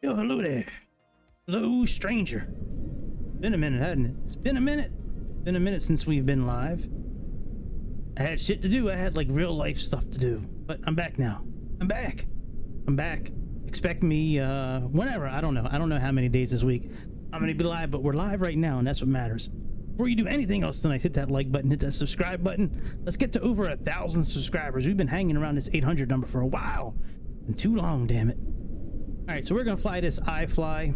Oh, hello there. Hello, stranger. Been a minute, hasn't it? It's been a minute. Been a minute since we've been live. I had shit to do. I had like real life stuff to do. But I'm back now. I'm back. I'm back. Expect me whenever. I don't know. I don't know how many days this week I'm gonna be live, but we're live right now, and that's what matters. Before you do anything else tonight, hit that like button, hit that subscribe button. Let's get to over 1,000 subscribers. We've been hanging around this 800 number for a while. And too long, damn it. All right, so we're gonna fly this iFLY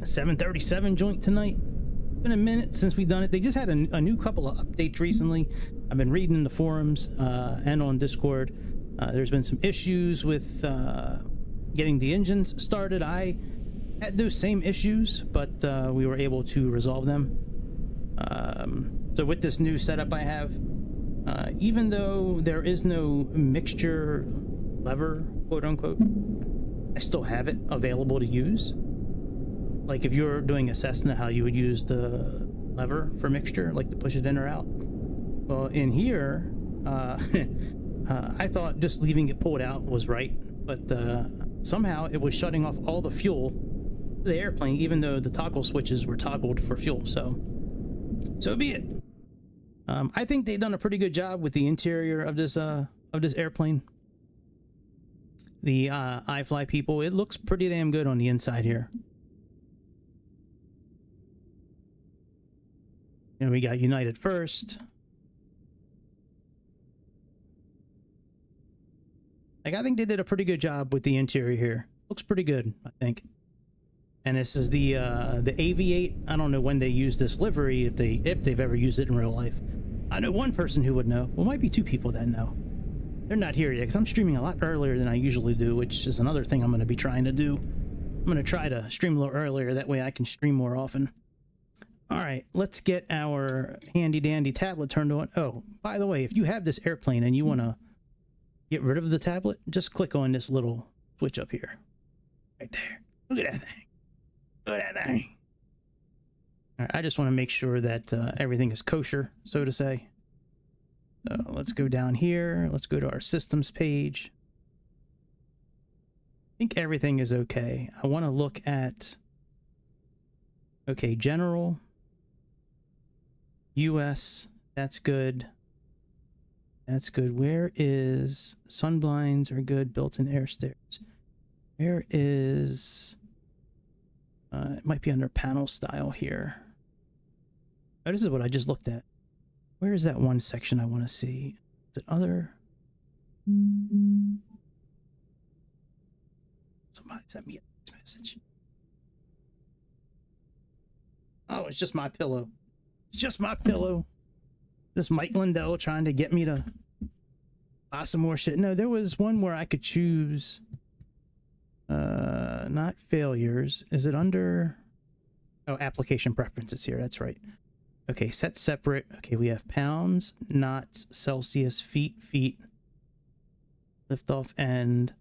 737 joint tonight. Been a minute since we've done it. They just had a new couple of updates recently. I've been reading in the forums and on Discord. There's been some issues with getting the engines started. I had those same issues, but we were able to resolve them. So with this new setup I have, even though there is no mixture lever, quote unquote, I still have it available to use. Like if you're doing a Cessna, how you would use the lever for mixture, like to push it in or out. Well, in here, I thought just leaving it pulled out was right, but somehow it was shutting off all the fuel to the airplane, even though the toggle switches were toggled for fuel. So be it. I think they've done a pretty good job with the interior of this airplane. The iFLY people, it looks pretty damn good on the inside here. You know, we got United First. Like, I think they did a pretty good job with the interior here. Looks pretty good, I think. And this is the AV8. I don't know when they use this livery, if they've ever used it in real life. I know one person who would know. Well, might be two people that know. They're not here yet because I'm streaming a lot earlier than I usually do, which is another thing I'm going to be trying to do. I'm going to try to stream a little earlier. That way I can stream more often. All right, let's get our handy dandy tablet turned on. Oh, by the way, if you have this airplane and you want to get rid of the tablet, just click on this little switch up here. Right there. Look at that thing. Look at that thing. All right, I just want to make sure that everything is kosher, so to say. So let's go down here. Let's go to our systems page. I think everything is okay. I want to look at, okay, general, US, that's good. That's good. Where is sun blinds are good, built-in air stairs. Where is, it might be under panel style here. Oh, this is what I just looked at. Where is that one section I want to see? Is it other? Somebody sent me a message. Oh, it's just my pillow. It's just my pillow. This Mike Lindell trying to get me to buy some more shit. No, there was one where I could choose. Not failures. Is it under? Oh, application preferences here. That's right. Okay, set separate. Okay, we have pounds, knots, Celsius, feet, lift off end.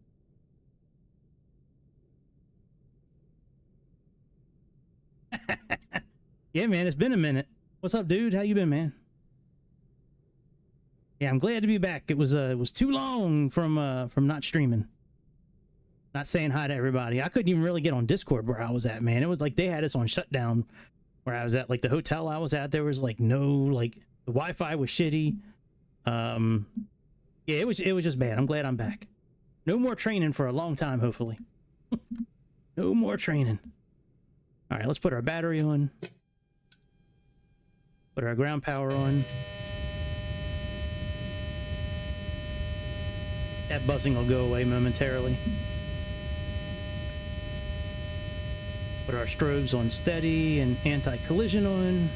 Yeah, man, it's been a minute. What's up, dude? How you been, man? Yeah, I'm glad to be back. It was too long from not streaming. Not saying hi to everybody. I couldn't even really get on Discord where I was at, man. It was like they had us on shutdown where I was at. Like the hotel I was at, there was like no, like the Wi-Fi was shitty. Yeah, it was just bad. I'm glad I'm back. No more training for a long time, hopefully. No more training. All right, let's put our battery on. Put our ground power on. That buzzing will go away momentarily. Put our strobes on steady and anti-collision on.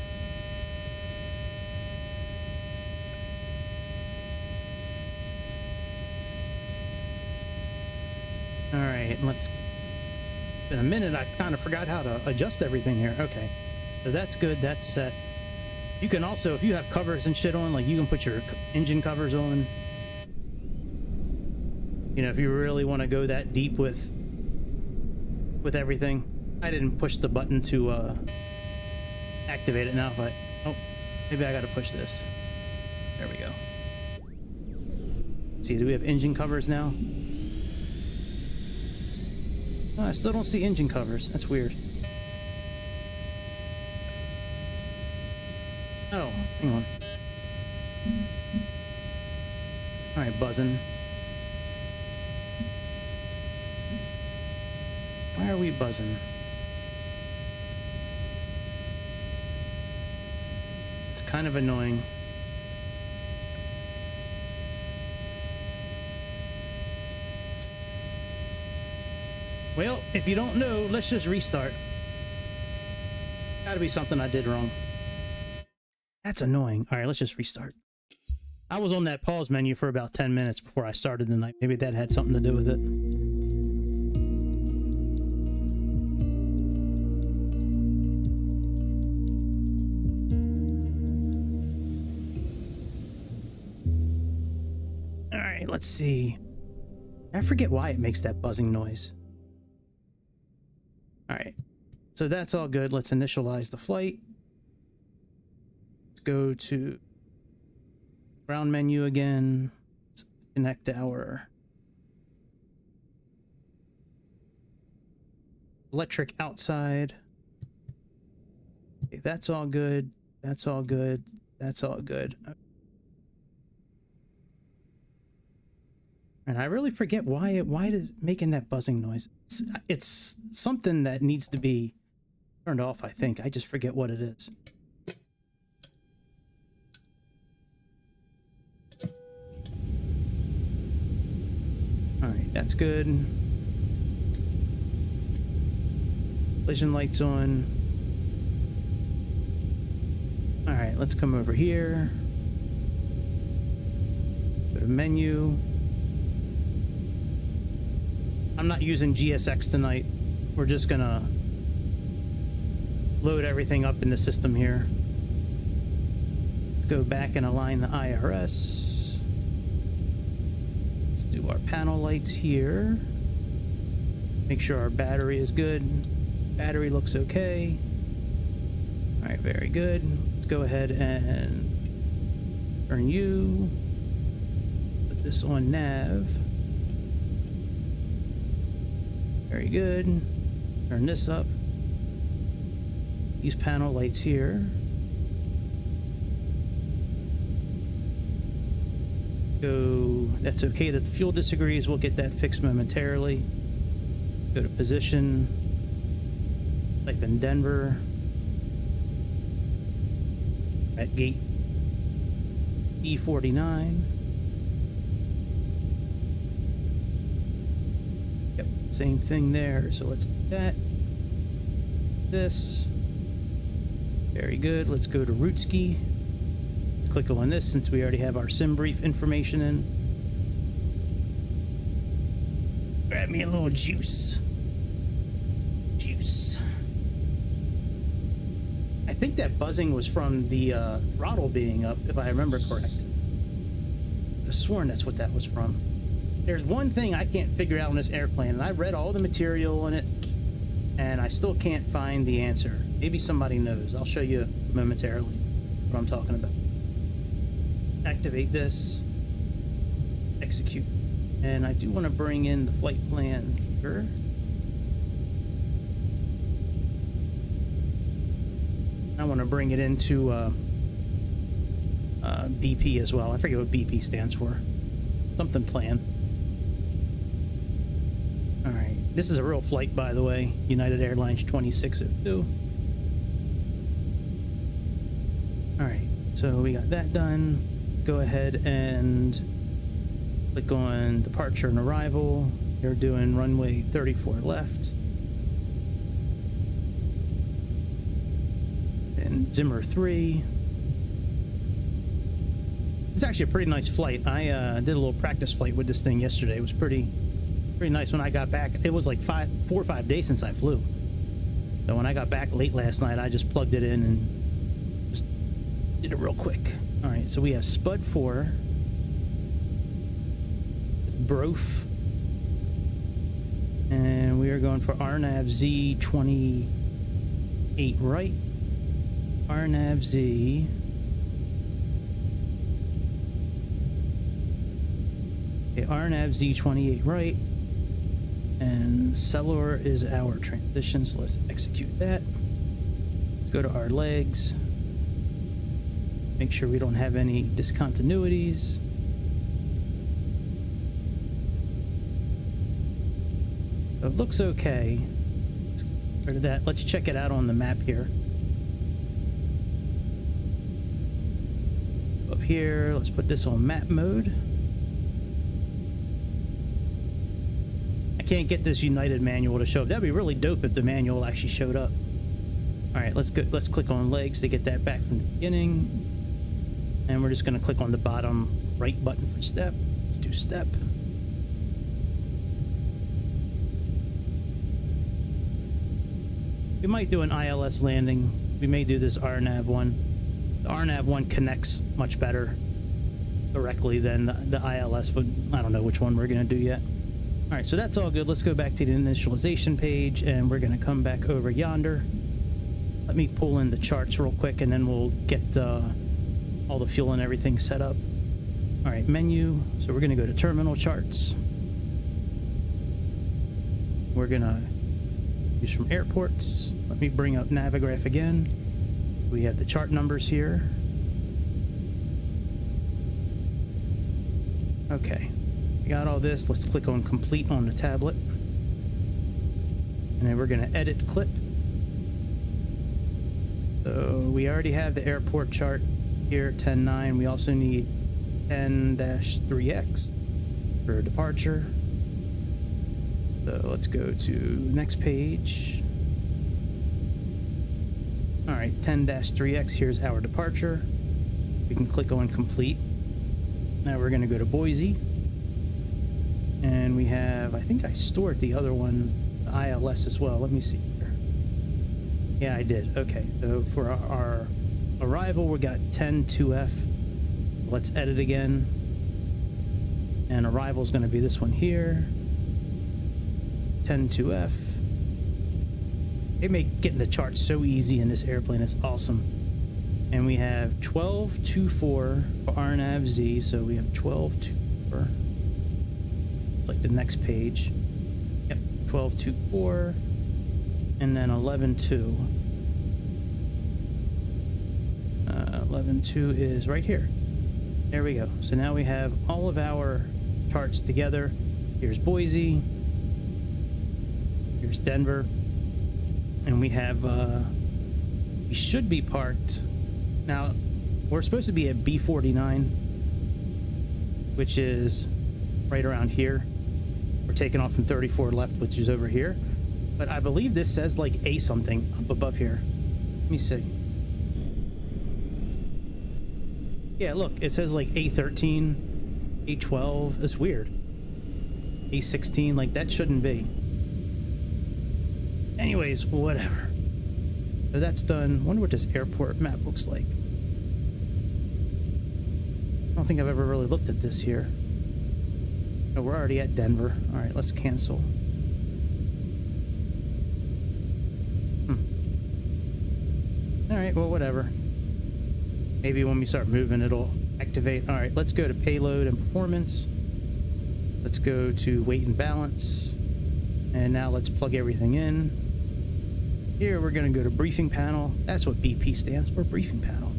All right, let's... In a minute, I kind of forgot how to adjust everything here. Okay, so that's good. That's set. You can also, if you have covers and shit on, like you can put your engine covers on. You know, if you really want to go that deep with everything. I didn't push the button to activate it. Now if oh, maybe I got to push this. There we go. Let's see, do we have engine covers now? Oh, I still don't see engine covers. That's weird. Oh, hang on. Alright, buzzing. Why are we buzzing? It's kind of annoying. Well, if you don't know, let's just restart. Gotta be something I did wrong. That's annoying. All right, let's just restart. I was on that pause menu for about 10 minutes before I started tonight. Maybe that had something to do with it. All right, let's see. I forget why it makes that buzzing noise. All right, so that's all good. Let's initialize the flight. Let's go to ground menu again. Let's connect our electric outside. Okay, that's all good. That's all good. That's all good. And I really forget why it is making that buzzing noise. It's something that needs to be turned off, I think. I just forget what it is. All right, that's good. Collision lights on. All right, let's come over here. Go to menu. I'm not using GSX tonight. We're just gonna load everything up in the system here. Let's go back and align the IRS. Let's do our panel lights here. Make sure our battery is good. Battery looks okay. All right, very good. Let's go ahead and turn you. Put this on nav. Very good. Turn this up. These panel lights here. Go. That's okay that the fuel disagrees. We'll get that fixed momentarily. Go to position. Type in Denver. At gate E49. Yep, same thing there. So let's do that. This. Very good. Let's go to route ski. Click on this since we already have our sim brief information in. Grab me a little juice. Juice. I think that buzzing was from the throttle being up, if I remember correct. I sworn that's what that was from. There's one thing I can't figure out on this airplane, and I read all the material on it, and I still can't find the answer. Maybe somebody knows. I'll show you momentarily what I'm talking about. Activate this. Execute. And I do want to bring in the flight plan here. I want to bring it into BP as well. I forget what BP stands for. Something plan. All right. This is a real flight, by the way. United Airlines 2602. All right. So we got that done. Go ahead and click on departure and arrival. You're doing runway 34 left. And Zimmer 3. It's actually a pretty nice flight. I did a little practice flight with this thing yesterday. It was pretty nice. When I got back, it was like 4 or 5 days since I flew. So when I got back late last night, I just plugged it in and just did it real quick. All right, so we have Spud 4 with Brof, and we are going for RNAV Z 28 right. RNAV Z. Okay, RNAV Z 28 right. And cellular is our transition, so let's execute that. Go to our legs. Make sure we don't have any discontinuities. So it looks okay. Let's get rid of that. Let's check it out on the map here. Up here, let's put this on map mode. I can't get this United manual to show up. That'd be really dope if the manual actually showed up. All right, let's go. Let's click on legs to get that back from the beginning. And we're just going to click on the bottom right button for step. Let's do step. We might do an ILS landing. We may do this RNAV one. The RNAV one connects much better directly than the ILS, but I don't know which one we're going to do yet. All right, so that's all good. Let's go back to the initialization page, and we're going to come back over yonder. Let me pull in the charts real quick, and then we'll get all the fuel and everything set up. All right, menu. So we're going to go to terminal charts. We're going to use from airports. Let me bring up Navigraph again. We have the chart numbers here. Okay, we got all this. Let's click on complete on the tablet. And then we're going to edit clip. So we already have the airport chart here, 10.9. We also need 10-3x for departure. So let's go to next page. All right, 10-3x, here's our departure. We can click on complete. Now we're gonna go to Boise. And we have, I think I stored the other one, the ILS as well. Let me see here. Yeah, I did. Okay, so for our arrival, we got 10-2F. Let's edit again. And arrival is going to be this one here. 10-2F. They make getting the charts so easy in this airplane. It's awesome. And we have 12-24 for RNAV-Z. So we have 12-24. It's like the next page. Yep, 12-24. And then 11-2. 11.2 is right here. There we go. So now we have all of our charts together. Here's Boise. Here's Denver. And we have, we should be parked. Now, we're supposed to be at B49, which is right around here. We're taking off from 34 left, which is over here. But I believe this says like A something up above here. Let me see. Yeah, look, it says like A13, A12. It's weird. A16, like that shouldn't be. Anyways, whatever. So that's done. Wonder what this airport map looks like. I don't think I've ever really looked at this here. No, we're already at Denver. All right, let's cancel. All right, well, whatever. Maybe when we start moving, it'll activate. All right, let's go to payload and performance. Let's go to weight and balance. And now let's plug everything in. Here, we're going to go to briefing panel. That's what BP stands for, briefing panel.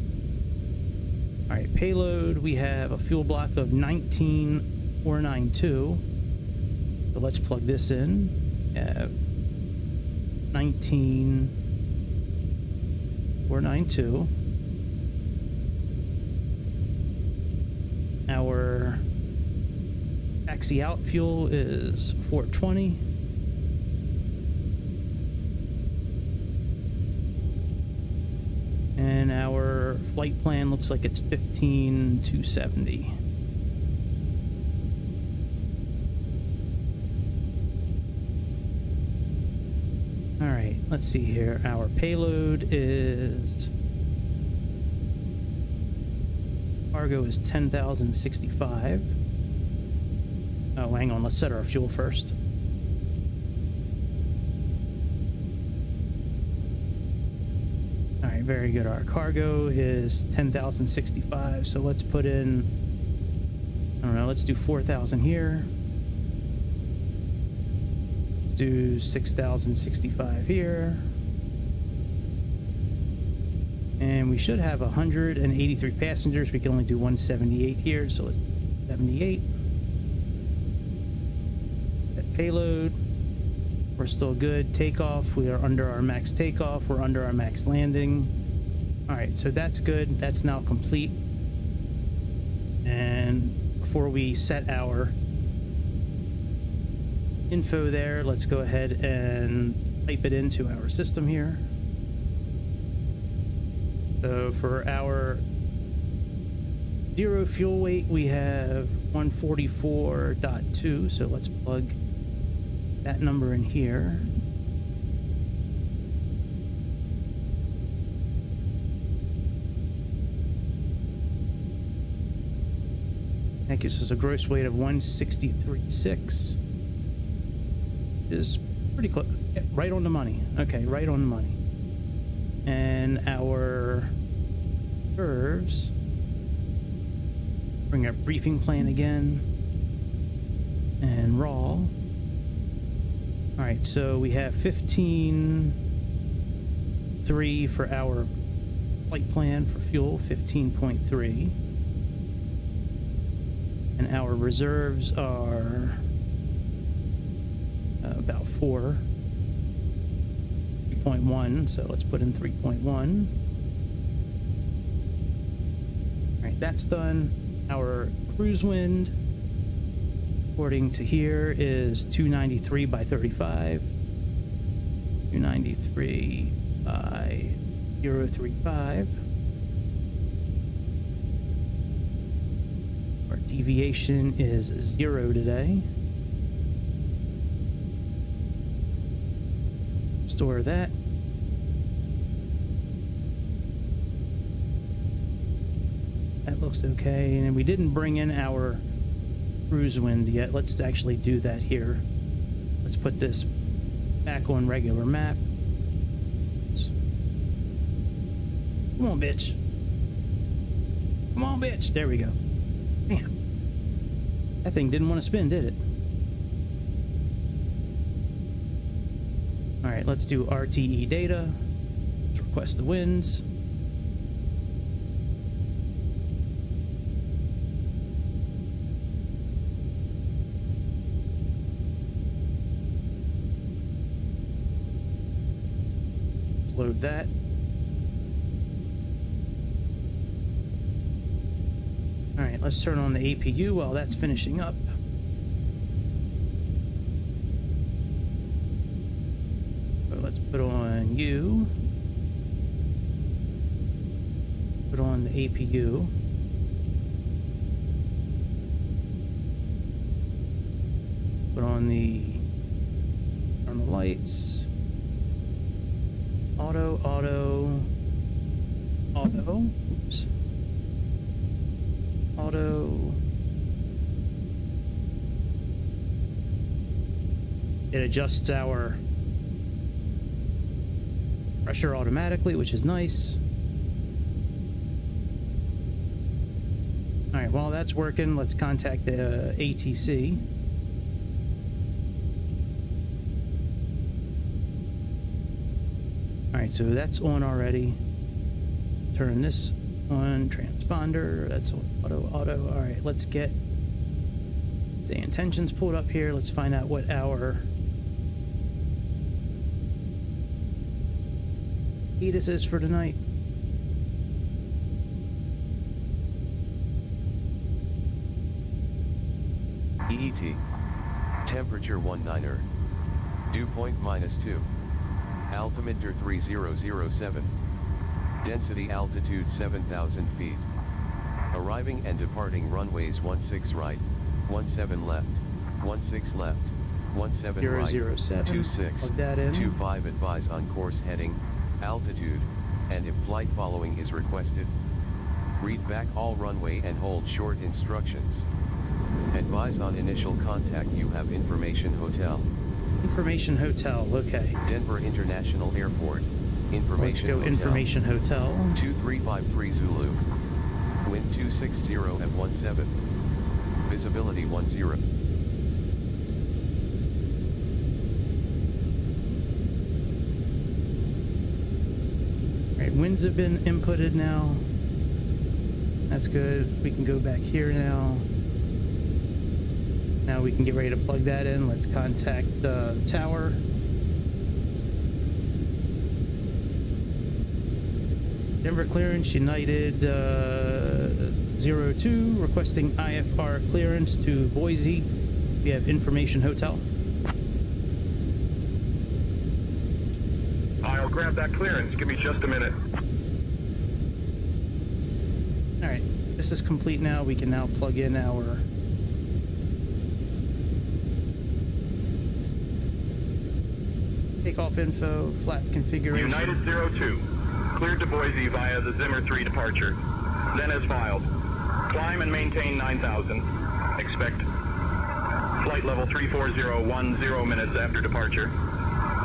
All right, payload. We have a fuel block of 19492. So let's plug this in. We have 19492. Our taxi out fuel is 420. And our flight plan looks like it's 15270. All right, let's see here. Our payload is... Cargo is 10,065. Oh, hang on. Let's set our fuel first. All right, very good. Our cargo is 10,065. So let's put in, I don't know, let's do 4,000 here. do 6,065 here. And we should have 183 passengers. We can only do 178 here, so it's 78. That payload, we're still good. Takeoff, we are under our max takeoff. We're under our max landing. All right, so that's good. That's now complete. And before we set our info there, let's go ahead and type it into our system here. So for our 0 fuel weight, we have 144.2. So let's plug that number in here. That gives us a gross weight of 163.6. Is pretty close, right on the money. Okay, right on the money. And our curves, bring our briefing plan again, and raw. All right, so we have 15.3 for our flight plan for fuel, 15.3. And our reserves are about 3.1, so let's put in 3.1. All right, that's done. Our cruise wind, according to here, is 293 by 35. 293 by 035. Our deviation is 0 today. Store that. That looks okay. And we didn't bring in our cruise wind yet. Let's actually do that here. Let's put this back on regular map. Come on, bitch. Come on, bitch. There we go. Damn. That thing didn't want to spin, did it? All right, let's do RTE data. Let's request the winds. Let's load that. All right, let's turn on the APU while that's finishing up. Let's put on U. Put on the APU. Put on turn the lights. Auto. Oops. Auto. It adjusts our pressure automatically, which is nice. All right, while that's working, let's contact the ATC. All right, so that's on already. Turn this on, transponder, that's on auto. All right, let's get Sayintentions pulled up here. Let's find out what our status is for tonight. EET. Temperature 19er. Dew point -2. Altimeter 3007. Density altitude 7,000 feet. Arriving and departing runways 16 right, 17 left, 16 left, 17 right, 26, 25. Advise on course heading, altitude, and if flight following is requested. Read back all runway and hold short instructions. Advise on initial contact. You have Information Hotel. Information Hotel, okay. Denver International Airport. Information Let's go Hotel. Information Hotel. 2353 Zulu. Wind 260 at 17. Visibility 10. right, winds have been inputted now. That's good. We can go back here now. Now we can get ready to plug that in. Let's contact the tower. Denver clearance, United 02, requesting IFR clearance to Boise. We have Information Hotel. I'll grab that clearance. Give me just a minute. All right, this is complete now. We can now plug in our takeoff info, flap configuration. United 02, cleared to Boise via the Zimmer 3 departure. Then as filed. Climb and maintain 9,000. Expect flight level 34010 minutes after departure.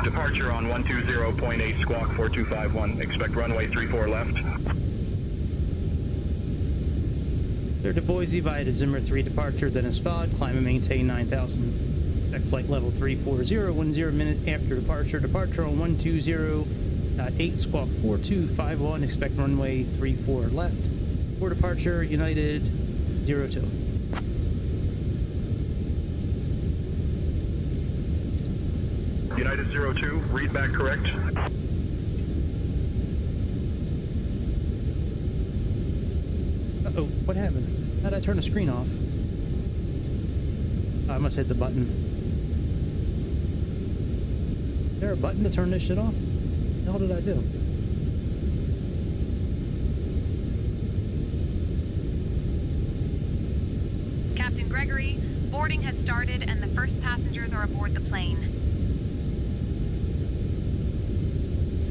Departure on 120.8 squawk 4251. Expect runway 34 left. Cleared to Boise via the Zimmer 3 departure, then as followed. Climb and maintain 9,000. Expect flight level 34010 minute after departure. Departure on 120.8 squawk 4251. Expect runway 34 left. For departure, United 02. United 02, read back correct. Uh-oh, what happened? How'd I turn the screen off? I must hit the button. Is there a button to turn this shit off? What the hell did I do? Captain Gregory, boarding has started and the first passengers are aboard the plane.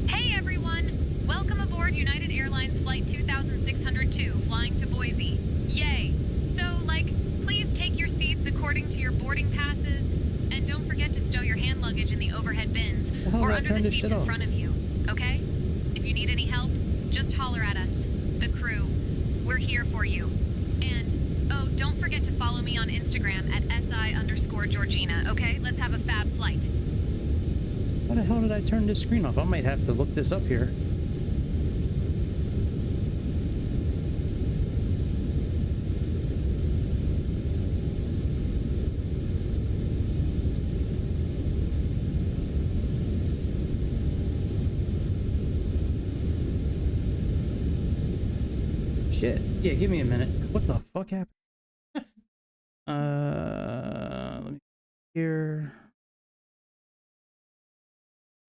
Hey everyone! Welcome aboard United Airlines Flight 2602, flying to Boise. Yay! So, please take your seats according to your boarding passes, and don't forget to stow your hand luggage in the overhead bins, or under the seats in front of you, okay? If you need any help, just holler at us, the crew. We're here for you. And, oh, don't forget to follow me on Instagram at SI_Georgina, okay? Let's have a fab flight. How the hell did I turn this screen off? I might have to look this up here. Shit. Yeah, give me a minute. What the fuck happened? Let me here.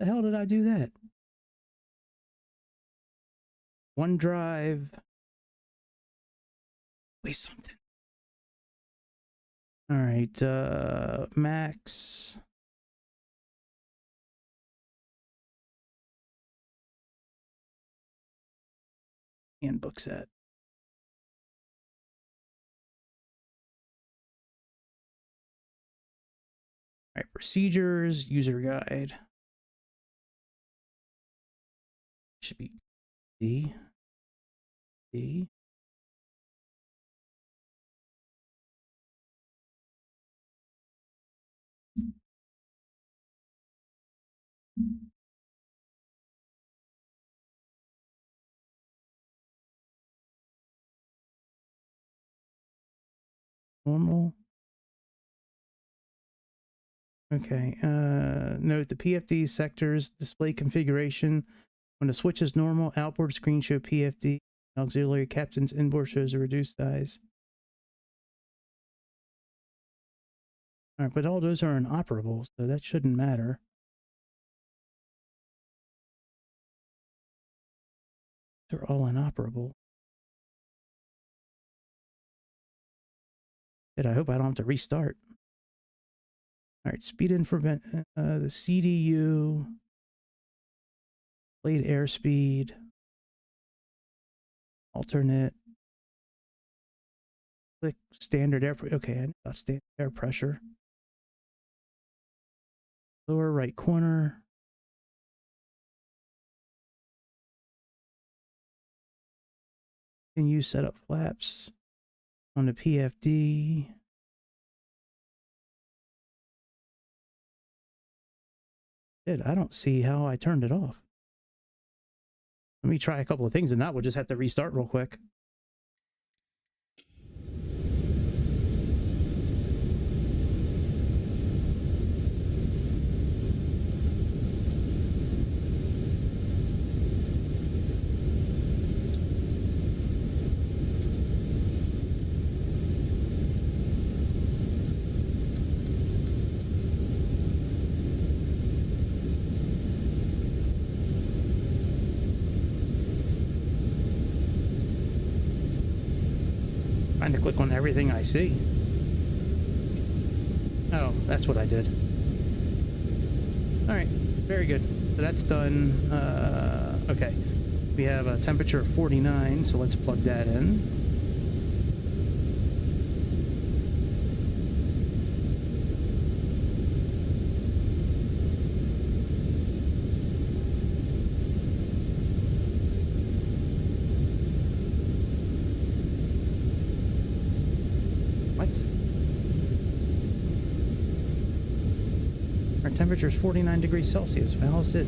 The hell did I do that? OneDrive. Wait, something. All right, Max. Handbook set. All right, procedures, user guide. Should be D. Normal. Okay, note the PFD sectors display configuration. When the switch is normal, outboard screen show PFD. Auxiliary captain's inboard shows a reduced size. All right, but all those are inoperable, so that shouldn't matter. They're all inoperable. Shit, I hope I don't have to restart. All right, speed information, the CDU, blade airspeed, alternate, click standard air. Okay, I got standard air pressure. Lower right corner. Can you set up flaps on the PFD? Shit, I don't see how I turned it off. Let me try a couple of things, and that we'll just have to restart real quick. Trying to click on everything I see. Oh, that's what I did. All right, very good. So that's done. Okay, we have a temperature of 49, so let's plug that in. Our temperature is 49 degrees Celsius. How is it?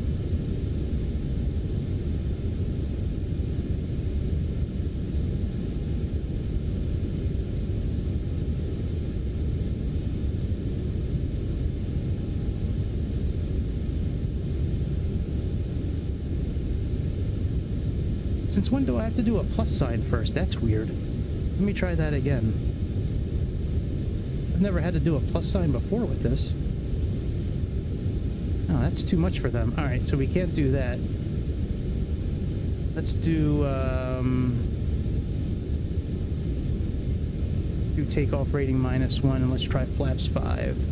Since when do I have to do a plus sign first? That's weird. Let me try that again. I've never had to do a plus sign before with this. Oh, that's too much for them. All right, so we can't do that. Let's do takeoff rating -1, and let's try flaps 5.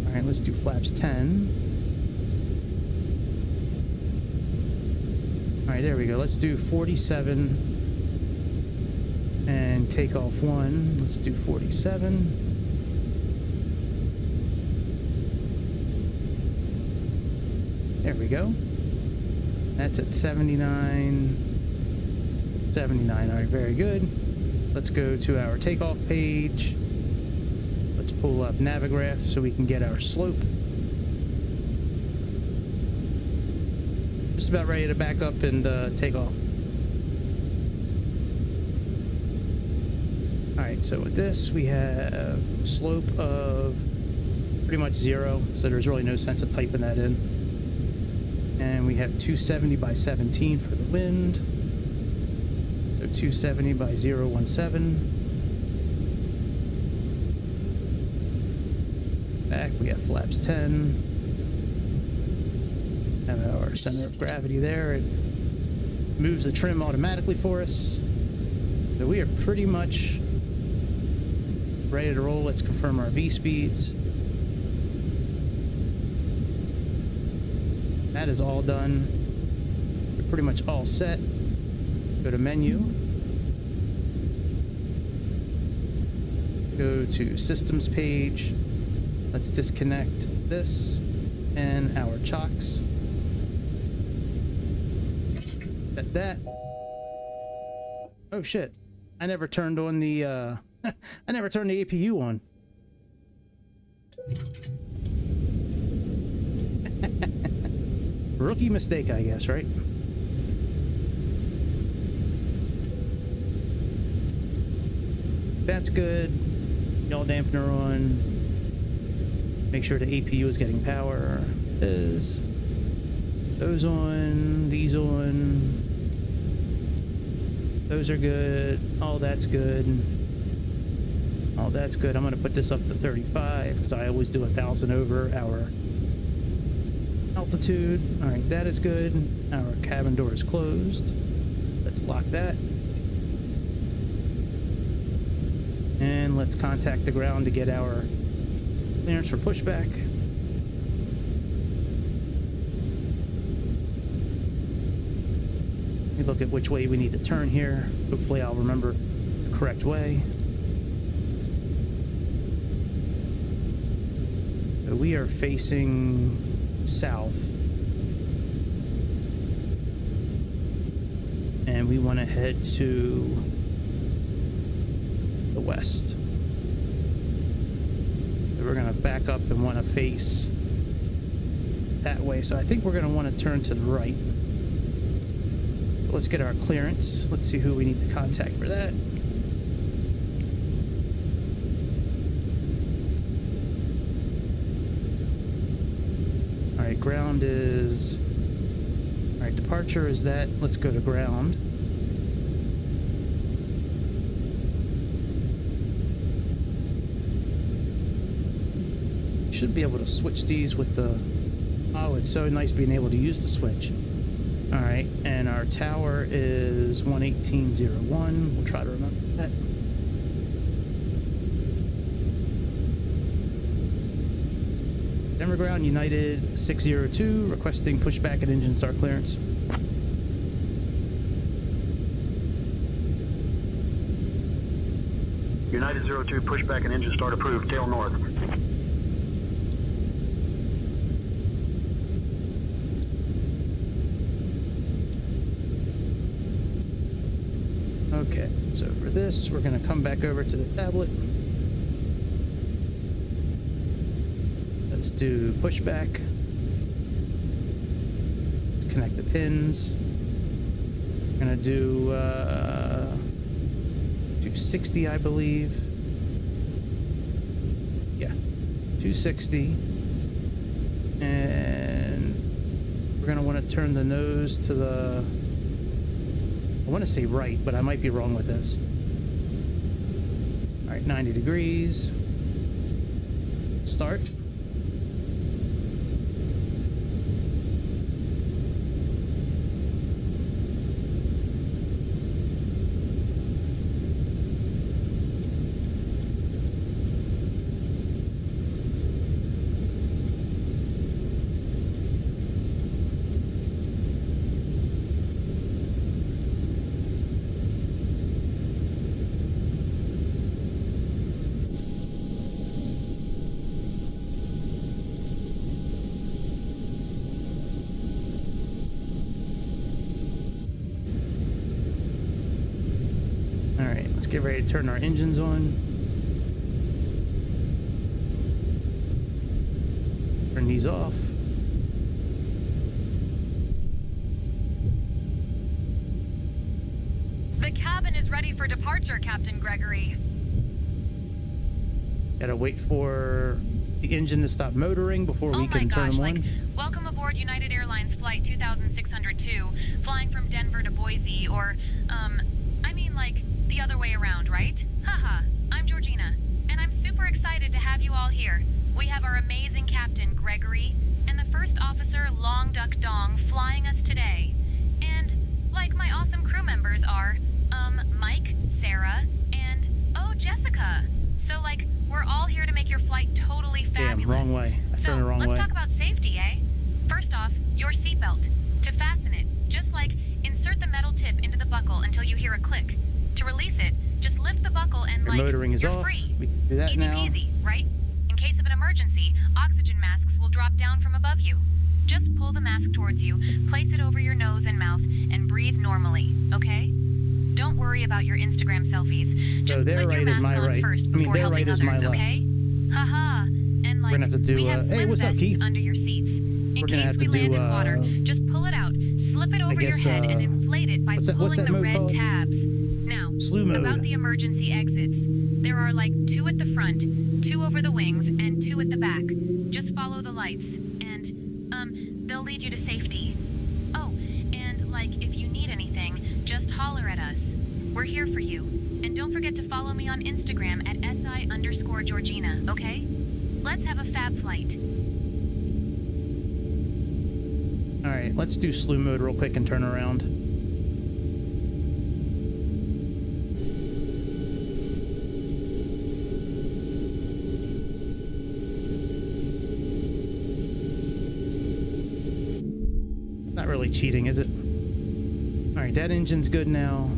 All right, let's do flaps 10. All right, there we go. Let's do 47 and takeoff 1. Let's do 47. There we go. That's at 79. 79. All right, very good. Let's go to our takeoff page. Let's pull up Navigraph so we can get our slope. Just about ready to back up and take off. All right, so with this, we have a slope of pretty much 0, so there's really no sense of typing that in. And we have 270 by 17 for the wind. So 270 by 017. Back, we have flaps 10. Have our center of gravity there. It moves the trim automatically for us. So we are pretty much ready to roll. Let's confirm our V speeds. That is all done. We're pretty much all set. Go to menu. Go to systems page. Let's disconnect this and our chocks. Set that. Oh shit. I never turned on the I never turned the APU on. Rookie mistake, I guess, right? That's good. Yaw dampener on. Make sure the APU is getting power. It is. Those on. These on. Those are good. All that's good. All that's good. I'm going to put this up to 35 because I always do 1,000 over our altitude. All right, that is good. Our cabin door is closed. Let's lock that. And let's contact the ground to get our clearance for pushback. Let me look at which way we need to turn here. Hopefully I'll remember the correct way. So we are facing south, and we want to head to the west. So we're going to back up and want to face that way, so I think we're going to want to turn to the right. Let's get our clearance. Let's see who we need to contact for that. All right, ground is... All right, departure is that. Let's go to ground. Should be able to switch these with the... Oh, it's so nice being able to use the switch. All right, and our tower is 118.01. We'll try to remember that. Denver ground, United 602, requesting pushback and engine start clearance. United 02, pushback and engine start approved, tail north. Okay, so for this, we're going to come back over to the tablet. Let's do pushback. Connect the pins. We're going to do 260, I believe. Yeah, 260. And we're going to want to turn the nose to the... I want to say right, but I might be wrong with this. All right, 90 degrees. Start. Let's get ready to turn our engines on. Turn these off. The cabin is ready for departure, Captain Gregory. Gotta wait for the engine to stop motoring before we can turn them on. Welcome aboard United Airlines Flight 2602, flying from Denver to Boise, or, I mean, like, the other way around, right? Haha, I'm Georgina, and I'm super excited to have you all here. We have our amazing Captain Gregory, and the First Officer Long Duck Dong flying us today. And, like, my awesome crew members are, Mike, Sarah, and, oh, Jessica. So, like, we're all here to make your flight totally fabulous. Damn, wrong way. I turned the wrong way. So, let's talk about safety, eh? First off, your seatbelt. To fasten it, just like, insert the metal tip into the buckle until you hear a click. To release it, just lift the buckle and Your motoring is you're off. free. We can do that Easy now. peasy, right? In case of an emergency, oxygen masks will drop down from above you. Just pull the mask towards you, place it over your nose and mouth, and breathe normally, okay? Don't worry about your Instagram selfies. Just put your mask on first before helping others, okay? Haha. And like, we're gonna have to do, we have swim hey, what's up, vests Keith? under your seats. In We're gonna case have to we land do, in water, just pull it out, slip it over your head, and inflate it by pulling the mode red called? Now, Slew mode. about the emergency exits. There are like 2 at the front, 2 over the wings, and 2 at the back. Just follow the lights, and, they'll lead you to safety. Oh, and like, if you need anything, just holler at us. We're here for you. And don't forget to follow me on Instagram at SI_Georgina, okay? Let's have a fab flight. All right, let's do slew mode real quick and turn around. Not really cheating, is it? All right, that engine's good now.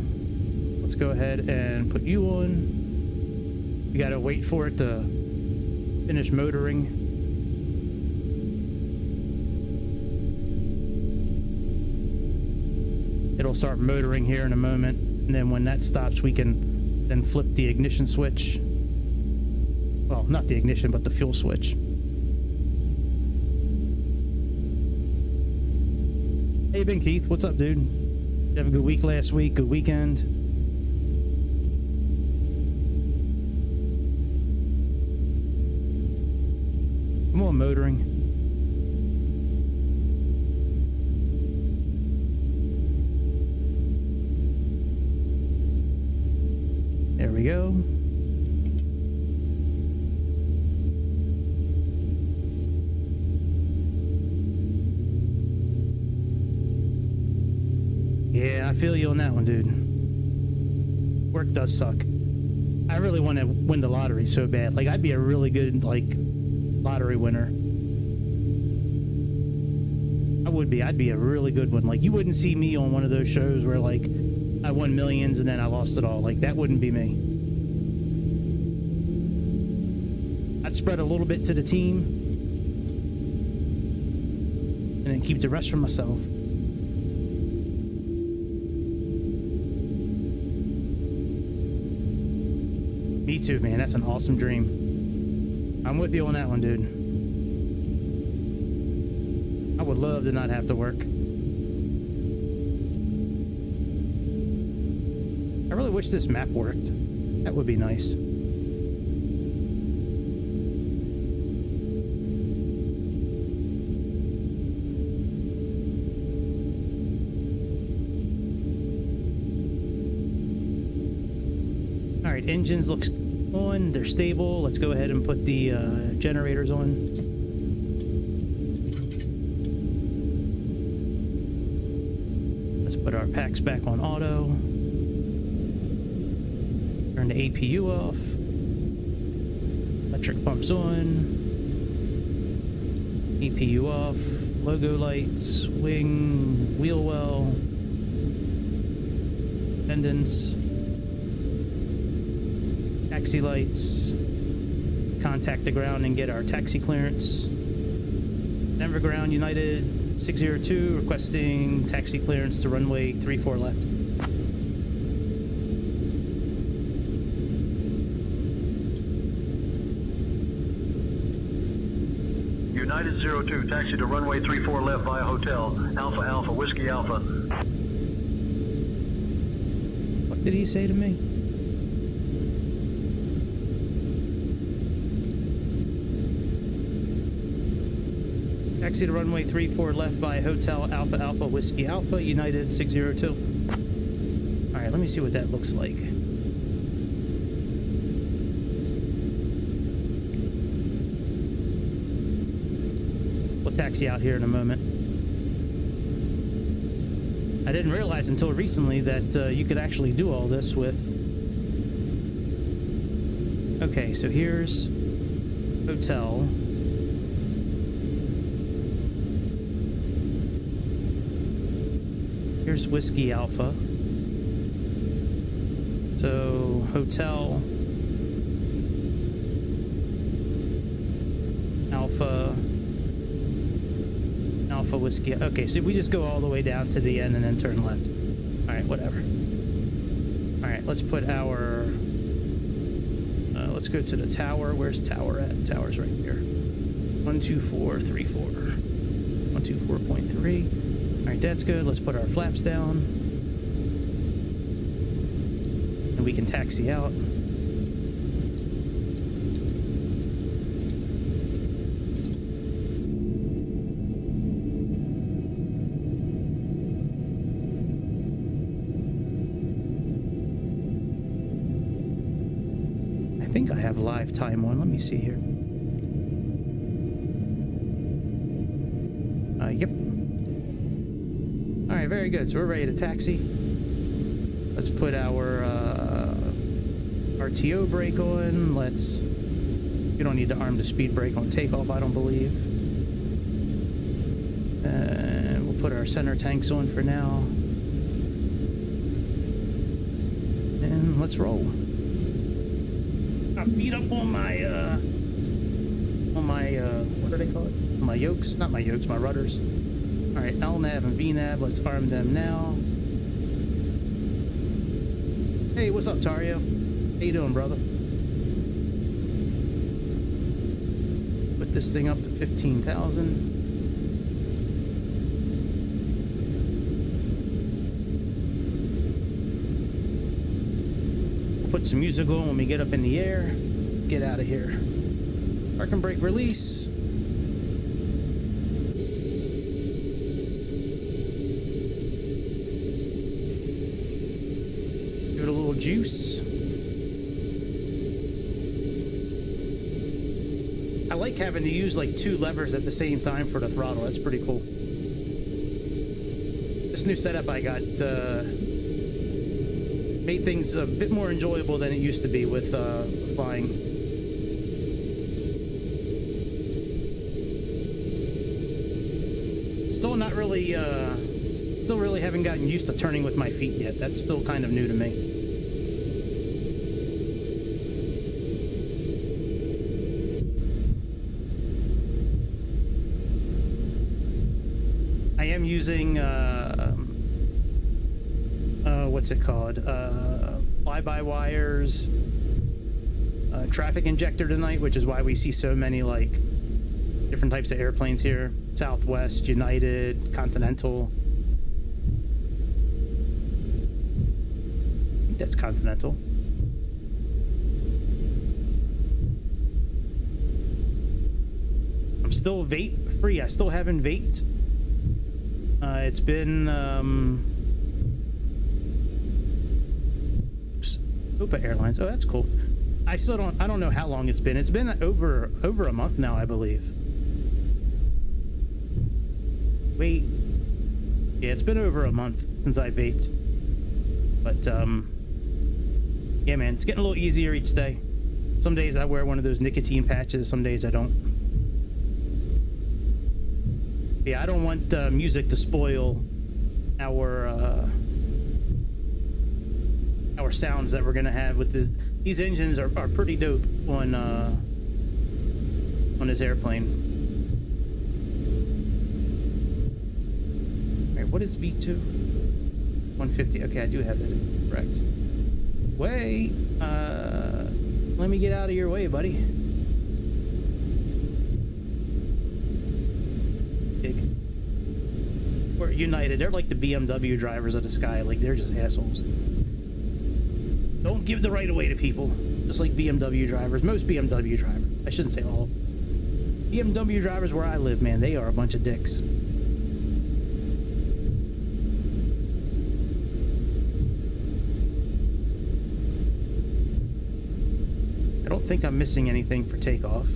Let's go ahead and put you on. You gotta wait for it to finish motoring. It'll start motoring here in a moment, and then when that stops, we can then flip the ignition switch. Well, not the ignition, but the fuel switch. Hey, you been, Keith? What's up, dude? You have a good week last week? Good weekend? Come on, motoring. There we go. Yeah, I feel you on that one, dude. Work does suck. I really want to win the lottery so bad. Like, I'd be a really good, like, lottery winner. I would be. I'd be a really good one. Like, you wouldn't see me on one of those shows where, like, I won millions and then I lost it all. Like, that wouldn't be me. I'd spread a little bit to the team and then keep the rest for myself. Me too, man. That's an awesome dream. I'm with you on that one, dude. I would love to not have to work. I really wish this map worked. That would be nice. All right, engines looks on. They're stable. Let's go ahead and put the generators on. Let's put our packs back on auto. Turn the APU off. Electric pumps on. APU off. Logo lights. Wing. Wheel well. Pendants. Taxi lights. Contact the ground and get our taxi clearance. Denver Ground United 602 requesting taxi clearance to runway 34 left. United 02, taxi to runway 34 left via hotel. Alpha Alpha, Whiskey Alpha. What did he say to me? Taxi to runway 34 left via hotel Alpha Alpha Whiskey Alpha United 602. All right, let me see what that looks like. We'll taxi out here in a moment. I didn't realize until recently that you could actually do all this with. Okay, so here's hotel. Here's Whiskey Alpha. So, hotel. Alpha. Alpha Whiskey. Okay, so we just go all the way down to the end and then turn left. Alright, whatever. Alright, let's put our... let's go to the tower. Where's tower at? Tower's right here. 12434. 124.3. Alright, that's good. Let's put our flaps down. And we can taxi out. I think I have live time on. Let me see here. Yep. Alright, very good. So we're ready to taxi. Let's put our RTO brake on. Let's... You don't need to arm the speed brake on takeoff, I don't believe. And we'll put our center tanks on for now. And let's roll. I beat up on my what do they call it? My yokes? Not my yokes, my rudders. Alright, LNAV and VNAV, let's arm them now. Hey, what's up, Tario? How you doing, brother? Put this thing up to 15,000. put some music on when we get up in the air. Let's get out of here. Park and brake release. Give it a little juice. I like having to use like 2 levers at the same time for the throttle. That's pretty cool. This new setup I got made things a bit more enjoyable than it used to be with flying. Still not really, still really haven't gotten used to turning with my feet yet. That's still kind of new to me. I am using, what's it called? Fly-by-wires, traffic injector tonight, which is why we see so many, like, different types of airplanes here. Southwest, United, Continental. I think that's Continental. I'm still vape free. I still haven't vaped. It's been Opa Airlines. Oh, that's cool. I don't know how long it's been. It's been over a month now, I believe. Wait. Yeah, it's been over a month since I vaped. But yeah, man, it's getting a little easier each day. Some days I wear one of those nicotine patches, some days I don't. Yeah, I don't want music to spoil our sounds that we're gonna have with this. These engines are pretty dope on this airplane. All right, what is V2? 150. Okay, I do have that correct. Wait, let me get out of your way, buddy. Big. We're United. They're like the BMW drivers of the sky. Like, they're just assholes. Don't give the right of way to people. Just like BMW drivers. Most BMW drivers. I shouldn't say all of them. BMW drivers where I live, man, they are a bunch of dicks. I don't think I'm missing anything for takeoff.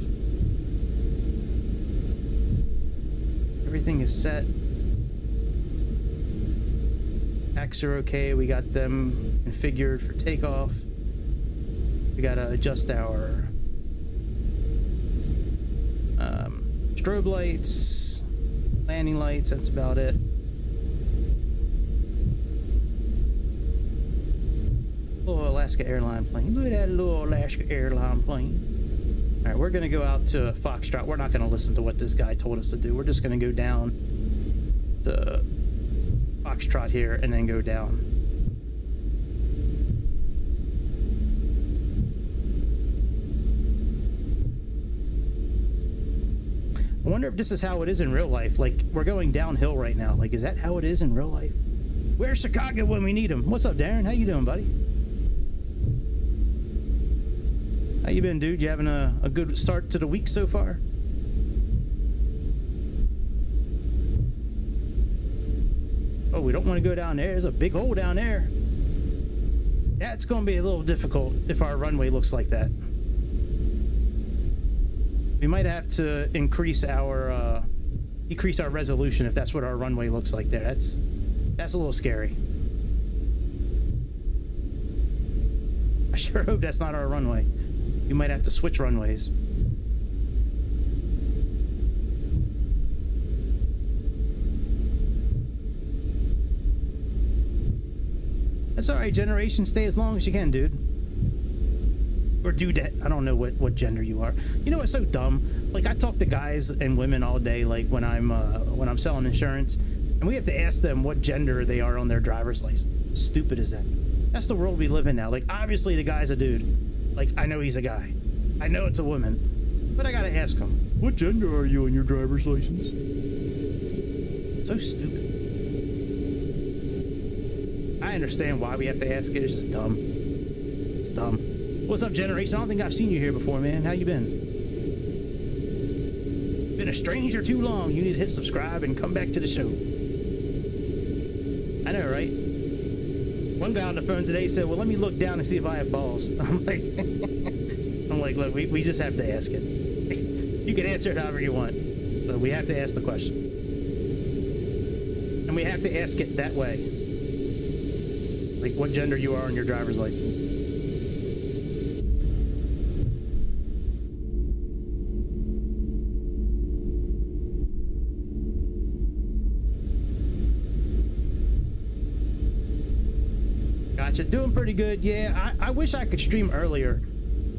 Everything is set. Packs are okay. We got them configured for takeoff. We gotta adjust our strobe lights, landing lights. That's about it. Little Alaska airline plane. Look at that little Alaska airline plane. All right, we're gonna go out to Foxtrot. We're not gonna listen to what this guy told us to do. We're just gonna go down to Foxtrot here and then go down. I wonder if this is how it is in real life. Like, we're going downhill right now. Like, is that how it is in real life? Where's Chicago when we need him? What's up, Darren? How you doing, buddy? How you been, dude? You having a good start to the week so far? Oh, we don't want to go down there. There's a big hole down there. Yeah, it's going to be a little difficult if our runway looks like that. We might have to decrease our resolution if that's what our runway looks like there. That's a little scary. I sure hope that's not our runway. You might have to switch runways. That's all right, generation. Stay as long as you can, dude. Or dudette. I don't know what gender you are. You know what's so dumb? Like, I talk to guys and women all day, like when I'm selling insurance, and we have to ask them what gender they are on their driver's license. Stupid is that? That's the world we live in now. Like, obviously the guy's a dude. Like, I know he's a guy. I know it's a woman. But I gotta ask him, what gender are you on your driver's license? So stupid. I understand why we have to ask it. It's just dumb. It's dumb. What's up, Generation? I don't think I've seen you here before, man. How you been? Been a stranger too long. You need to hit subscribe and come back to the show. I know, right? One guy on the phone today said, well, let me look down and see if I have balls. I'm like, look, we just have to ask it. You can answer it however you want, but we have to ask the question. And we have to ask it that way. Like what gender you are on your driver's license. Gotcha. Doing pretty good. Yeah, I wish I could stream earlier.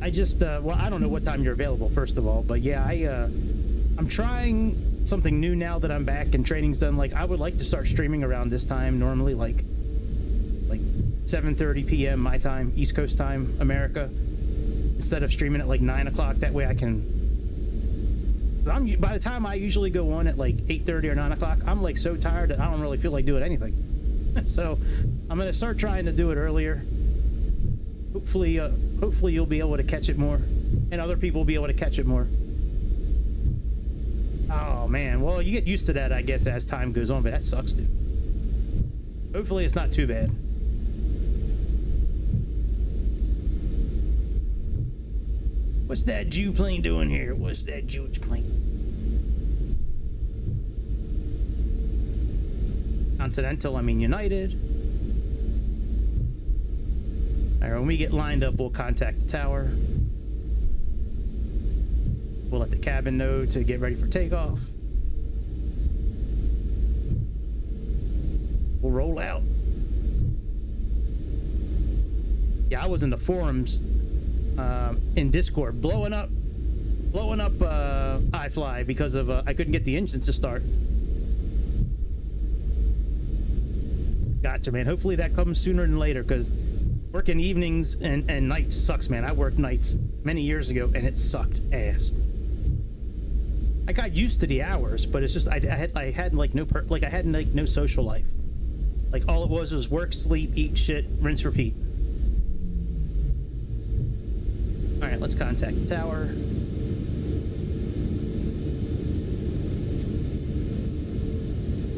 I just, well, I don't know what time you're available, first of all, but yeah, I'm trying something new now that I'm back and training's done. Like, I would like to start streaming around this time, normally, like 7:30 p.m. my time, East Coast time, America, instead of streaming at like 9 o'clock. That way I can, by the time I usually go on at like 8:30 or 9 o'clock, I'm like so tired that I don't really feel like doing anything. So I'm gonna start trying to do it earlier. Hopefully you'll be able to catch it more, and other people will be able to catch it more. Oh man, well, you get used to that, I guess, as time goes on, but that sucks, dude. Hopefully it's not too bad. What's that Jew plane doing here? What's that Jewish plane? Continental, I mean United. All right, when we get lined up, we'll contact the tower. We'll let the cabin know to get ready for takeoff. We'll roll out. Yeah, I was in the forums in Discord blowing up iFLY because of I couldn't get the engines to start. Gotcha, man. Hopefully that comes sooner than later, because working evenings and nights sucks, man. I worked nights many years ago and it sucked ass. I got used to the hours, but it's just I had like no social life. Like all it was work, sleep, eat shit, rinse, repeat. All right, let's contact the tower.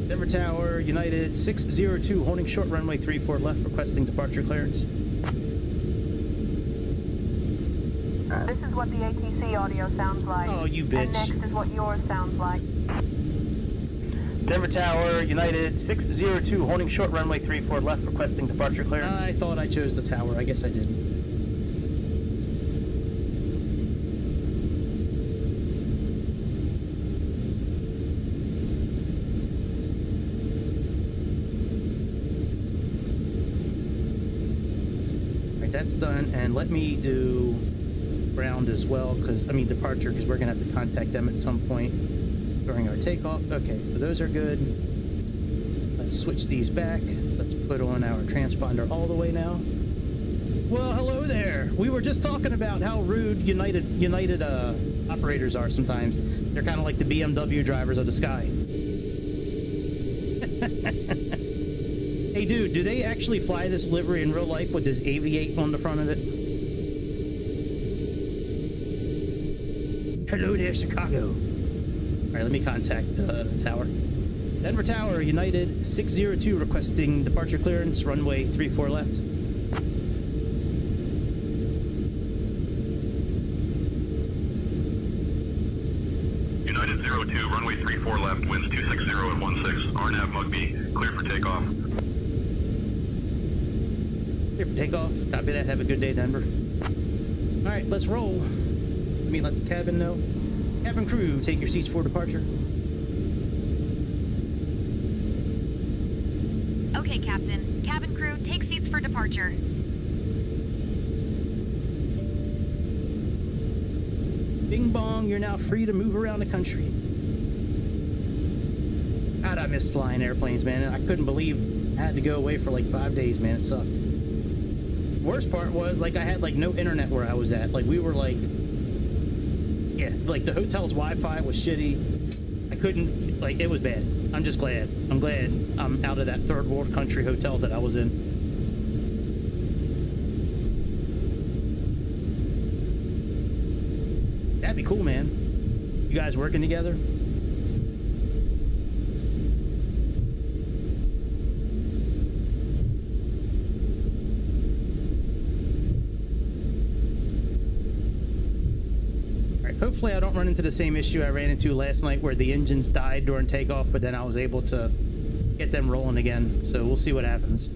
Denver Tower, United 602, holding short runway 34 left, requesting departure clearance. This is what the ATC audio sounds like. Oh, you bitch. And next is what yours sounds like. Denver Tower, United 602, holding short runway 34 left, requesting departure clearance. I thought I chose the tower. I guess I did. That's done, and let me do ground as well, because I mean departure, because we're gonna have to contact them at some point during our takeoff. Okay, so those are good. Let's switch these back. Let's put on our transponder all the way now. Well, hello there. We were just talking about how rude United operators are sometimes. They're kind of like the BMW drivers of the sky. Hey dude, do they actually fly this livery in real life with this Aviate on the front of it? Hello there, Chicago. Alright, let me contact the tower. Denver Tower, United 602, requesting departure clearance, runway 34 left. United 02, runway 34 left, winds 260 at 16, RNAV Mugby, clear for takeoff. Clear for takeoff. Copy that. Have a good day, Denver. All right, let's roll. Let me let the cabin know. Cabin crew, take your seats for departure. Okay, Captain. Cabin crew, take seats for departure. Bing bong, you're now free to move around the country. God, I missed flying airplanes, man. I couldn't believe I had to go away for like 5 days, man. It sucked. Worst part was, like, I had like no internet where I was at. Like, we were like, yeah, like the hotel's Wi-Fi was shitty. I couldn't, like, it was bad. I'm just glad. I'm glad I'm out of that third world country hotel that I was in. That'd be cool, man. You guys working together? Hopefully I don't run into the same issue I ran into last night where the engines died during takeoff, but then I was able to get them rolling again. So we'll see what happens.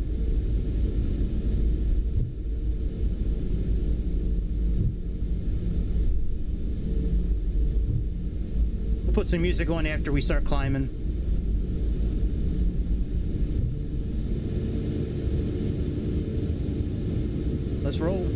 We'll put some music on after we start climbing. Let's roll.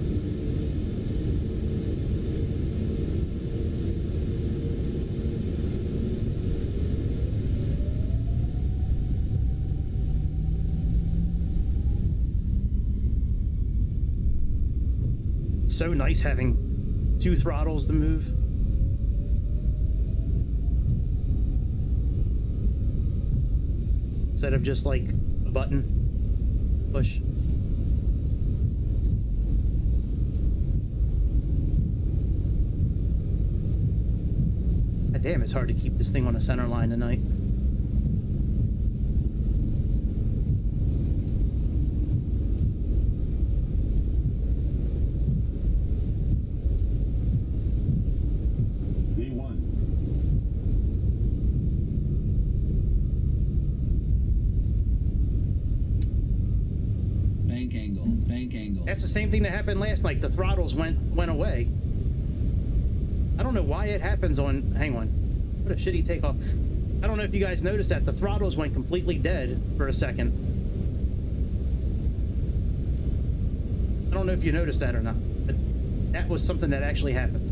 So nice having two throttles to move. Instead of just like a button push. God damn, it's hard to keep this thing on a center line tonight. That's the same thing that happened last night. The throttles went away. I don't know why it happens on... Hang on. What a shitty takeoff. I don't know if you guys noticed that. The throttles went completely dead for a second. I don't know if you noticed that or not, but that was something that actually happened.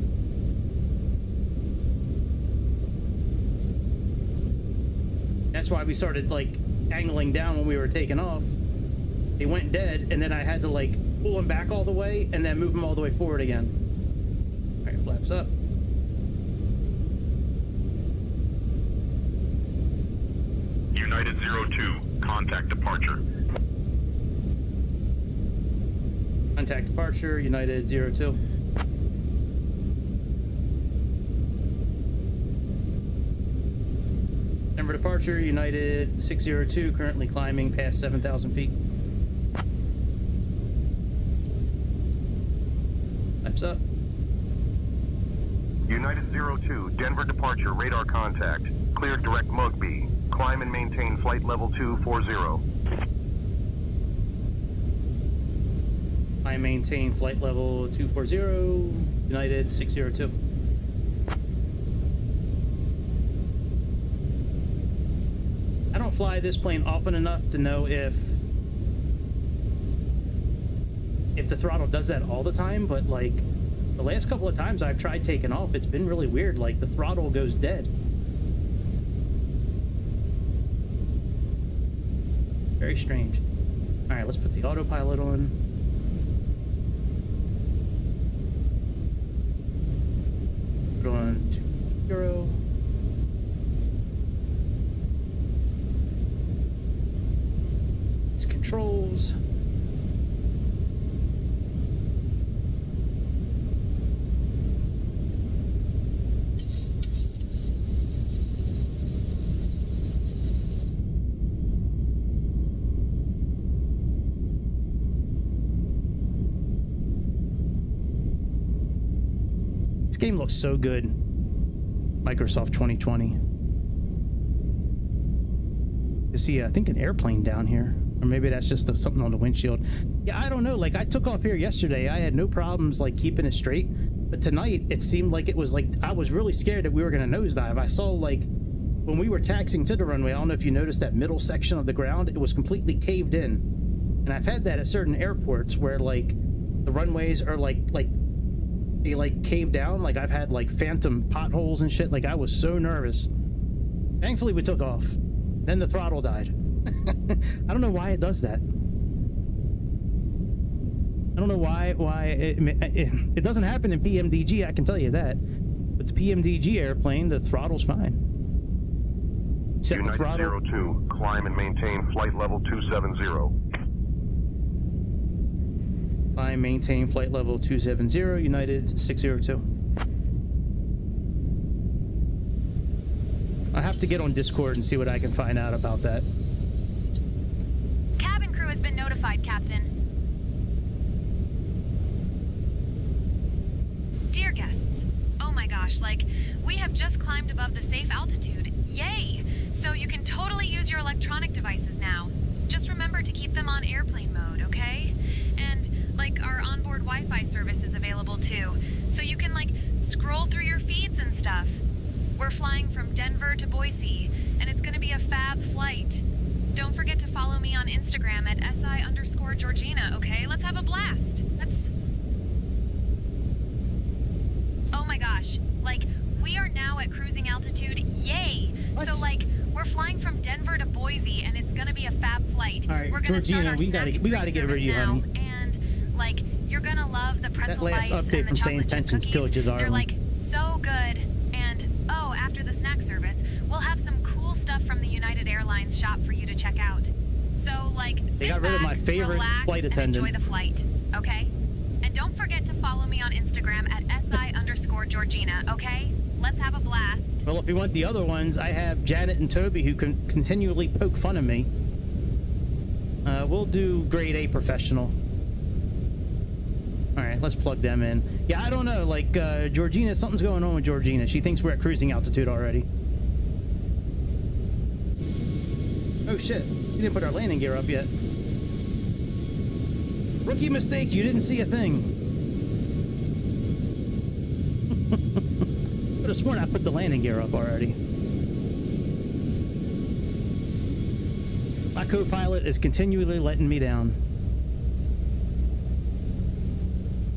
That's why we started, like, angling down when we were taking off. They went dead, and then I had to, like, pull them back all the way and then move them all the way forward again. All right, flaps up. United 02, contact departure. Contact departure, United 02. Denver departure, United 602, currently climbing past 7,000 feet. Flaps up. United 02, Denver departure, radar contact. Cleared direct Mugby. Climb and maintain flight level 240. I maintain flight level 240, United 602. I don't fly this plane often enough to know if the throttle does that all the time, but like the last couple of times I've tried taking off, it's been really weird. Like the throttle goes dead. Very strange. All right, let's put the autopilot on. Put on 20. It's controls. Game looks so good. Microsoft 2020. You see, I think an airplane down here, or maybe that's just something on the windshield. Yeah, I don't know. Like I took off here yesterday, I had no problems like keeping it straight, but tonight it seemed like it was like I was really scared that we were gonna nosedive. I saw like when we were taxiing to the runway, I don't know if you noticed that middle section of the ground, it was completely caved in, and I've had that at certain airports where like the runways are like they like cave down. Like I've had like phantom potholes and shit. Like I was so nervous. Thankfully we took off. Then the throttle died. I don't know why it does that. I don't know why it doesn't happen in PMDG, I can tell you that. But the PMDG airplane, the throttle's fine. Set the throttle. 02, climb and maintain flight level 270. I maintain flight level 270, United 602. I have to get on Discord and see what I can find out about that. Cabin crew has been notified, Captain. Dear guests, oh my gosh, like, we have just climbed above the safe altitude. Yay! So you can totally use your electronic devices now. Just remember to keep them on airplane mode, okay? And, like, our onboard Wi-Fi service is available too. So you can, like, scroll through your feeds and stuff. We're flying from Denver to Boise, and it's gonna be a fab flight. Don't forget to follow me on Instagram at SI_Georgina, okay? Let's have a blast. Oh my gosh, like, we are now at cruising altitude, yay! What? So, like, we're flying from Denver to Boise, and it's gonna be a fab flight. All right, we're gonna Georgina, start our we gotta get rid of you, now, honey. And, like, you're gonna love the pretzel That last bites update and from the chocolate chip Sayintentions cookies. killed you, darling. They're, like, so good. And, oh, after the snack service, we'll have some cool stuff from the United Airlines shop for you to check out. So, like, They sit got rid of back, my favorite relax, flight and attendant. enjoy the flight, okay? And don't forget to follow me on Instagram at SI_Georgina, okay? Let's have a blast. Well, if you want the other ones, I have Janet and Toby who can continually poke fun of me. We'll do grade A professional. All right, let's plug them in. Yeah, I don't know. Like, Georgina, something's going on with Georgina. She thinks we're at cruising altitude already. Oh, shit. You didn't put our landing gear up yet. Rookie mistake. You didn't see a thing. Could have sworn I put the landing gear up already. My co-pilot is continually letting me down.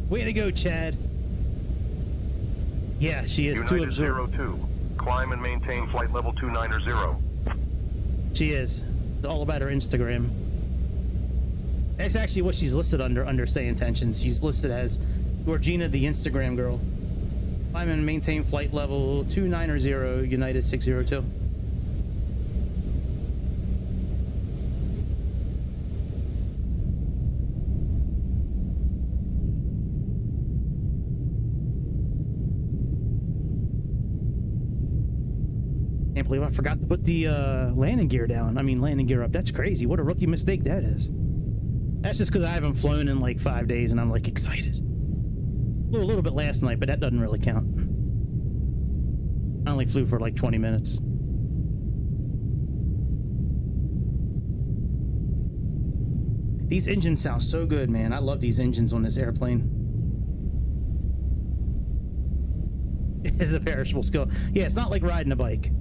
Way to go, Chad. Yeah, she is too United absorbed. 02. Climb and maintain flight level 290. She is. It's all about her Instagram. That's actually what she's listed under Sayintentions. She's listed as Georgina, the Instagram girl. Climb and maintain flight level 290, United 602. Can't believe I forgot to put the landing gear down. I mean, landing gear up. That's crazy. What a rookie mistake that is. That's just because I haven't flown in like 5 days and I'm like excited. Flew a little bit last night, but that doesn't really count. I only flew for like 20 minutes. These engines sound so good, man. I love these engines on this airplane. It's a perishable skill. Yeah, it's not like riding a bike.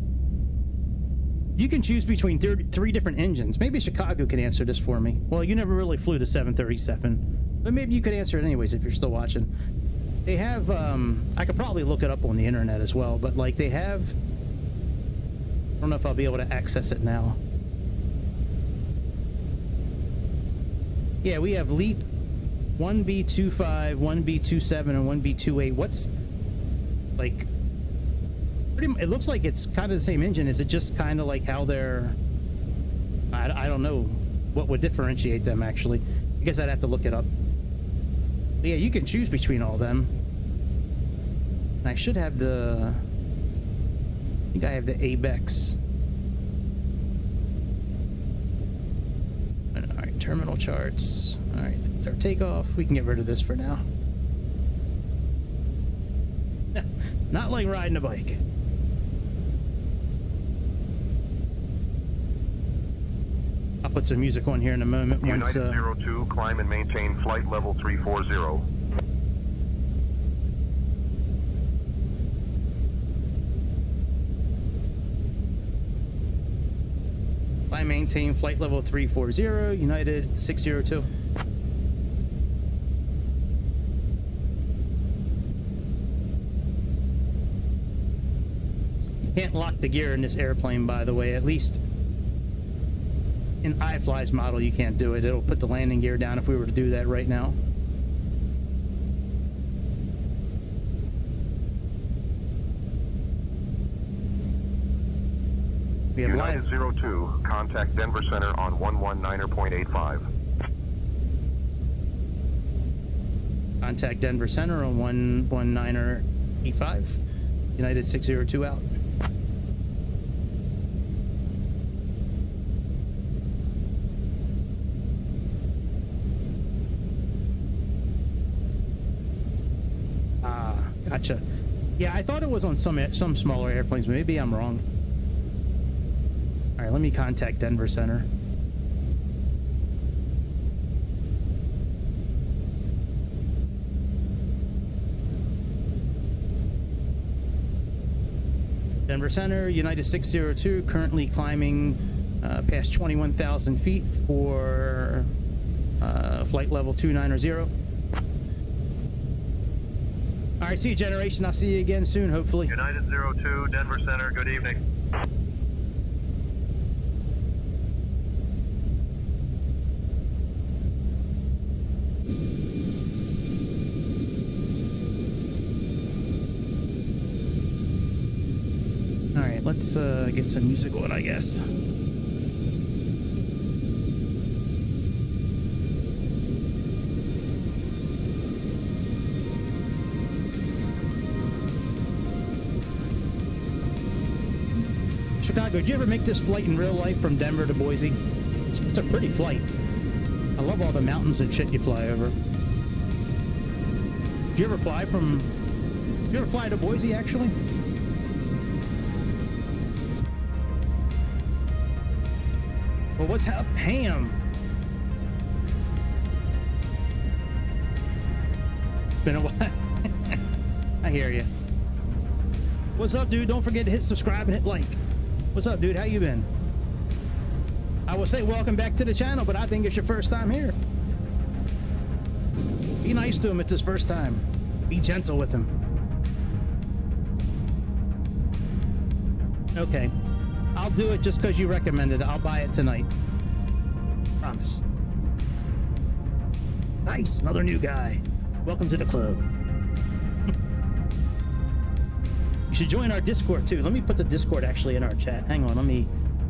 You can choose between 3 different engines. Maybe Chicago can answer this for me. Well, you never really flew the 737, but maybe you could answer it anyways if you're still watching. They have, I could probably look it up on the internet as well, but like they have, I don't know if I'll be able to access it now. Yeah, we have LEAP 1B25, 1B27, and 1B28. What's, like, it looks like it's kind of the same engine. Is it just kind of like how they're, I don't know what would differentiate them actually. I guess I'd have to look it up. But yeah, you can choose between all of them. And I should have the, I think I have the ABEX. All right, terminal charts. All right, our takeoff. We can get rid of this for now. Not like riding a bike. I'll put some music on here in a moment. Once, United 02, climb and maintain flight level 340. I maintain flight level 340, United 602. You can't lock the gear in this airplane, by the way. At least in iFLY's model, you can't do it. It'll put the landing gear down if we were to do that right now. We have United live. 02, contact Denver Center on 119.85. Contact Denver Center on 119.85. United 602 out. Gotcha. Yeah, I thought it was on some smaller airplanes, but maybe I'm wrong. All right, let me contact Denver Center. Denver Center, United 602, currently climbing past 21,000 feet for flight level 290. All right, see you, Generation. I'll see you again soon, hopefully. United 02, Denver Center, good evening. All right, let's get some music on, I guess. Chicago, did you ever make this flight in real life from Denver to Boise? It's a pretty flight. I love all the mountains and shit you fly over. Did you ever fly to Boise, actually? Well, what's up, Ham? It's been a while. I hear you. What's up, dude? Don't forget to hit subscribe and hit like. What's up, dude? How you been? I will say welcome back to the channel, but I think it's your first time here. Be nice to him. It's his first time. Be gentle with him. Okay. I'll do it just because you recommended it. I'll buy it tonight. Promise. Nice. Another new guy. Welcome to the club. You should join our Discord too. Let me put the Discord actually in our chat. Hang on, let me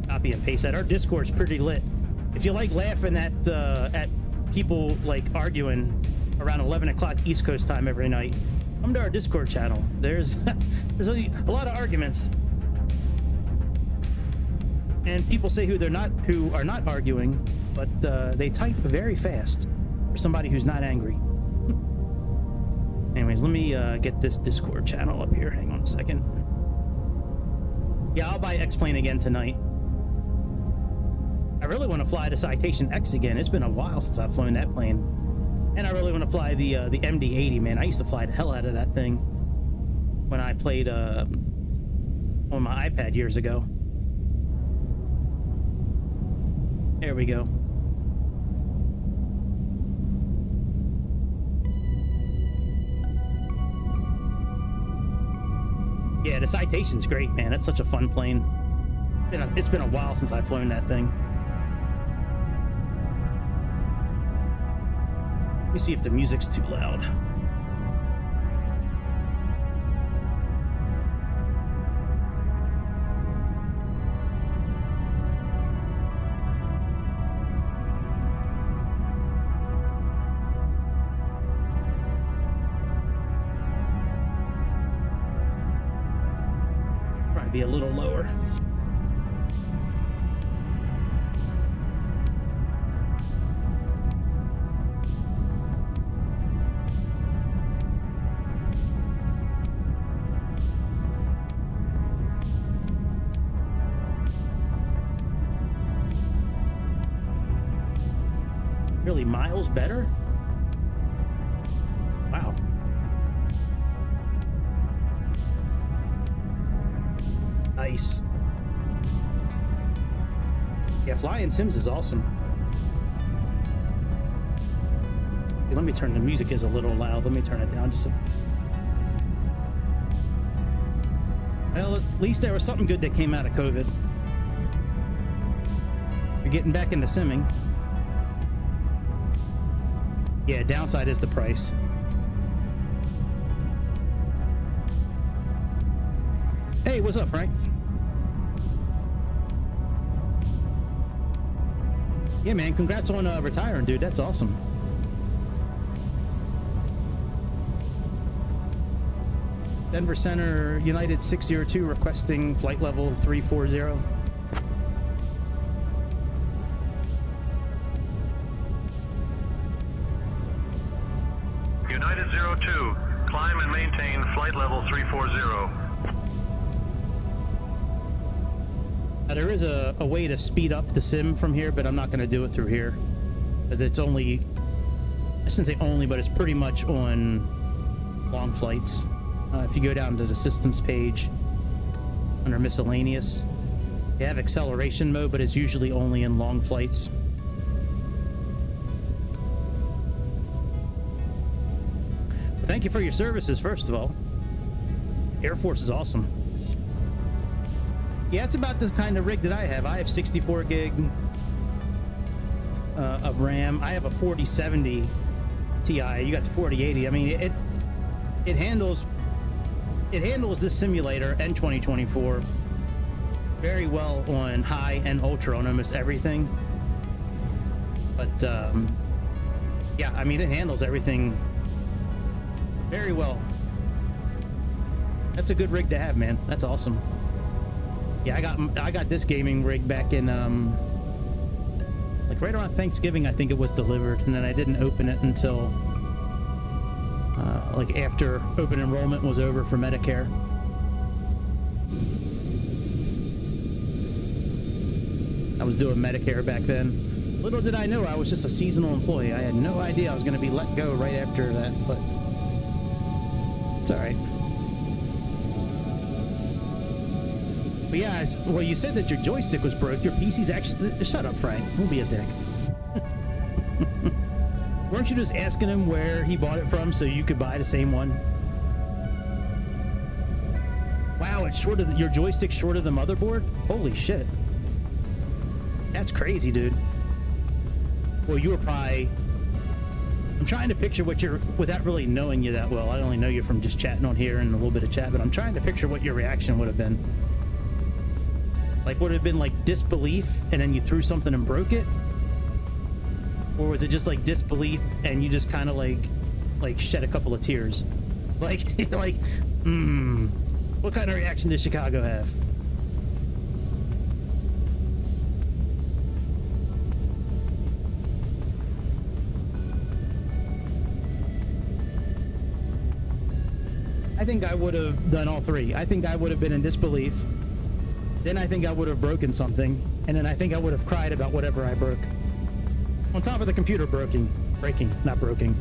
copy and paste that. Our Discord's pretty lit. If you like laughing at people like arguing around 11 o'clock East Coast time every night, come to our Discord channel. There's a lot of arguments, and people say who are not arguing, but they type very fast for somebody who's not angry. Anyways, let me get this Discord channel up here. Hang on a second. Yeah, I'll buy X-Plane again tonight. I really want to fly the Citation X again. It's been a while since I've flown that plane. And I really want to fly the MD-80, man. I used to fly the hell out of that thing when I played on my iPad years ago. There we go. Yeah, the Citation's great, man. That's such a fun plane. It's been a while since I've flown that thing. Let me see if the music's too loud. Be a little lower. Really, miles better? Wow. Nice. Yeah, flying sims is awesome. Hey, let me turn the music is a little loud. Let me turn it down just a... Well, at least there was something good that came out of COVID. We're getting back into simming. Yeah, downside is the price. Hey, what's up, Frank? Yeah, man, congrats on retiring, dude. That's awesome. Denver Center, United 602, requesting flight level 340. United 02, Climb and maintain flight level 340. Now, there is a way to speed up the sim from here, but I'm not going to do it through here. Because it's only... I shouldn't say only, but it's pretty much on long flights. If you go down to the systems page, under miscellaneous, you have acceleration mode, but it's usually only in long flights. But thank you for your services, first of all. Air Force is awesome. Yeah, it's about the kind of rig that I have. I have 64 gig of RAM. I have a 4070 Ti. You got the 4080. I mean, it handles this simulator and 2024 very well on high and ultra on almost everything. But yeah, I mean, it handles everything very well. That's a good rig to have, man. That's awesome. Yeah, I got this gaming rig back in like right around Thanksgiving, I think it was delivered, and then I didn't open it until like after open enrollment was over for Medicare. I was doing Medicare back then. Little did I know I was just a seasonal employee. I had no idea I was going to be let go right after that, but it's all right. But yeah, well, you said that your joystick was broke. Your PC's actually... Shut up, Frank. Don't be a dick. Weren't you just asking him where he bought it from so you could buy the same one? Wow, it's short of... Your joystick's short of the motherboard? Holy shit. That's crazy, dude. Well, you were probably... I'm trying to picture what you're... Without really knowing you that well. I only know you from just chatting on here and a little bit of chat, but I'm trying to picture what your reaction would have been. Like, would it have been like disbelief and then you threw something and broke it? Or was it just like disbelief and you just kind of like shed a couple of tears? Like, what kind of reaction did Chicago have? I think I would have done all three. I think I would have been in disbelief. Then I think I would have broken something, and then I think I would have cried about whatever I broke. On top of the computer breaking, not broken.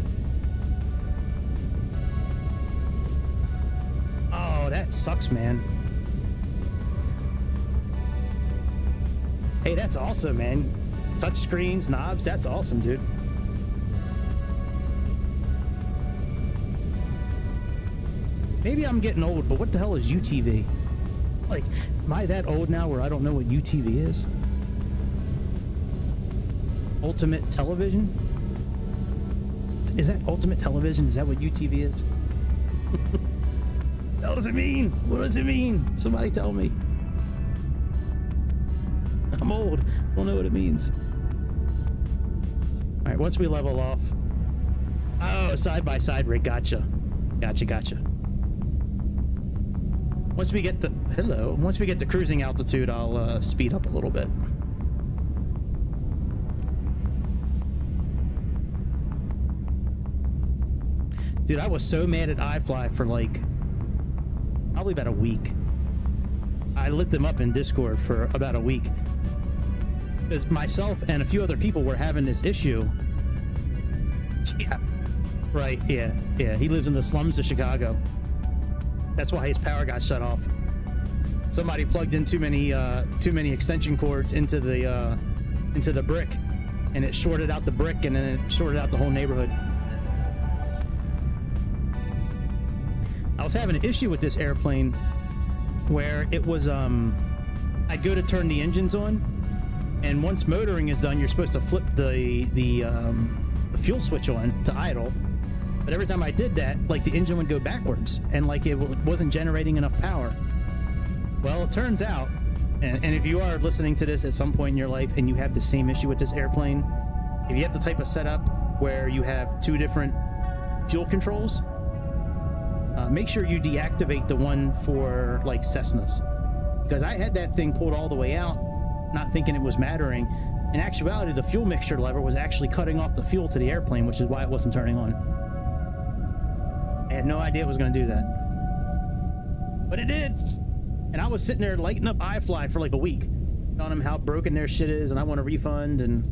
Oh, that sucks, man. Hey, that's awesome, man. Touch screens, knobs, that's awesome, dude. Maybe I'm getting old, but what the hell is UTV? Like, am I that old now where I don't know what UTV is? Ultimate television? Is that ultimate television? Is that what UTV is? What does it mean? What does it mean? Somebody tell me. I'm old. I don't know what it means. All right, once we level off. Oh, side-by-side rig. Gotcha. Gotcha. Once we get to cruising altitude, I'll speed up a little bit. Dude, I was so mad at iFLY for like probably about a week. I lit them up in Discord for about a week because myself and a few other people were having this issue. Yeah, right. Yeah. He lives in the slums of Chicago. That's why his power got shut off. Somebody plugged in too many extension cords into the brick, and it shorted out the brick, and then it shorted out the whole neighborhood. I was having an issue with this airplane where it was I'd go to turn the engines on, and once motoring is done, you're supposed to flip the fuel switch on to idle. But every time I did that, like the engine would go backwards and like it wasn't generating enough power. Well, it turns out, and if you are listening to this at some point in your life and you have the same issue with this airplane, if you have the type of setup where you have two different fuel controls, make sure you deactivate the one for like Cessnas. Because I had that thing pulled all the way out, not thinking it was mattering. In actuality, the fuel mixture lever was actually cutting off the fuel to the airplane, which is why it wasn't turning on. I had no idea it was going to do that. But it did. And I was sitting there lighting up iFLY for like a week, telling them how broken their shit is and I want a refund. And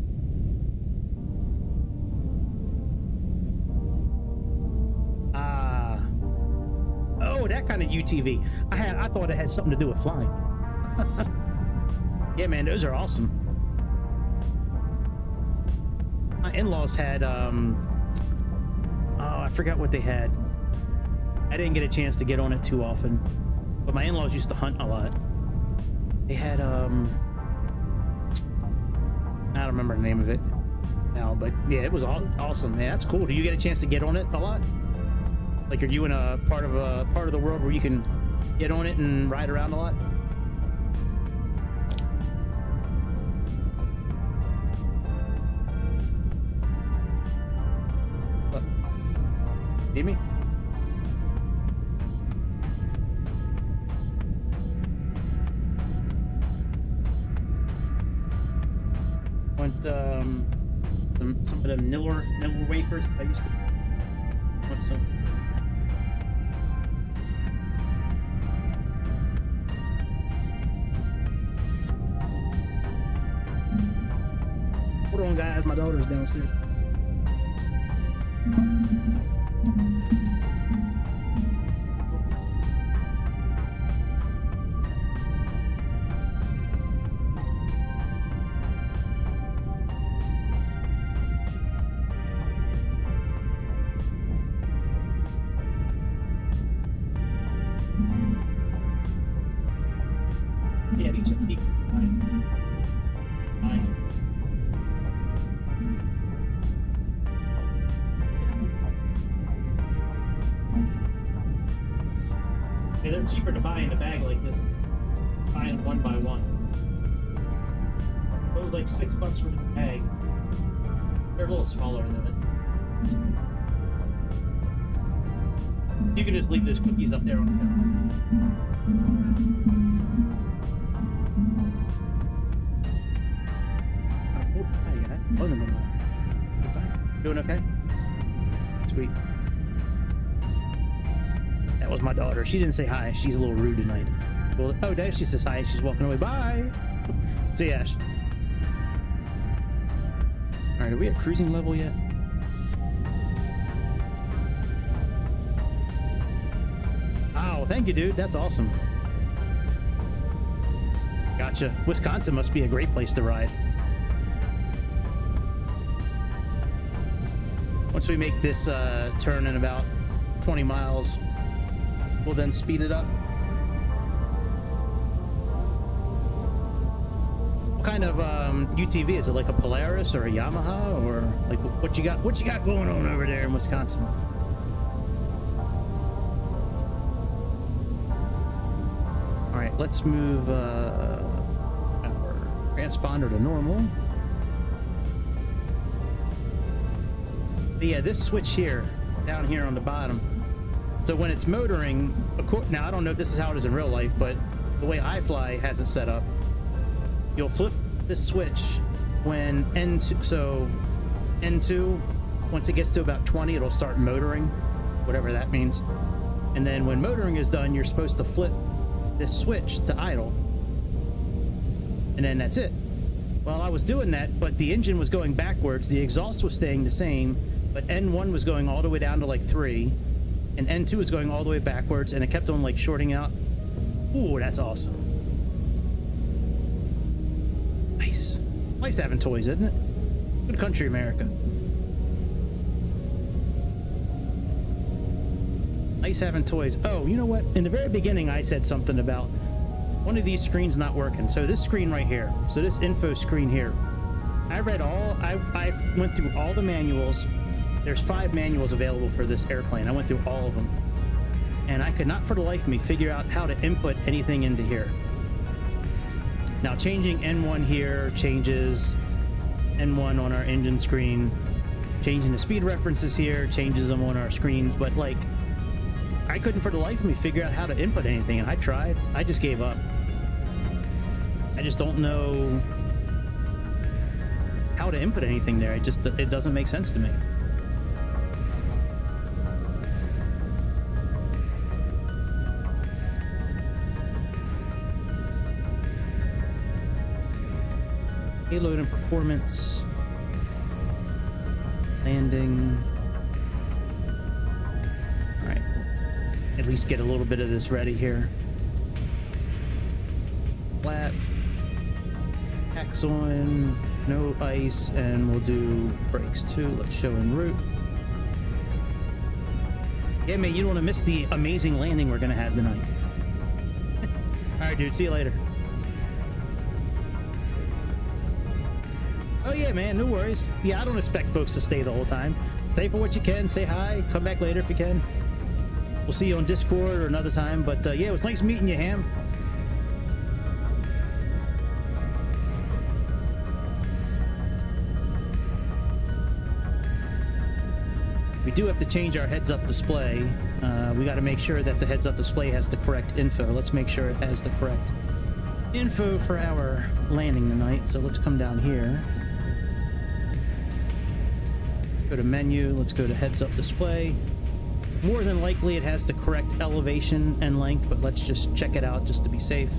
oh, that kind of UTV. I thought it had something to do with flying. Yeah, man, those are awesome. My in-laws had oh, I forgot what they had. I didn't get a chance to get on it too often, but my in-laws used to hunt a lot. They had I don't remember the name of it now, but yeah, it was awesome. Man, that's cool. Do you get a chance to get on it a lot? Like, are you in a part of the world where you can get on it and ride around a lot? What? Need me? Want some of them Niller wafers I used to want some. Hold on, guys, my daughter's downstairs. Yeah, these are big. Hey, they're cheaper to buy in a bag like this. Buying one by one. It was like $6 for the bag. They're a little smaller than it. You can just leave those cookies up there on the counter. Oh, no. Doing okay? Sweet. That was my daughter. She didn't say hi. She's a little rude tonight. Well, oh, there she says hi. She's walking away. Bye. See ya, Ash. All right, are we at cruising level yet? Oh, thank you, dude. That's awesome. Gotcha. Wisconsin must be a great place to ride. Once we make this turn in about 20 miles, we'll then speed it up. What kind of UTV is it? Like a Polaris or a Yamaha, or like what you got? What you got going on over there in Wisconsin? All right, let's move our transponder to normal. But yeah, this switch here, down here on the bottom. So when it's motoring, now I don't know if this is how it is in real life, but the way iFLY has it set up, you'll flip this switch when N2, so N2, once it gets to about 20, it'll start motoring, whatever that means. And then when motoring is done, you're supposed to flip this switch to idle. And then that's it. Well, I was doing that, but the engine was going backwards, the exhaust was staying the same, but N1 was going all the way down to like 3, and N2 was going all the way backwards, and it kept on like shorting out. Ooh, that's awesome. Nice. Nice having toys, isn't it? Good country, America. Nice having toys. Oh, you know what? In the very beginning, I said something about one of these screens not working. So this screen right here, so this info screen here, I went through all the manuals. There's 5 manuals available for this airplane. I went through all of them, and I could not for the life of me figure out how to input anything into here. Now changing N1 here changes N1 on our engine screen, changing the speed references here changes them on our screens, but like I couldn't for the life of me figure out how to input anything, and I tried. I just gave up. I just don't know how to input anything there. It doesn't make sense to me. Payload and performance. Landing. All right. At least get a little bit of this ready here. Flat. Axe on. No ice. And we'll do brakes too. Let's show en route. Yeah, man, you don't want to miss the amazing landing we're going to have tonight. All right, dude. See you later. Oh, yeah, man. No worries. Yeah, I don't expect folks to stay the whole time. Stay for what you can. Say hi. Come back later if you can. We'll see you on Discord or another time. But, yeah, it was nice meeting you, Ham. We do have to change our heads-up display. We got to make sure that the heads-up display has the correct info. Let's make sure it has the correct info for our landing tonight. So let's come down here. Go to menu. Let's go to heads-up display. More than likely it has the correct elevation and length, but let's just check it out just to be safe.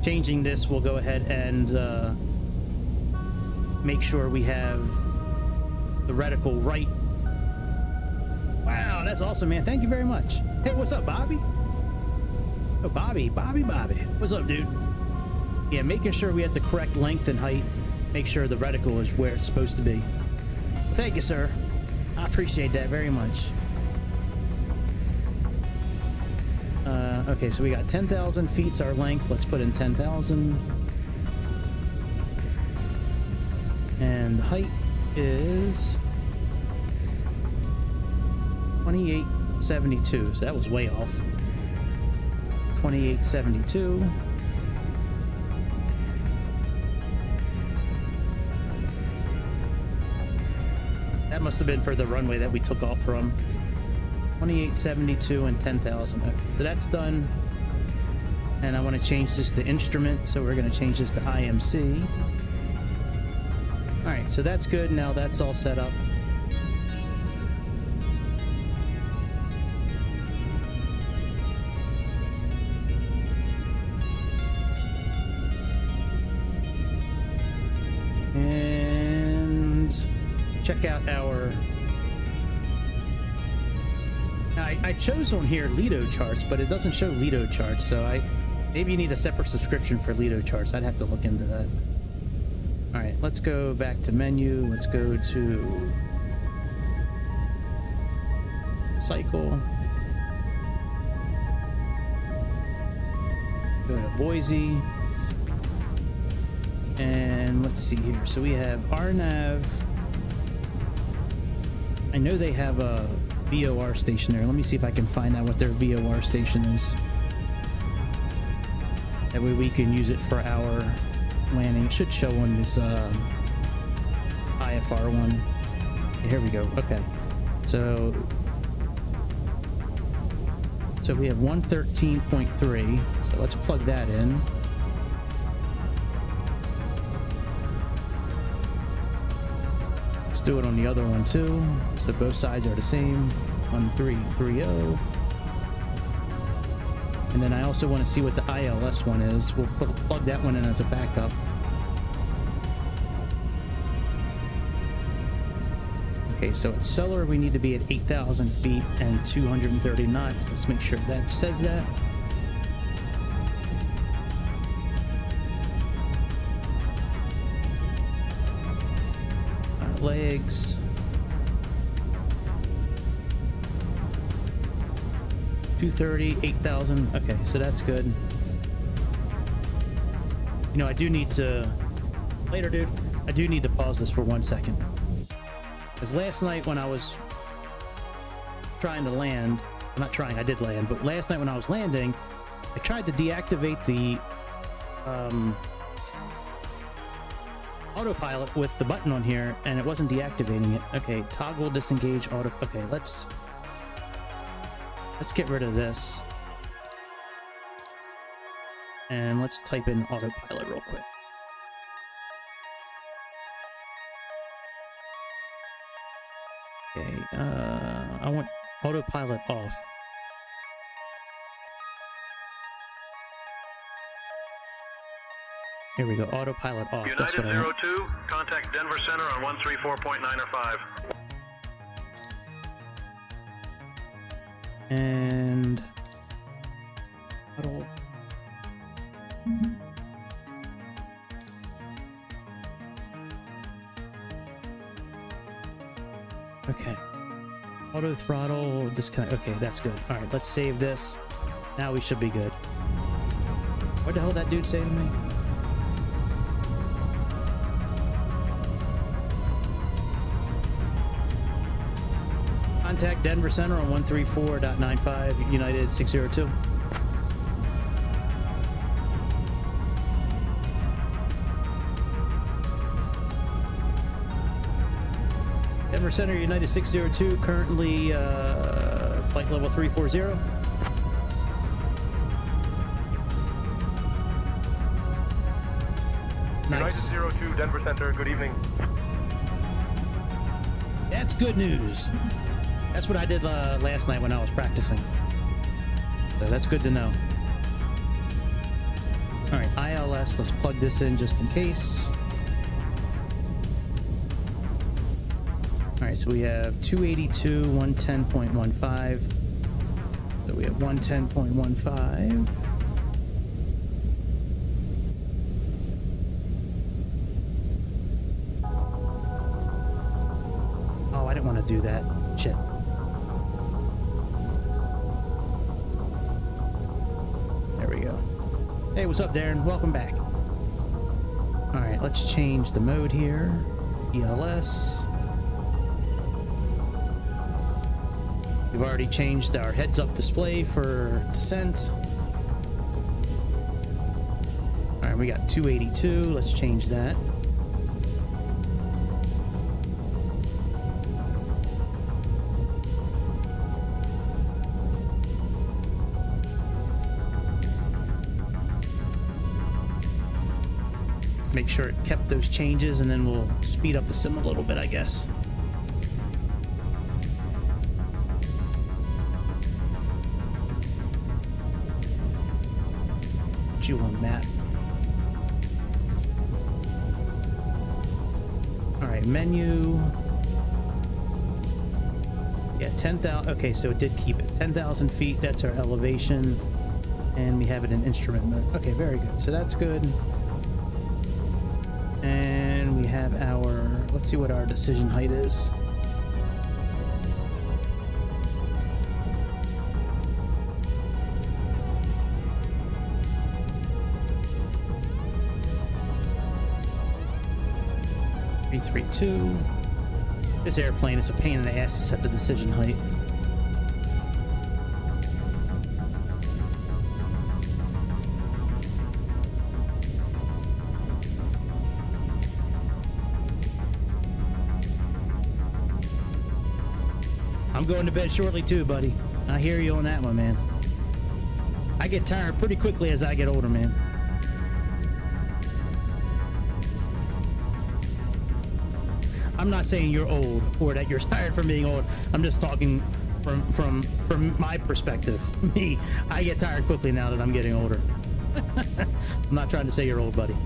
Changing this, we'll go ahead and make sure we have the reticle right. Wow, that's awesome, man. Thank you very much. Hey, what's up, Bobby? Oh, Bobby. What's up, dude? Yeah, making sure we have the correct length and height. Make sure the reticle is where it's supposed to be. Thank you, sir. I appreciate that very much. Okay, so we got 10,000 feet's our length. Let's put in 10,000. And the height is 2872. So that was way off. 2872. That must have been for the runway that we took off from. 2872 and 10,000. Okay, so that's done. And I want to change this to instrument, so we're going to change this to IMC. All right, so that's good. Now that's all set up. And check out our... I chose on here Lido charts, but it doesn't show Lido charts, so maybe you need a separate subscription for Lido charts. I'd have to look into that. All right, let's go back to menu. Let's go to cycle. Go to Boise. And let's see here. So we have RNAV. I know they have a VOR station there. Let me see if I can find out what their VOR station is. That way we can use it for our landing. It should show on this IFR one. Here we go. Okay. So we have 113.3. So let's plug that in. Let's do it on the other one too. So both sides are the same. 1330. And then I also want to see what the ILS one is. We'll plug that one in as a backup. Okay, so at Cellar we need to be at 8,000 feet and 230 knots. Let's make sure that says that. Legs. 230, 8,000. Okay, so that's good. You know, I do need to... Later, dude. I do need to pause this for 1 second. Because last night when I was trying to land... I'm not trying, I did land. But last night when I was landing, I tried to deactivate the... autopilot with the button on here, and it wasn't deactivating it. Okay, toggle disengage auto. Okay, let's get rid of this, and let's type in autopilot real quick. Okay, I want autopilot off. Here we go. Autopilot off. That's United what I want. 02, contact Denver Center on 134.905. And throttle. Okay. Auto throttle disconnect. Okay, that's good. All right, let's save this. Now we should be good. What the hell did that dude say to me? Contact Denver Center on 134.95 United 602. Denver Center United 602, currently flight level 340. Nice. United 02, Denver Center, good evening. That's good news. That's what I did last night when I was practicing. So that's good to know. All right, ILS, let's plug this in just in case. All right, so we have 282, 110.15. So we have 110.15. Oh, I didn't want to do that. Shit. There we go. Hey, what's up, Darren? Welcome back. All right, let's change the mode here. ELS. We've already changed our heads-up display for descent. All right, we got 282. Let's change that. Make sure it kept those changes, and then we'll speed up the sim a little bit, I guess. Put you on map. All right, menu. Yeah, 10,000. Okay, so it did keep it. 10,000 feet, that's our elevation. And we have it in instrument mode. Okay, very good. So that's good. And we have our, let's see what our decision height is. (332). This airplane is a pain in the ass to set the decision height. I'm going to bed shortly too, buddy. I hear you on that one, man. I get tired pretty quickly as I get older, man. I'm not saying you're old or that you're tired from being old. I'm just talking from my perspective. Me, I get tired quickly now that I'm getting older. I'm not trying to say you're old, buddy.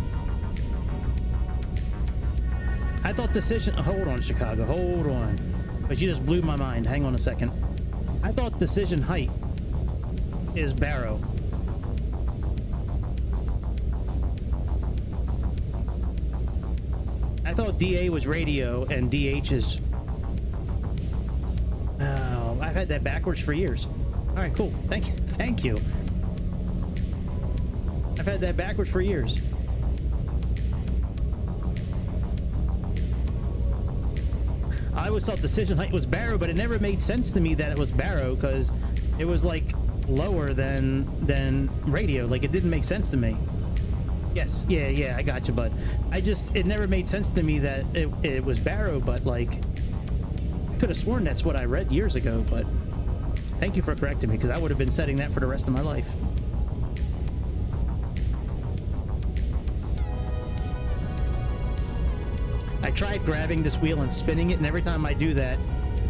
I thought decision. Hold on, Chicago. Hold on. But you just blew my mind. Hang on a second. I thought decision height is baro. I thought DA was radio and DH is... Oh, I've had that backwards for years. All right, cool. Thank you. Thank you. I've had that backwards for years. I always thought decision height was baro, but it never made sense to me that it was baro because it was like lower than radio. Like it didn't make sense to me. Yes, yeah, I got you, bud. It never made sense to me that it was baro, but like I could have sworn that's what I read years ago, but thank you for correcting me because I would have been setting that for the rest of my life. I tried grabbing this wheel and spinning it, and every time I do that,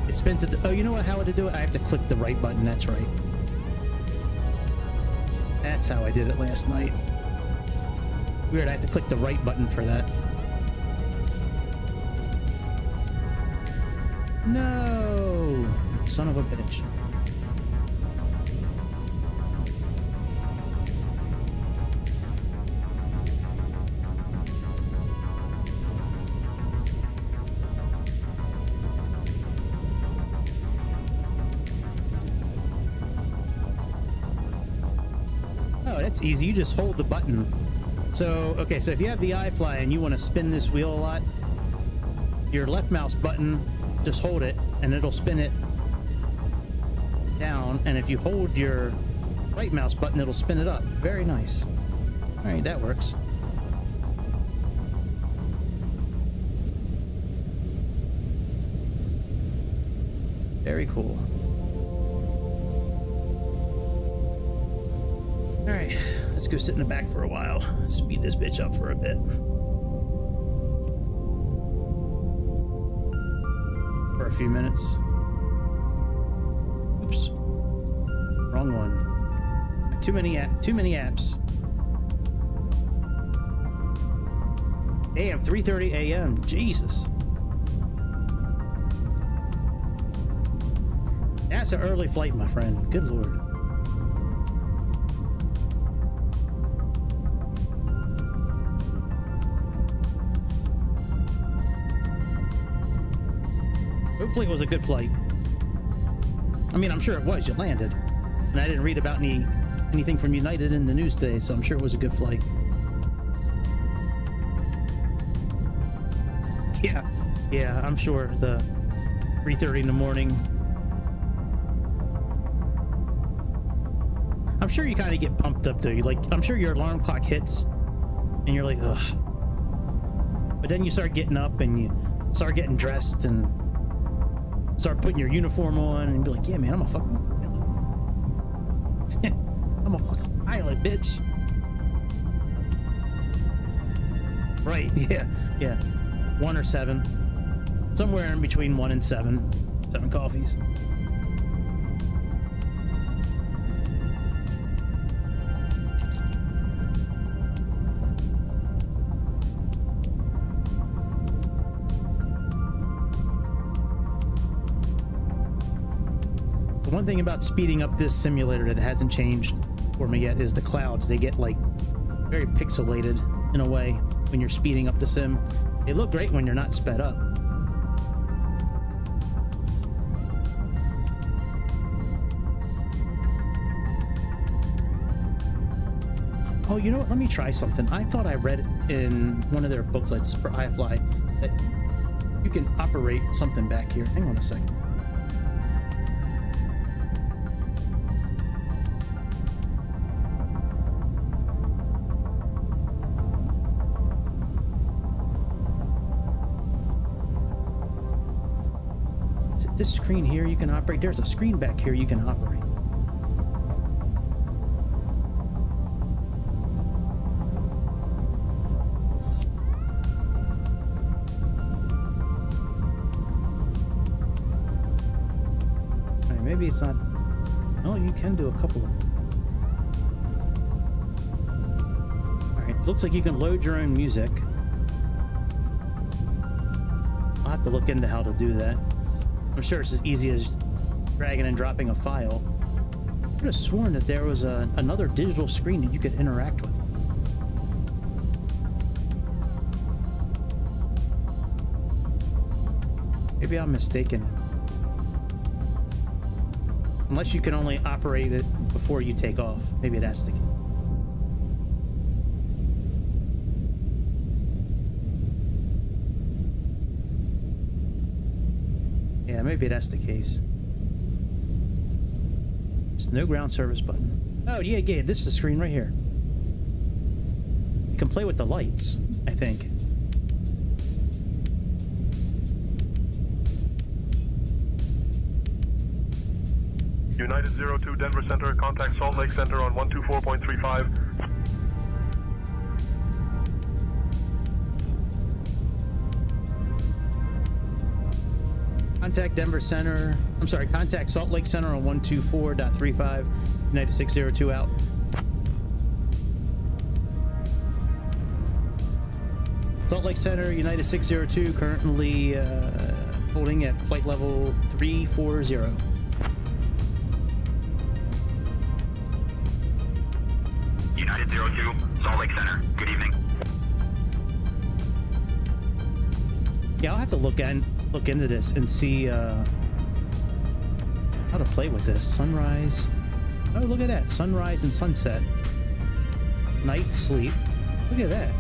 it spins it. Oh, you know what? How to do it? I have to click the right button. That's right. That's how I did it last night. Weird, I have to click the right button for that. No! Son of a bitch. Oh, that's easy. You just hold the button. So, okay, so if you have the iFLY and you want to spin this wheel a lot, your left mouse button, just hold it and it'll spin it down, and if you hold your right mouse button, it'll spin it up. Very nice. All right, that works. Very cool. All right, let's go sit in the back for a while. Speed this bitch up for a bit. For a few minutes. Oops. Wrong one. Too many apps. Damn, 3:30 a.m. Jesus. That's an early flight, my friend. Good lord. Hopefully it was a good flight. I mean, I'm sure it was. You landed. And I didn't read about anything from United in the news today, so I'm sure it was a good flight. Yeah, I'm sure the 3:30 in the morning. I'm sure you kind of get pumped up though. I'm sure your alarm clock hits and you're like, ugh. But then you start getting up and you start getting dressed and start putting your uniform on and be like, yeah, man, I'm a fucking pilot. I'm a fucking pilot, bitch. Right, yeah. 1 or 7. Somewhere in between 1 and 7. 7 coffees. The one thing about speeding up this simulator that hasn't changed for me yet is the clouds. They get like very pixelated in a way when you're speeding up the sim. They look great when you're not sped up. Oh, you know what? Let me try something. I thought I read in one of their booklets for iFLY that you can operate something back here. Hang on a second. This screen here you can operate. There's a screen back here you can operate. All right, maybe it's not. Oh, you can do a couple of. All right, it looks like you can load your own music. I'll have to look into how to do that. I'm sure it's as easy as dragging and dropping a file. I could have sworn that there was another digital screen that you could interact with. Maybe I'm mistaken. Unless you can only operate it before you take off. Maybe that's the case. Yeah, maybe that's the case. There's no ground service button. Oh, yeah, this is the screen right here. You can play with the lights, I think. United 02 Denver Center, contact Salt Lake Center on 124.35. Contact Denver Center. I'm sorry, contact Salt Lake Center on 124.35. United 602 out. Salt Lake Center, United 602, currently holding at flight level 340. United 02, Salt Lake Center. Good evening. Yeah, I'll have to look into this and see how to play with this. Sunrise. Oh, look at that. Sunrise and sunset. Night sleep. Look at that.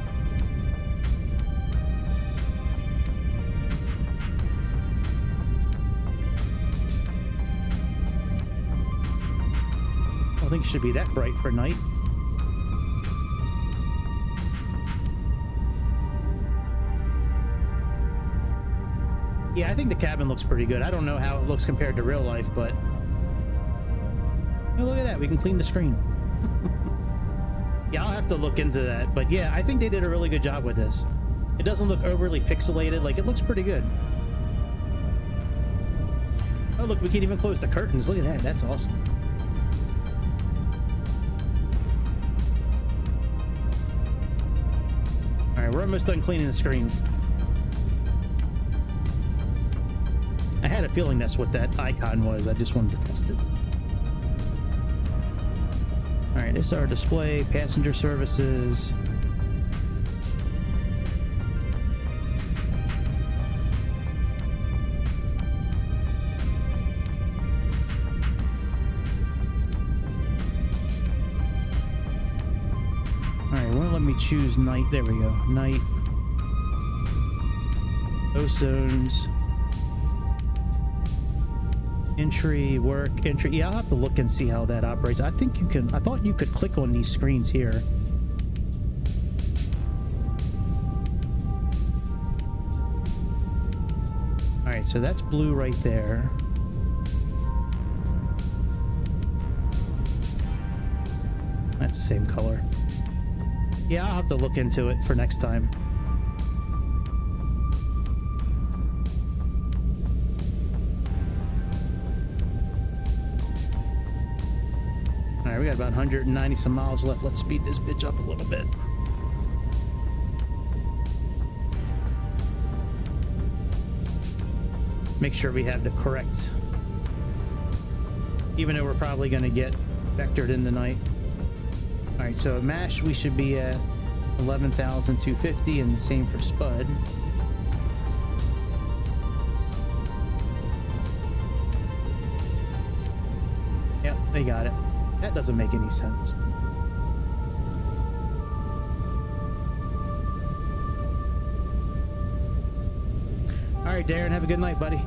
I don't think it should be that bright for night. Yeah, I think the cabin looks pretty good. I don't know how it looks compared to real life, but oh, look at that. We can clean the screen. Yeah, I'll have to look into that. But yeah, I think they did a really good job with this. It doesn't look overly pixelated. Like, it looks pretty good. Oh, look, we can even close the curtains. Look at that. That's awesome. All right, we're almost done cleaning the screen. I had a feeling that's what that icon was. I just wanted to test it. All right, this is our display, passenger services. All right, won't let me choose night. There we go. Night. Those zones. Entry, work, entry. Yeah, I'll have to look and see how that operates. I think you can. I thought you could click on these screens here. All right, so that's blue right there. That's the same color. Yeah, I'll have to look into it for next time. All right, we got about 190 some miles left. Let's speed this bitch up a little bit. Make sure we have the correct, even though we're probably going to get vectored in tonight. All right, so at MASH we should be at 11,250, and the same for Spud. Yep, they got it. That doesn't make any sense. All right, Darren, have a good night, buddy.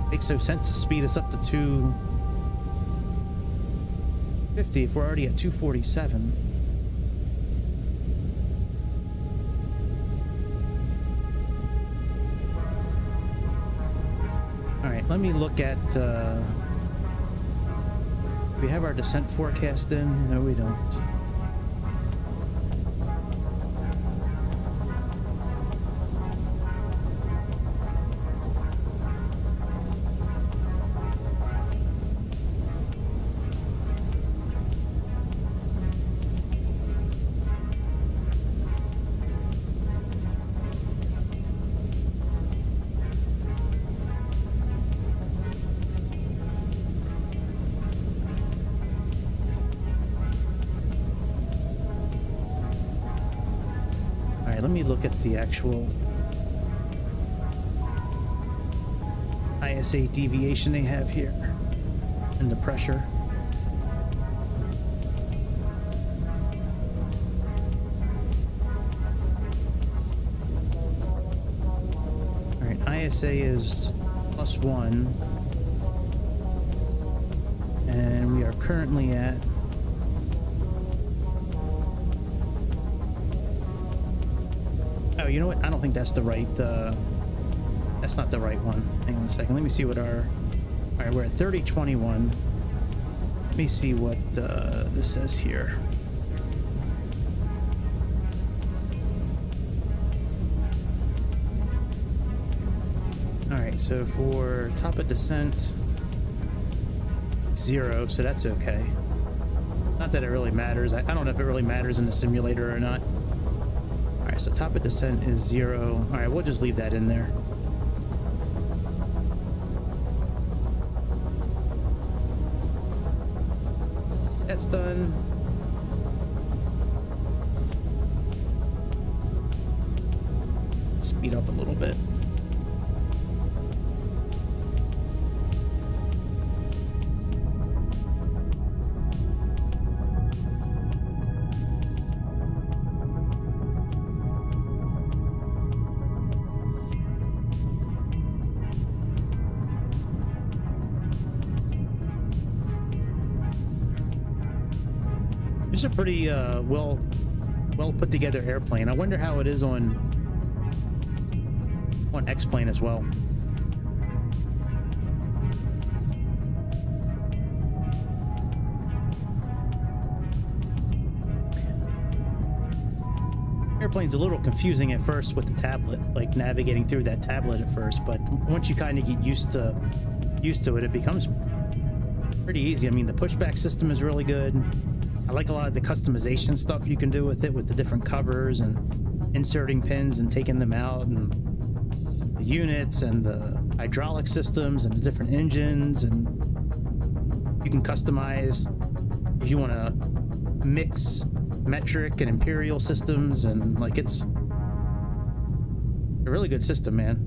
Makes no sense to speed us up to 250 if we're already at 247. Let me look at, we have our descent forecast in? No, we don't. Let me look at the actual ISA deviation they have here and the pressure. All right, ISA is +1, and we are currently at you know what? I don't think that's the right, that's not the right one. Hang on a second. Let me see what our, all right, we're at 3021. Let me see what this says here. All right, so for top of descent, it's 0, so that's okay. Not that it really matters. I don't know if it really matters in the simulator or not. All right, so top of descent is 0. All right, we'll just leave that in there. That's done. Speed up a little bit. It's a pretty well put together airplane. I wonder how it is on X-Plane as well. Airplane's a little confusing at first with the tablet, like navigating through that tablet at first, but once you kind of get used to it, it becomes pretty easy. I mean, the pushback system is really good. I like a lot of the customization stuff you can do with it, with the different covers and inserting pins and taking them out, and the units and the hydraulic systems and the different engines, and you can customize if you want to mix metric and imperial systems, and like it's a really good system, man.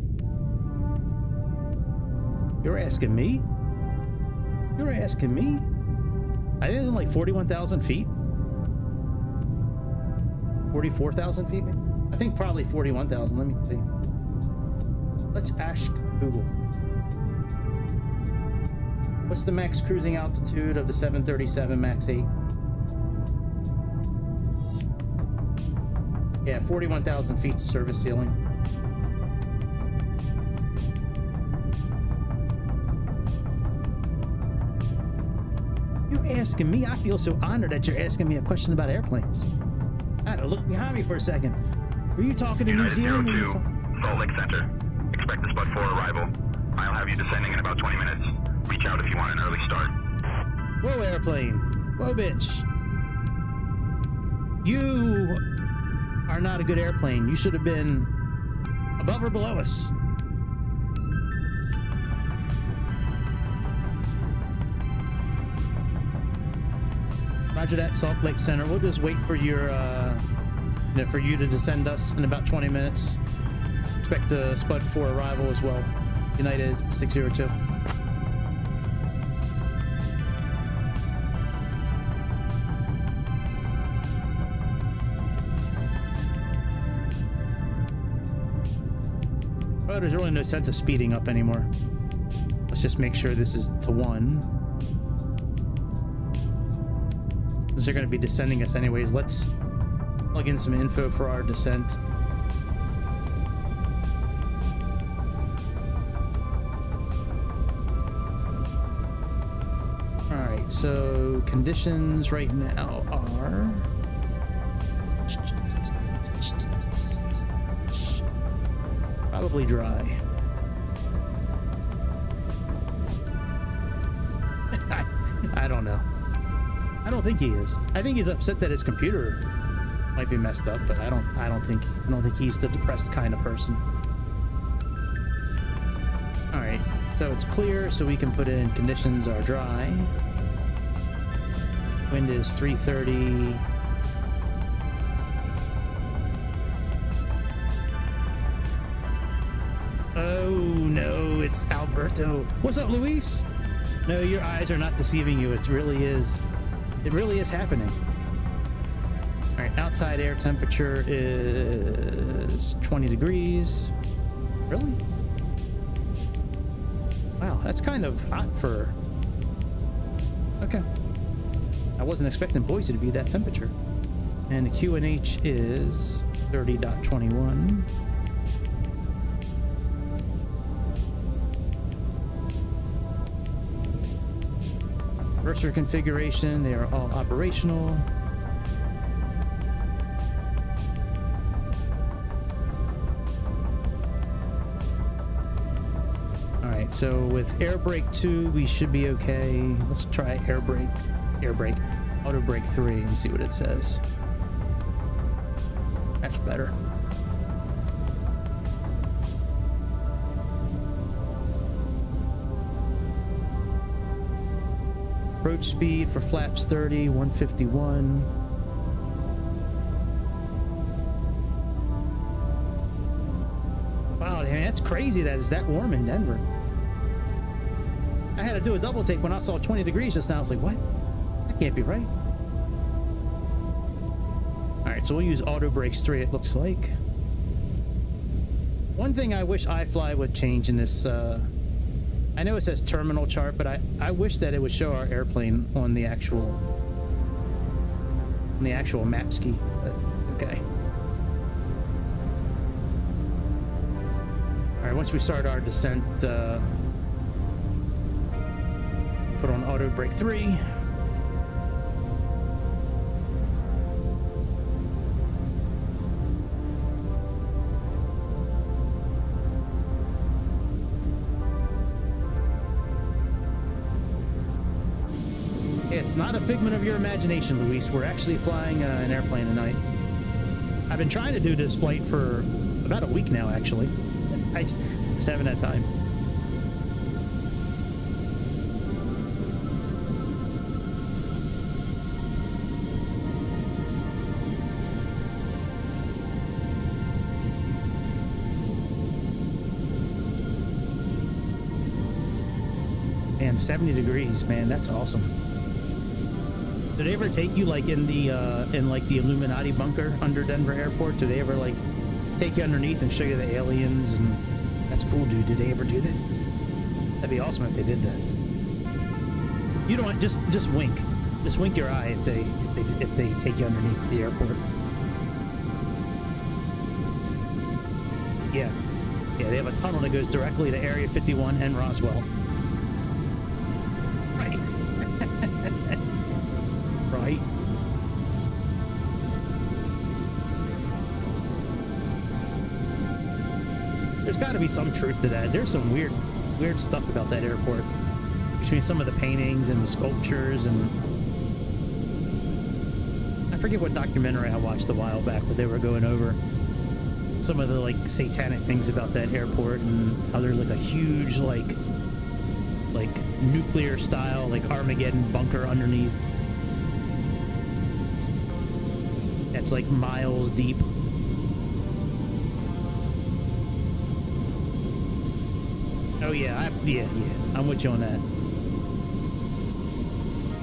You're asking me? You're asking me? I think it's like 41,000 feet. 44,000 feet, maybe? I think probably 41,000. Let me see. Let's ask Google. What's the max cruising altitude of the 737 MAX8? Yeah, 41,000 feet's the service ceiling. You're asking me? I feel so honored that you're asking me a question about airplanes. I had to look behind me for a second. Were you talking to New Zealand? Salt Lake Center. Expect the Spud 4 arrival. I'll have you descending in about 20 minutes. Reach out if you want an early start. Whoa, airplane. Whoa, bitch. You are not a good airplane. You should have been above or below us. Roger that, Salt Lake Center. We'll just wait for your, for you to descend us in about 20 minutes. Expect a Spud 4 arrival as well. United 602. Well, there's really no sense of speeding up anymore. Let's just make sure this is to 1. Since they're going to be descending us anyways, let's plug in some info for our descent. Alright, so conditions right now are... probably dry. I don't know. I don't think he is. I think he's upset that his computer might be messed up, but I don't think he's the depressed kind of person. All right, so it's clear, so we can put in conditions are dry. Wind is 330. Oh no, it's Alberto. What's up, Luis? No, your eyes are not deceiving you. It really is happening. All right, outside air temperature is 20 degrees. Really? Wow, that's kind of hot for... Okay. I wasn't expecting Boise to be that temperature. And the QNH is 30.21. Cursor configuration, they are all operational. All right, right, so with air brake 2, we should be okay. Let's try air brake, auto brake 3 and see what it says. That's better. Approach speed for flaps 30, 151. Wow, man, that's crazy that it's that warm in Denver. I had to do a double take when I saw 20 degrees just now. I was like, what? That can't be right. All right, so we'll use auto brakes 3, it looks like. One thing I wish iFLY would change in this, I know it says terminal chart, but I wish that it would show our airplane on the actual map ski, but okay. All right, once we start our descent, put on auto brake 3. It's not a figment of your imagination, Luis. We're actually flying an airplane tonight. I've been trying to do this flight for about a week now, actually. I just haven't had time. Man, 70 degrees, man, that's awesome. Did they ever take you like in the Illuminati bunker under Denver Airport? Did they ever like take you underneath and show you the aliens? And that's cool, dude. Did they ever do that? That'd be awesome if they did that. You don't want, just wink. Just wink your eye if they take you underneath the airport. Yeah, they have a tunnel that goes directly to Area 51 and Roswell. Right. Right. There's got to be some truth to that. There's some weird stuff about that airport, between some of the paintings and the sculptures, and I forget what documentary I watched a while back, but they were going over some of the like satanic things about that airport, and how there's like a huge like nuclear style like Armageddon bunker underneath. That's like miles deep. Oh yeah, I'm with you on that.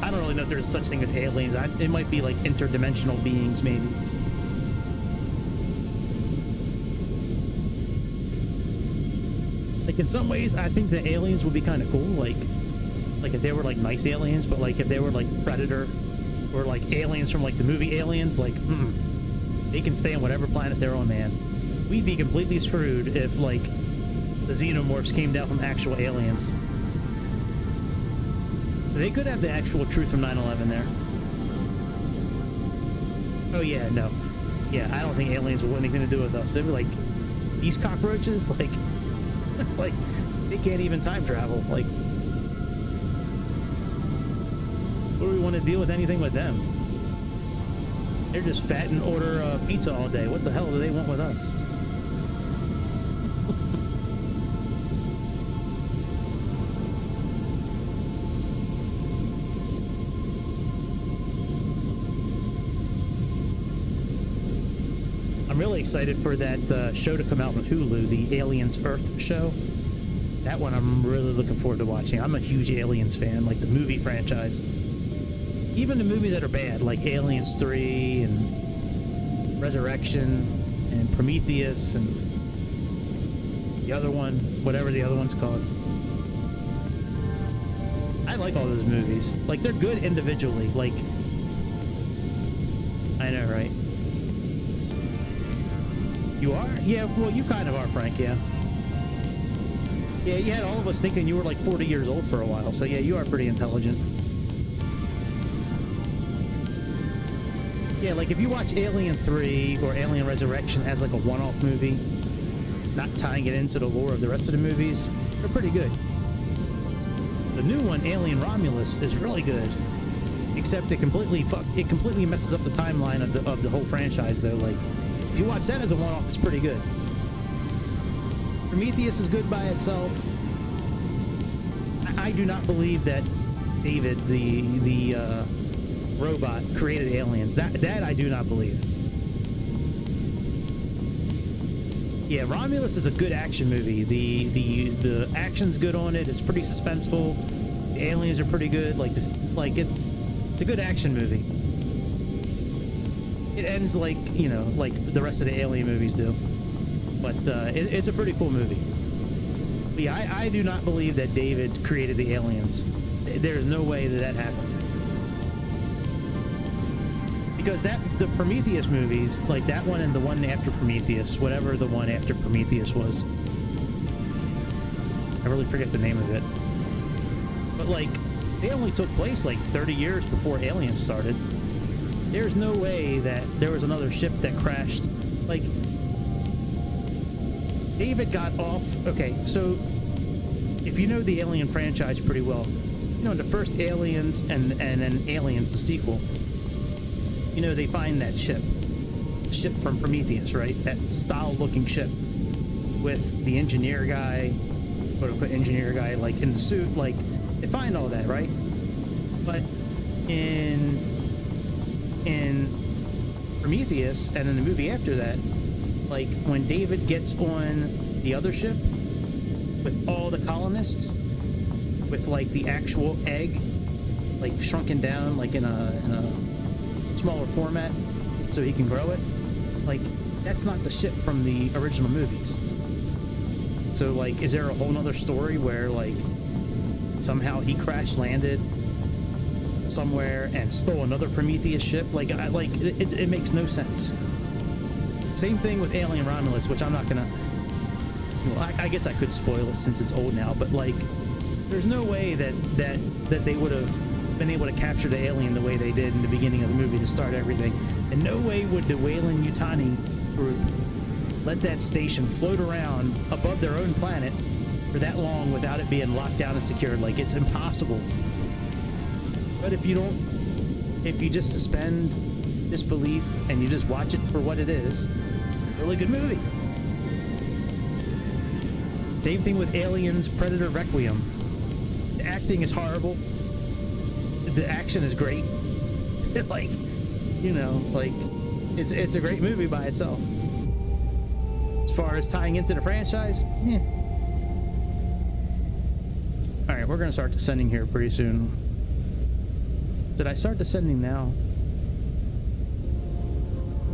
I don't really know if there's such thing as aliens. It might be like interdimensional beings, maybe. Like in some ways, I think the aliens would be kind of cool. Like if they were like nice aliens, but like if they were like Predator or like aliens from like the movie Aliens, like they can stay on whatever planet they're on, man. We'd be completely screwed if like the xenomorphs came down from actual aliens. They could have the actual truth from 9/11 there. Oh yeah, no. Yeah, I don't think aliens will have anything to do with us. They'd be like, these cockroaches, like, like, they can't even time travel. Like, what do we want to deal with anything with them? They're just fat and order pizza all day. What the hell do they want with us? Really excited for that show to come out on Hulu, the Aliens Earth show. That one I'm really looking forward to watching. I'm a huge Aliens fan, like the movie franchise. Even the movies that are bad, like Aliens 3 and Resurrection and Prometheus and the other one, whatever the other one's called. I like all those movies. Like, they're good individually. Like, I know, right? You are? Yeah, well, you kind of are, Frank, yeah. Yeah, you had all of us thinking you were like 40 years old for a while, so yeah, you are pretty intelligent. Yeah, like if you watch Alien 3 or Alien Resurrection as like a one-off movie, not tying it into the lore of the rest of the movies, they're pretty good. The new one, Alien Romulus, is really good. Except it completely messes up the timeline of the whole franchise though. Like, if you watch that as a one-off, it's pretty good. Prometheus is good by itself. I do not believe that David, the robot, created aliens. That I do not believe. Yeah, Romulus is a good action movie. The action's good on it. It's pretty suspenseful. The aliens are pretty good. It's a good action movie. It ends like the rest of the Alien movies do. But it's a pretty cool movie. But yeah, I do not believe that David created the aliens. There's no way that happened. Because the Prometheus movies, like that one and the one after Prometheus, whatever the one after Prometheus was, I really forget the name of it. But like, they only took place like 30 years before Aliens started. There's no way that there was another ship that crashed. Like, David got off. Okay, so if you know the Alien franchise pretty well, you know, the first Aliens and then Aliens, the sequel, you know, they find that ship from Prometheus, right? That style-looking ship with the engineer guy, quote-unquote engineer guy, like in the suit. Like, they find all that, right? But in Prometheus and in the movie after that, like when David gets on the other ship with all the colonists, with like the actual egg, like shrunken down, like in a smaller format, so he can grow it. Like, that's not the ship from the original movies. So like, is there a whole nother story where like somehow he crash landed somewhere and stole another Prometheus ship? Like, it makes no sense. Same thing with Alien Romulus, which I'm not gonna. Well, I guess I could spoil it since it's old now, but like, there's no way that they would have been able to capture the alien the way they did in the beginning of the movie to start everything. And no way would the Weyland-Yutani group let that station float around above their own planet for that long without it being locked down and secured. Like, it's impossible. But if you just suspend disbelief and you just watch it for what it is, it's a really good movie. Same thing with Aliens Predator Requiem. The acting is horrible. The action is great. Like, you know, like, it's a great movie by itself. As far as tying into the franchise, yeah. All right, we're gonna start descending here pretty soon. Did I start descending now?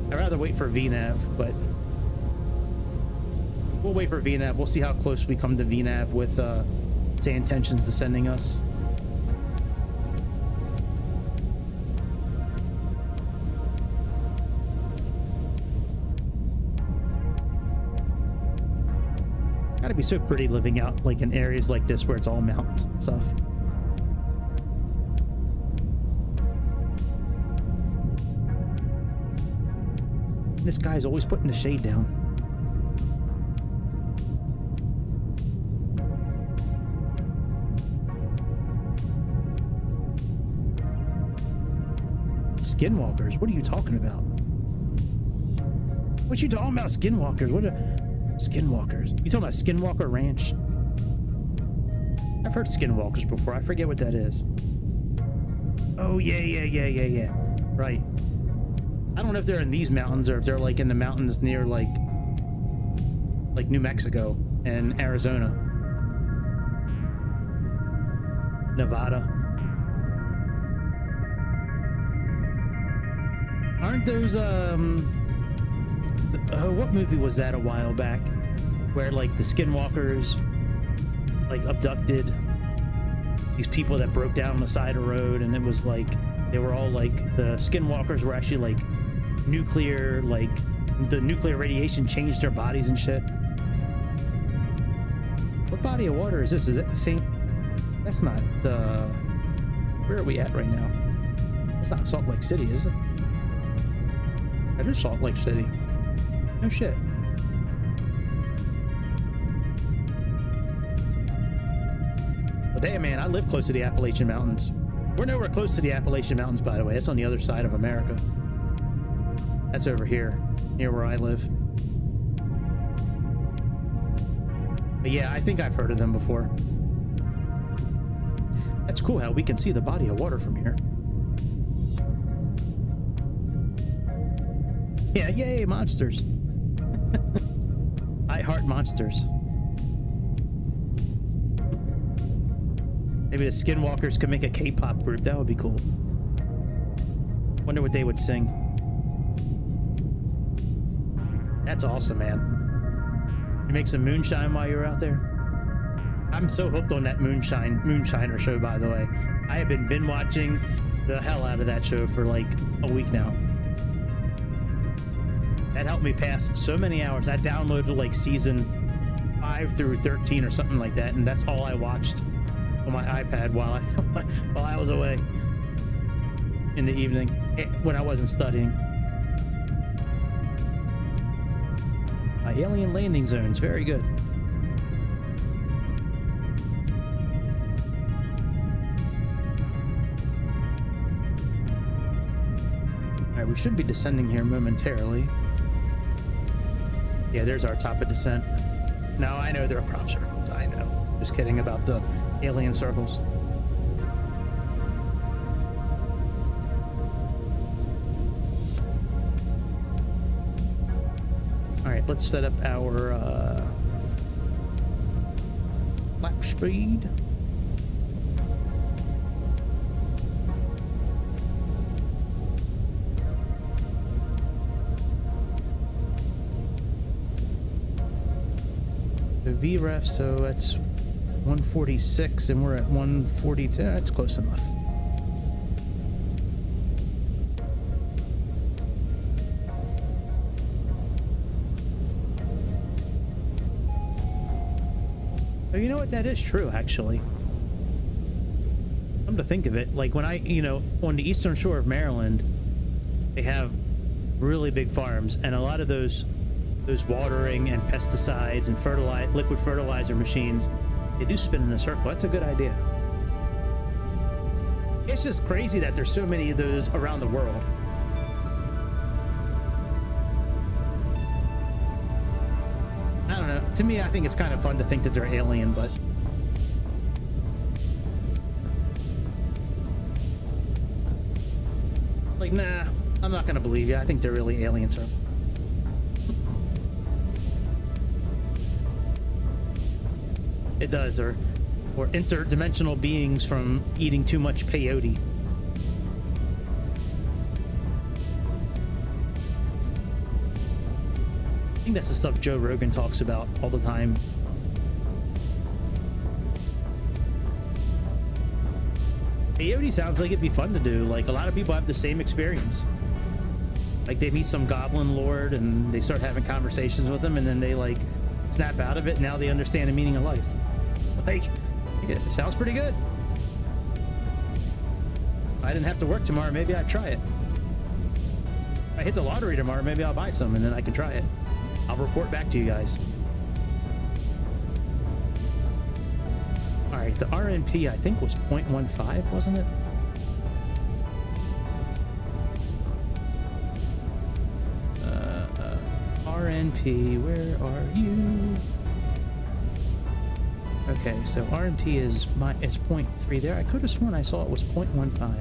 I'd rather wait for VNAV, but we'll wait for VNAV. We'll see how close we come to VNAV with Sayintentions descending us. Gotta be so pretty living out like in areas like this where it's all mountains and stuff. This guy's always putting the shade down. Skinwalkers? What are you talking about? What you talking about, Skinwalkers? What are Skinwalkers? You talking about Skinwalker Ranch? I've heard Skinwalkers before. I forget what that is. Oh, yeah. Right. I don't know if they're in these mountains or if they're like in the mountains near like New Mexico and Arizona. Nevada. Aren't those what movie was that a while back where like the Skinwalkers like abducted these people that broke down on the side of the road, and it was like they were all like, the Skinwalkers were actually like nuclear, like the nuclear radiation changed their bodies and shit. What body of water is this? Is that the same? That's not where are we at right now? It's not Salt Lake City, is it? That is Salt Lake City. No shit. But Hey man, I live close to the Appalachian Mountains. We're nowhere close to the Appalachian Mountains, by the way. That's on the other side of America. That's over here, near where I live. But yeah, I think I've heard of them before. That's cool how we can see the body of water from here. Yeah, yay, monsters. I heart monsters. Maybe the Skinwalkers could make a K-pop group. That would be cool. Wonder what they would sing. That's awesome, man. You make some moonshine while you're out there? I'm so hooked on that Moonshiner show, by the way. I have been binge watching the hell out of that show for like a week now. That helped me pass so many hours. I downloaded like season 5 through 13 or something like that, and that's all I watched on my iPad while I was away in the evening when I wasn't studying. Alien landing zones, very good. All right, we should be descending here momentarily. Yeah, there's our top of descent. Now I know there are crop circles. I know. Just kidding about the alien circles. All right, let's set up our lap speed. The VREF, so that's 146 and we're at 142. That's close enough. Oh, you know what? That is true, actually. Come to think of it, like when I, on the eastern shore of Maryland, they have really big farms, and a lot of those watering and pesticides and liquid fertilizer machines, they do spin in a circle. That's a good idea. It's just crazy that there's so many of those around the world. I don't know. To me, I think it's kind of fun to think that they're alien, but like, nah, I'm not gonna believe you. I think they're really aliens. It does, or interdimensional beings from eating too much peyote. I think that's the stuff Joe Rogan talks about all the time. Peyote sounds like it'd be fun to do. Like, a lot of people have the same experience. Like, they meet some goblin lord and they start having conversations with them, and then they like snap out of it, and now they understand the meaning of life. Like, yeah, it sounds pretty good. If I didn't have to work tomorrow, maybe I'd try it. If I hit the lottery tomorrow, maybe I'll buy some and then I can try it. I'll report back to you guys. All right, the RNP I think was 0.15, wasn't it? RNP, where are you? Okay, so RNP is 0.3 there. I could have sworn I saw it was 0.15,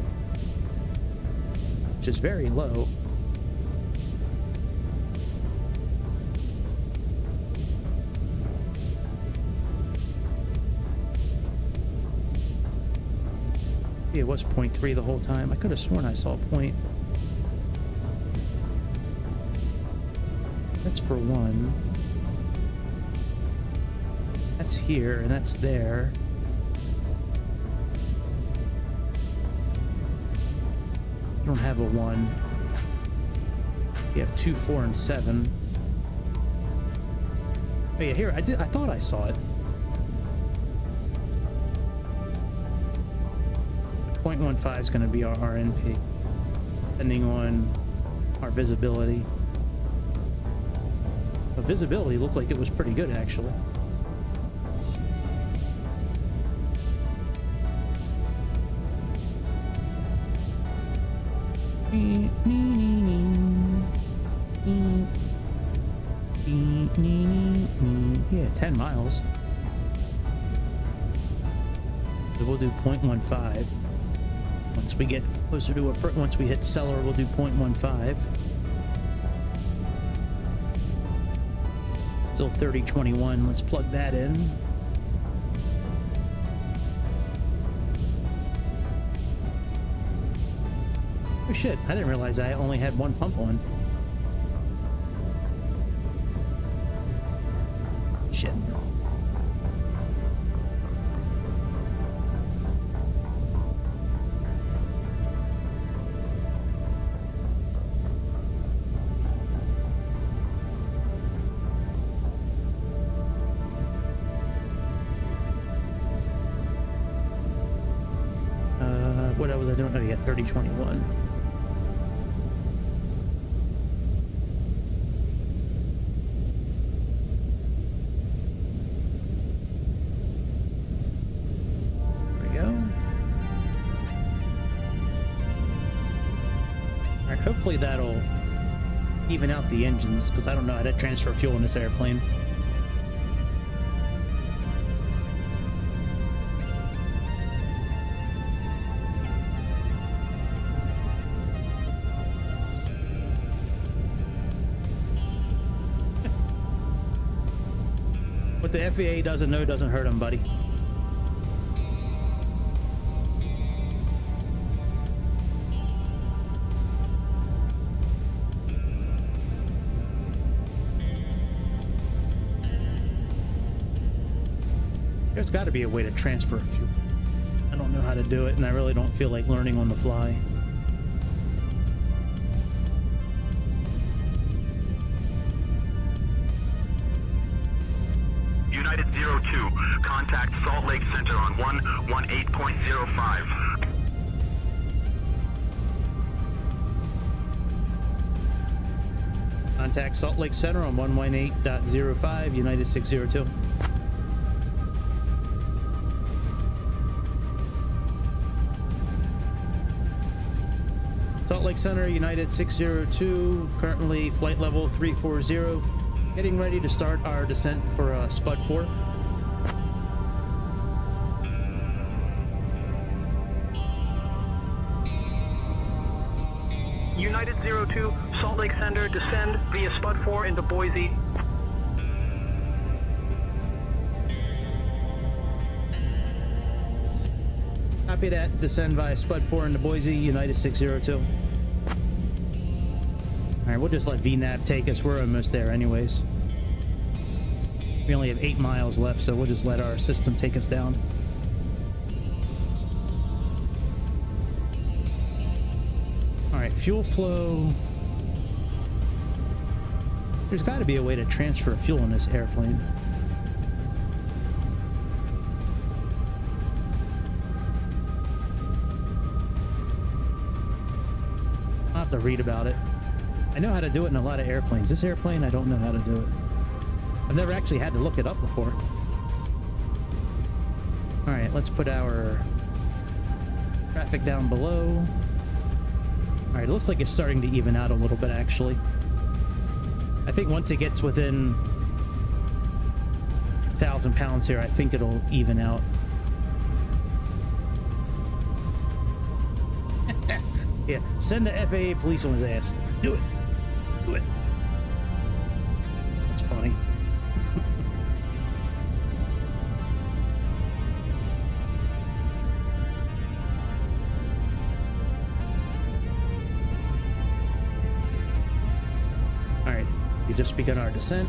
which is very low. It was 0.3 the whole time. I could have sworn I saw point. That's for 1. That's here, and that's there. You don't have a 1. You have 2, 4, and 7. Oh yeah, here, I thought I saw it. 0.15 is going to be our RNP, depending on our visibility. The visibility looked like it was pretty good, actually. Yeah, 10 miles. So we'll do 0.15. Once we get closer to once we hit seller, we'll do 0.15. Still 3021. Let's plug that in. Oh shit, I didn't realize I only had one pump on. Shit. What was I doing? Oh yeah, 3021. Hopefully that'll even out the engines, because I don't know how to transfer fuel in this airplane. What the FAA doesn't know doesn't hurt them, buddy. There's got to be a way to transfer fuel. I don't know how to do it, and I really don't feel like learning on the fly. United 02, contact Salt Lake Center on 118.05. Contact Salt Lake Center on 118.05, United 602. Salt Lake Center, United 602, currently flight level 340, getting ready to start our descent for Spud 4. United 02, Salt Lake Center, descend via Spud 4 into Boise. Copy that. Descend via Spud 4 into Boise, United 602. Alright, we'll just let VNAV take us. We're almost there anyways. We only have 8 miles left, so we'll just let our system take us down. Alright, fuel flow. There's got to be a way to transfer fuel in this airplane. I'll have to read about it. I know how to do it in a lot of airplanes. This airplane, I don't know how to do it. I've never actually had to look it up before. Alright, let's put our traffic down below. Alright, it looks like it's starting to even out a little bit, actually. I think once it gets within 1,000 pounds here, I think it'll even out. Yeah, send the FAA police on his ass. Do it. Do it. That's funny. All right, we just begun our descent.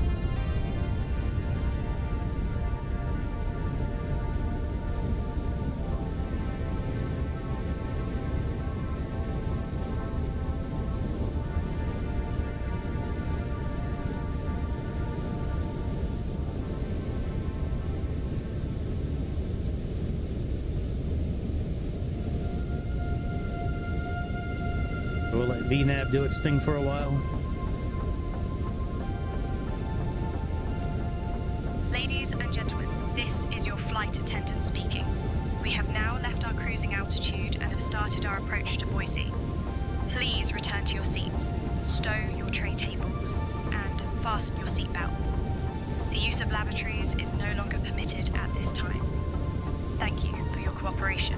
We'll let VNAV do its thing for a while. Ladies and gentlemen, this is your flight attendant speaking. We have now left our cruising altitude and have started our approach to Boise. Please return to your seats, stow your tray tables, and fasten your seat belts. The use of lavatories is no longer permitted at this time. Thank you for your cooperation.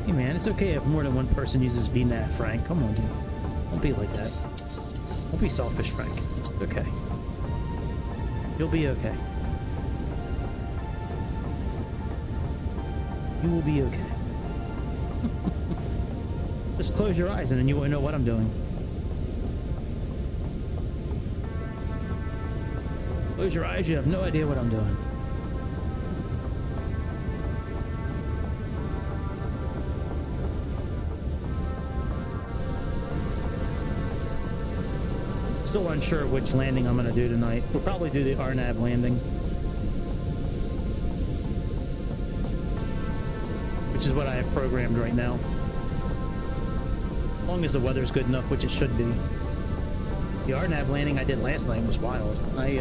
Hey man, it's okay if more than one person uses VNAV, Frank. Come on, dude. Don't be like that. Don't be selfish, Frank. It's okay. You'll be okay. You will be okay. Just close your eyes and then you won't know what I'm doing. Close your eyes, you have no idea what I'm doing. Still unsure which landing I'm gonna do tonight. We'll probably do the RNAV landing, which is what I have programmed right now. As long as the weather's good enough, which it should be. The RNAV landing I did last night was wild. I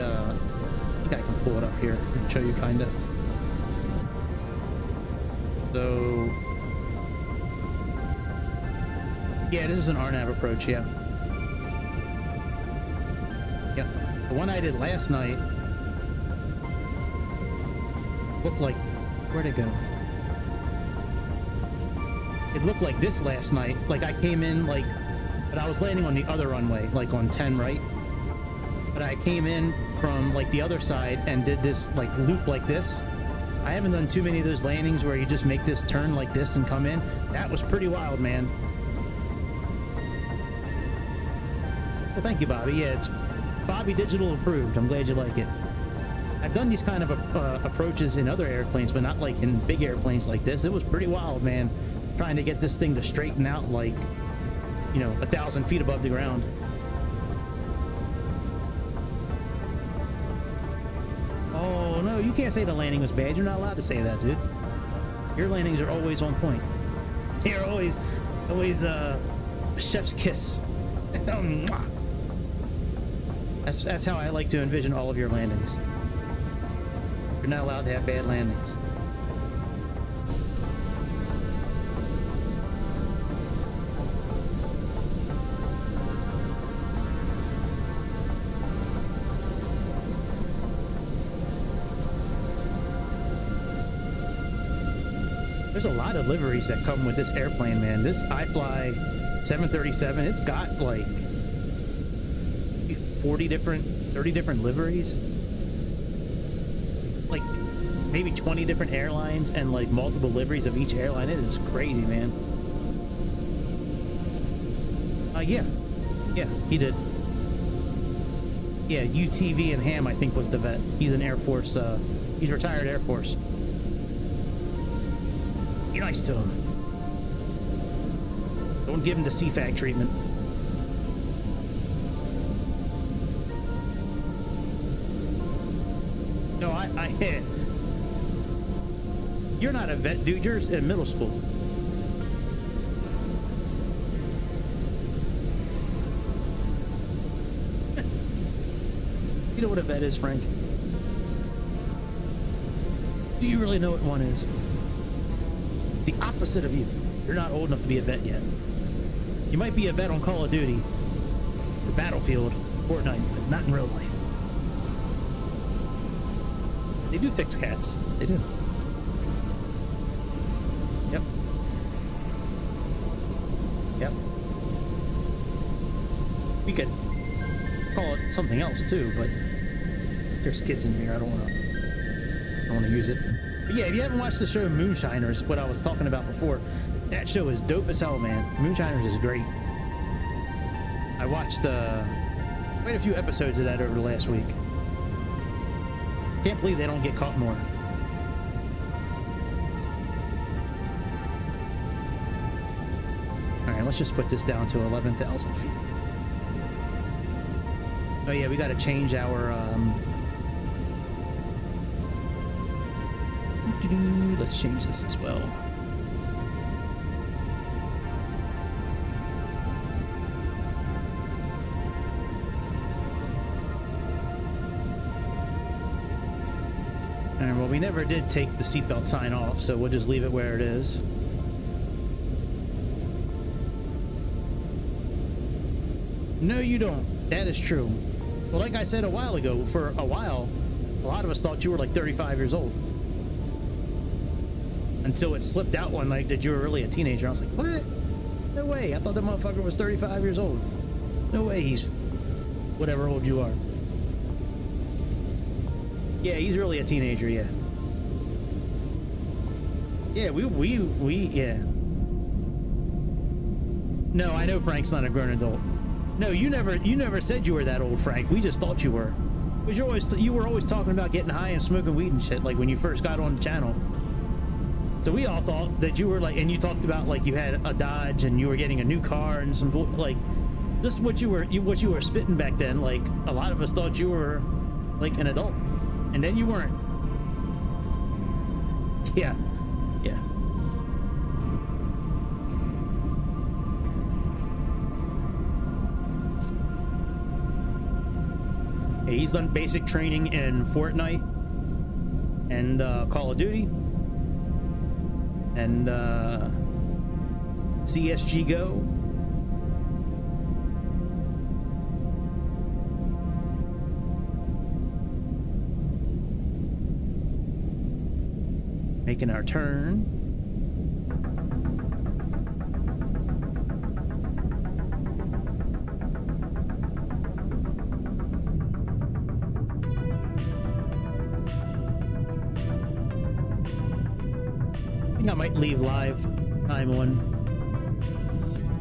think I can pull it up here and show you kind of. So, yeah, this is an RNAV approach, yeah. Yeah, the one I did last night looked like, where'd it go? It looked like this last night. Like I came in like, but I was landing on the other runway, like on 10 right. But I came in from like the other side and did this like loop like this. I haven't done too many of those landings where you just make this turn like this and come in. That was pretty wild, man. Well, thank you, Bobby. Yeah, it's Bobby Digital approved. I'm glad you like it. I've done these kind of approaches in other airplanes, but not like in big airplanes like this. It was pretty wild, man. Trying to get this thing to straighten out like, you know, 1,000 feet above the ground. Oh no, you can't say the landing was bad. You're not allowed to say that, dude. Your landings are always on point. They're always a chef's kiss. That's how I like to envision all of your landings. You're not allowed to have bad landings. There's a lot of liveries that come with this airplane, man. This iFLY 737, it's got like 30 different liveries. Like maybe 20 different airlines and like multiple liveries of each airline. It is crazy, man. Yeah, he did. Yeah, UTV and Ham, I think, was the vet. He's an Air Force, he's retired Air Force. Be nice to him. Don't give him the CFAC treatment. No, I hit. You're not a vet, dude. You're in middle school. You know what a vet is, Frank? Do you really know what one is? It's the opposite of you. You're not old enough to be a vet yet. You might be a vet on Call of Duty, or Battlefield, Fortnite, but not in real life. They do fix cats. They do. Yep. Yep. We could call it something else too, but there's kids in here. I don't want to use it. But yeah, if you haven't watched the show Moonshiners, what I was talking about before, that show is dope as hell, man. Moonshiners is great. I watched quite a few episodes of that over the last week. Can't believe they don't get caught more. Alright, let's just put this down to 11,000 feet. Oh yeah, we gotta change our let's change this as well. And well, we never did take the seatbelt sign off, so we'll just leave it where it is. No, you don't. That is true. Well, like I said a while ago, for a while, a lot of us thought you were like 35 years old. Until it slipped out one night that you were really a teenager. I was like, what? No way. I thought that motherfucker was 35 years old. No way he's whatever old you are. Yeah, he's really a teenager, yeah. Yeah, yeah. No, I know Frank's not a grown adult. No, you never said you were that old, Frank. We just thought you were. Because you were always talking about getting high and smoking weed and shit, like when you first got on the channel. So we all thought that you were like, and you talked about like you had a Dodge and you were getting a new car and some like, just what you were spitting back then. Like a lot of us thought you were like an adult, and then you weren't. Yeah, yeah. He's done basic training in Fortnite and Call of Duty and CSG Go. Making our turn. I think I might leave live time on,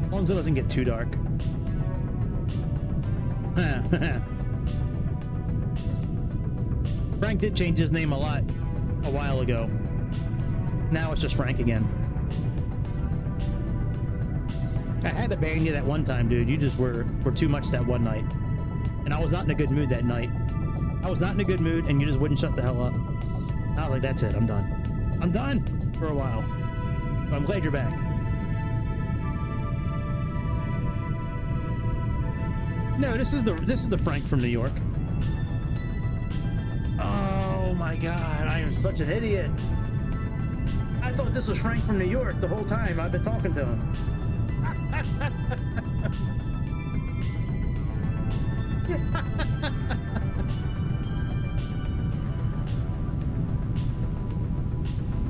as long as it doesn't get too dark. Frank did change his name a lot a while ago. Now it's just Frank again. I had to ban you that one time, dude. You just were too much that one night. And I was not in a good mood that night. I was not in a good mood, and you just wouldn't shut the hell up. I was like, that's it, I'm done. I'm done for a while. But I'm glad you're back. No, this is the Frank from New York. Oh my god, I am such an idiot. I thought this was Frank from New York the whole time I've been talking to him.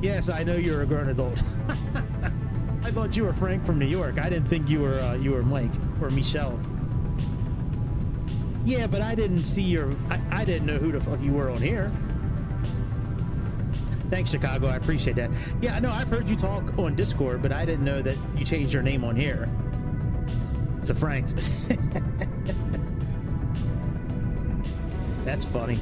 Yes, I know you're a grown adult. I thought you were Frank from New York. I didn't think you were Mike or Michelle. Yeah, but I didn't see your... I didn't know who the fuck you were on here. Thanks, Chicago. I appreciate that. Yeah, I know I've heard you talk on Discord, but I didn't know that you changed your name on here to Frank. That's funny.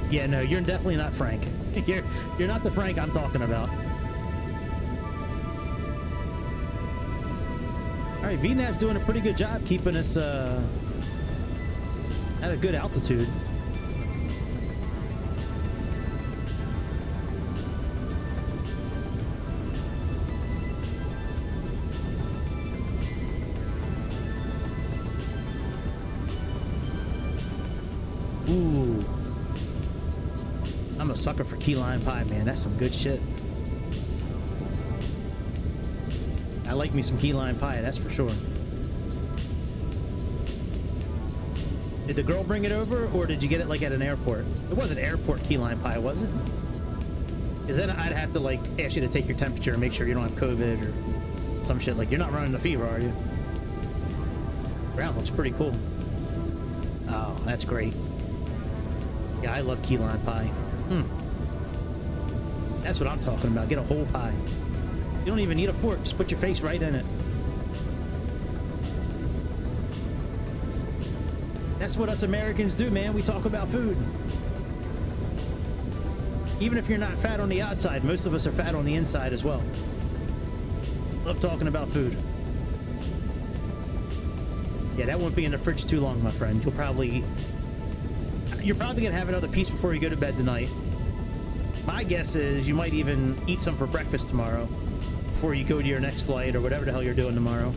Yeah, no, you're definitely not Frank. You're not the Frank I'm talking about. All right, VNAV's doing a pretty good job keeping us at a good altitude. Ooh. I'm a sucker for key lime pie, man. That's some good shit. I like me some key lime pie, that's for sure. Did the girl bring it over, or did you get it like at an airport? It wasn't airport key lime pie, was it? Because then I'd have to like ask you to take your temperature and make sure you don't have COVID or some shit. Like, you're not running a fever, are you? Ground looks pretty cool. Oh, that's great. Yeah, I love key lime pie. That's what I'm talking about. Get a whole pie. You don't even need a fork. Just put your face right in it. That's what us Americans do, man. We talk about food. Even if you're not fat on the outside, most of us are fat on the inside as well. Love talking about food. Yeah, that won't be in the fridge too long, my friend. You're probably gonna have another piece before you go to bed tonight. My guess is you might even eat some for breakfast tomorrow before you go to your next flight or whatever the hell you're doing tomorrow.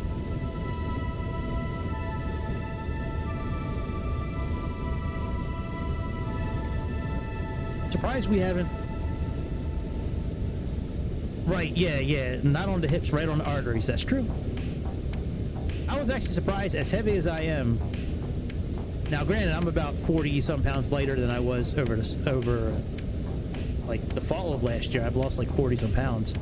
Surprised we haven't. Right, yeah. Not on the hips, right on the arteries. That's true. I was actually surprised, as heavy as I am. Now, granted, I'm about 40-some pounds lighter than I was over like the fall of last year. I've lost like 40-some pounds.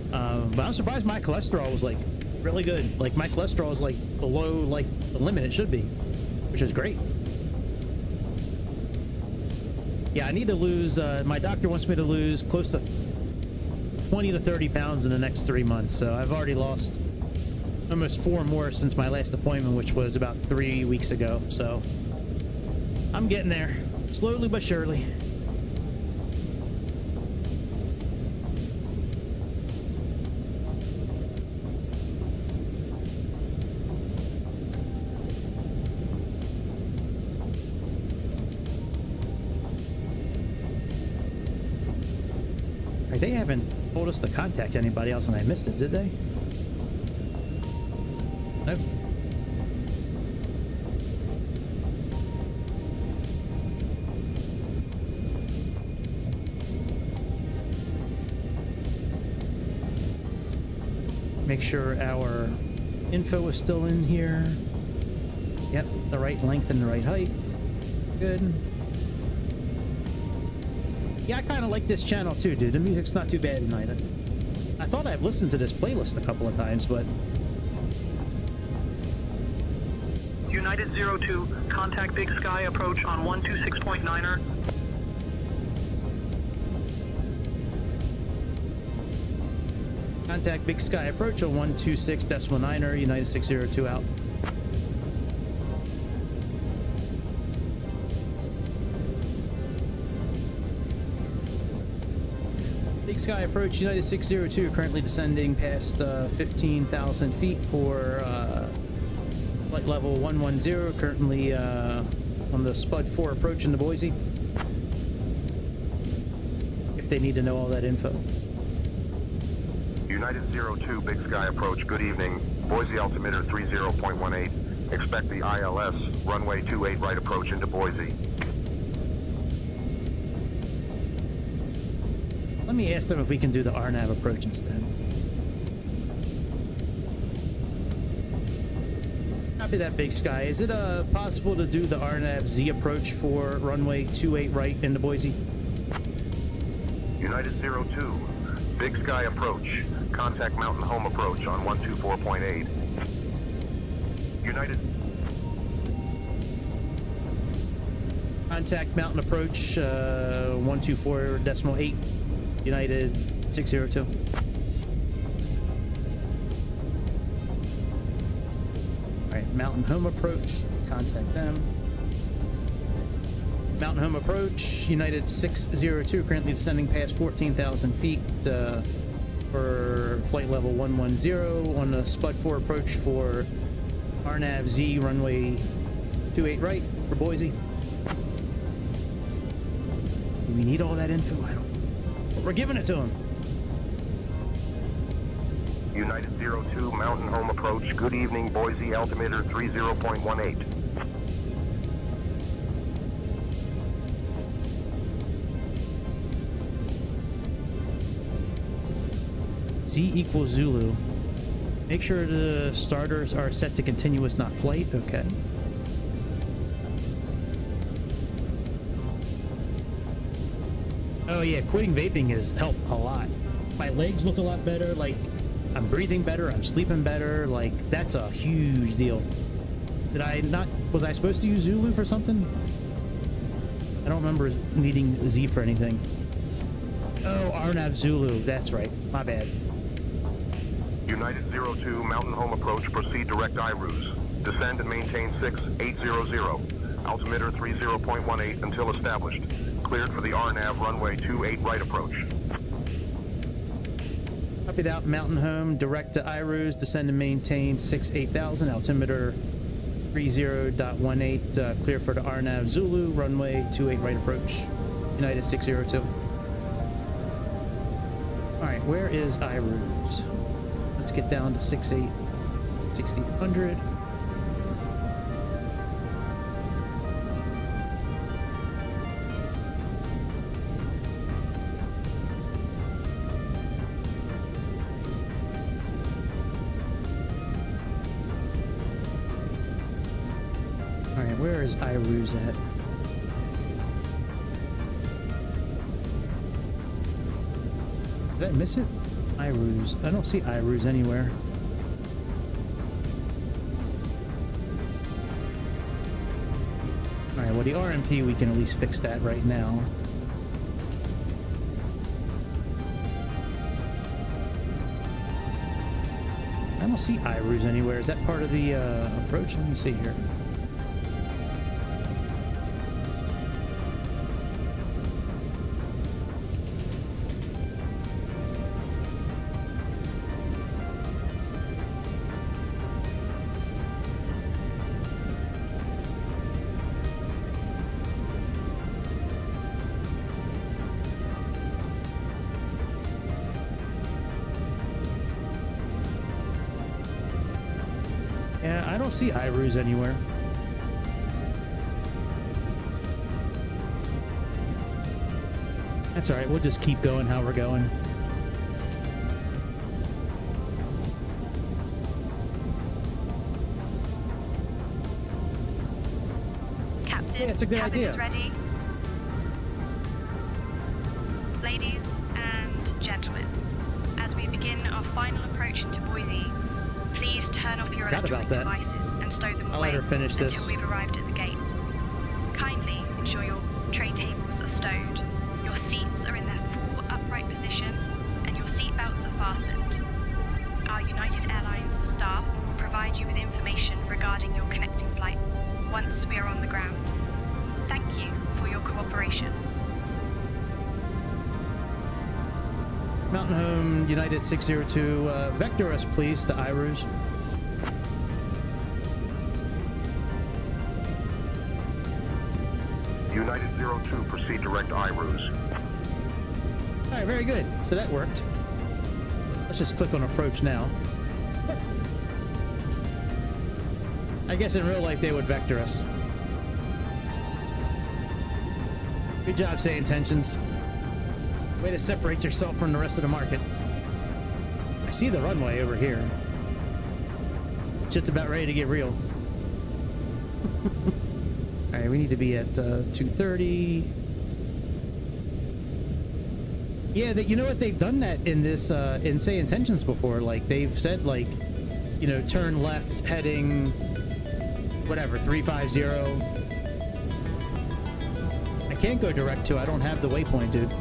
But I'm surprised my cholesterol was like really good. Like my cholesterol is like below like the limit it should be, which is great. Yeah, I need to lose. My doctor wants me to lose close to 20 to 30 pounds in the next 3 months. So I've already lost almost 4 more since my last appointment, which was about 3 weeks ago. So I'm getting there, slowly but surely. They haven't told us to contact anybody else, and I missed it, did they? Nope. Make sure our info is still in here. Yep, the right length and the right height. Good. Yeah, I kind of like this channel too, dude. The music's not too bad tonight. I thought I've listened to this playlist a couple of times, but... United 02, contact Big Sky approach on 126.9er. Contact Big Sky approach on 126.9er, United 602 out. Big Sky approach, United 602, currently descending past 15,000 feet for flight level 110, currently on the Spud 4 approach into Boise. If they need to know all that info. United 02, Big Sky approach, good evening. Boise altimeter 30.18. Expect the ILS, runway 28 right approach into Boise. Let me ask them if we can do the RNAV approach instead. Copy that, Big Sky. Is it possible to do the RNAV Z approach for runway 28 right into Boise? United 02, Big Sky approach. Contact Mountain Home approach on 124.8. United... Contact Mountain approach 124.8. United 602. Alright, Mountain Home approach. Contact them. Mountain Home approach, United 602, currently descending past 14,000 feet for flight level 110 on the Spud 4 approach for RNAV Z runway 28 right for Boise. Do we need all that info? I don't. But we're giving it to him. United 02, Mountain Home approach. Good evening, Boise altimeter 30.18. Z equals Zulu. Make sure the starters are set to continuous, not flight. Okay. Oh yeah, quitting vaping has helped a lot. My legs look a lot better, like I'm breathing better, I'm sleeping better, like that's a huge deal. Was I supposed to use Zulu for something? I don't remember needing Z for anything. Oh, RNAV Zulu, that's right, my bad. United 02, Mountain Home approach, proceed direct IRUs. Descend and maintain 6800. Altimeter 30.18 until established. Cleared for the RNAV runway 28 right approach. Copied out, Mountain Home, direct to IRUs, descend and maintain 8000, altimeter 30.18, clear for the RNAV Zulu, runway 28 right approach, United 602. Alright, where is IRUs? Let's get down to 6800. where is iRuse at? Did I miss it? iRuse. I don't see iRuse anywhere. Alright, well the RMP, we can at least fix that right now. I don't see iRuse anywhere. Is that part of the approach? Let me see here. Yeah, I don't see iRuse anywhere. That's alright, we'll just keep going how we're going. Captain, Yeah, it's a good cabin idea. is ready. Ladies and gentlemen, as we begin our final approach into Boise, please turn off your Forgot about electronic that. devices and stow them I'll away let her finish until this. we've arrived at the gate. Kindly ensure your tray tables are stowed, your seats are in their full upright position, and your seat belts are fastened. Our United Airlines staff will provide you with information regarding your connecting flights once we are on the ground. Thank you for your cooperation. Mountain Home, United 602, vector us please to iRuse. United 02, proceed direct iRuse. Alright, very good. So that worked. Let's just click on approach now. I guess in real life they would vector us. Good job, Sayintentions. Way to separate yourself from the rest of the market. I see the runway over here. Shit's about ready to get real. Alright, we need to be at 2:30. Yeah, you know what? They've done that in this, in Sayintentions before. Like, they've said, like, you know, turn left heading, whatever, 350. I can't go direct to, I don't have the waypoint, dude.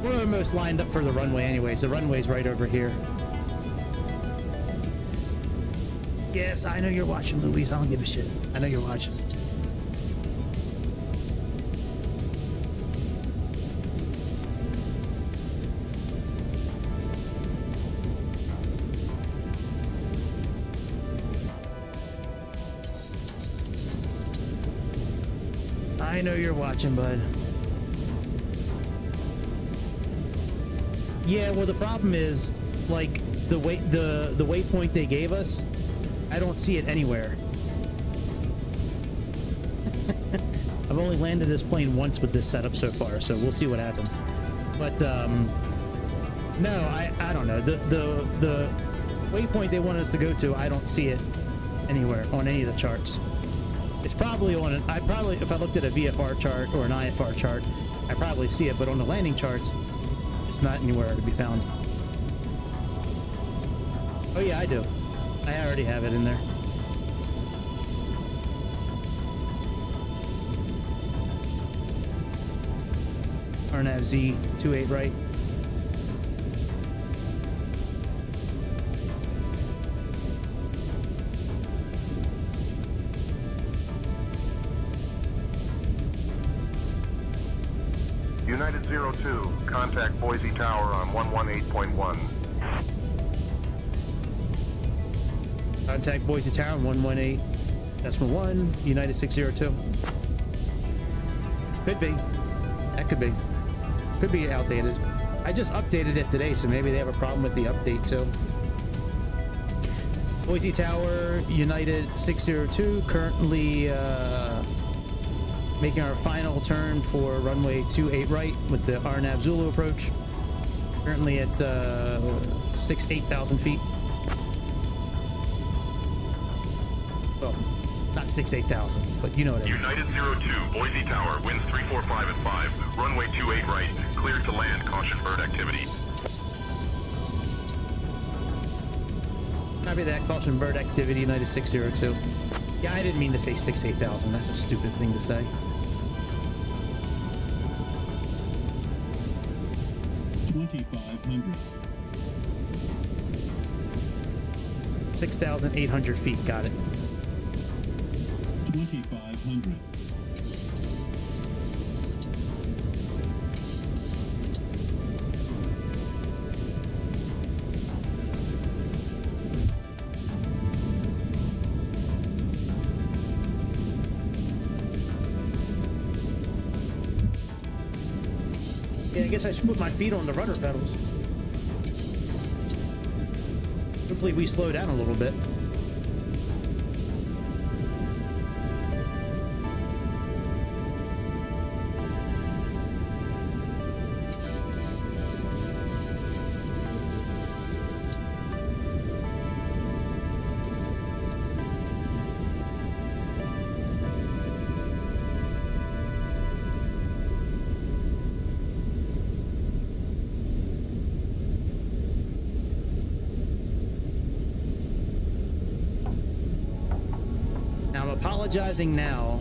We're almost lined up for the runway anyways. The runway's right over here. Yes, I know you're watching, Louise. I don't give a shit. I know you're watching. I know you're watching, bud. Yeah, well, the problem is, like, the waypoint they gave us, I don't see it anywhere. I've only landed this plane once with this setup so far, so we'll see what happens. But no, I don't know. The waypoint they want us to go to, I don't see it anywhere on any of the charts. It's probably on an, if I looked at a VFR chart or an IFR chart, I probably see it, but on the landing charts, it's not anywhere to be found. Oh yeah, I do. I already have it in there. RNAV Z28 right. United 02, contact Boise Tower on 118.1. Contact Boise Tower on 118.1, United 602. Could be. That could be. Could be outdated. I just updated it today, so maybe they have a problem with the update too. Boise Tower, United 602, currently making our final turn for runway 28 right with the RNAV Zulu approach. Currently at 8,000 feet. Well, Not 6-8,000, but you know what I mean. United 02, Boise Tower, winds 345 at 5. Runway 28 right, cleared to land, caution bird activity. Copy that, caution bird activity, United 602. Yeah, I didn't mean to say 6-8,000. That's a stupid thing to say. 2,500. 6,800 feet, got it. 2,500. Yeah, I guess I should put my feet on the rudder pedals. Hopefully we slow down a little bit. Apologizing now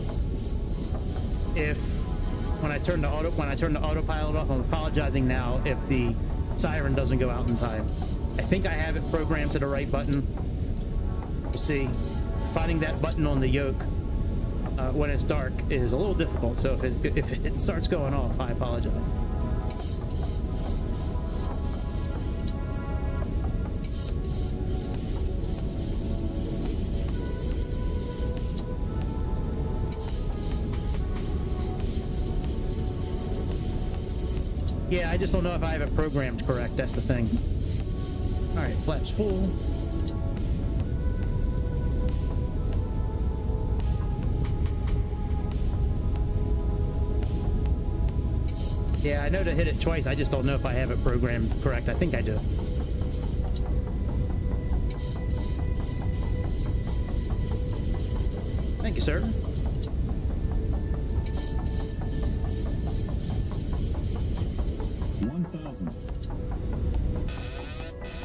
if when I turn the autopilot off. I'm apologizing now if the siren doesn't go out in time. I think I have it programmed to the right button. We'll see. Finding that button on the yoke when it's dark is a little difficult, so if it starts going off, I apologize. Yeah, I just don't know if I have it programmed correct. That's the thing. All right, flaps full. Yeah, I know to hit it twice. I just don't know if I have it programmed correct. I think I do. Thank you, sir.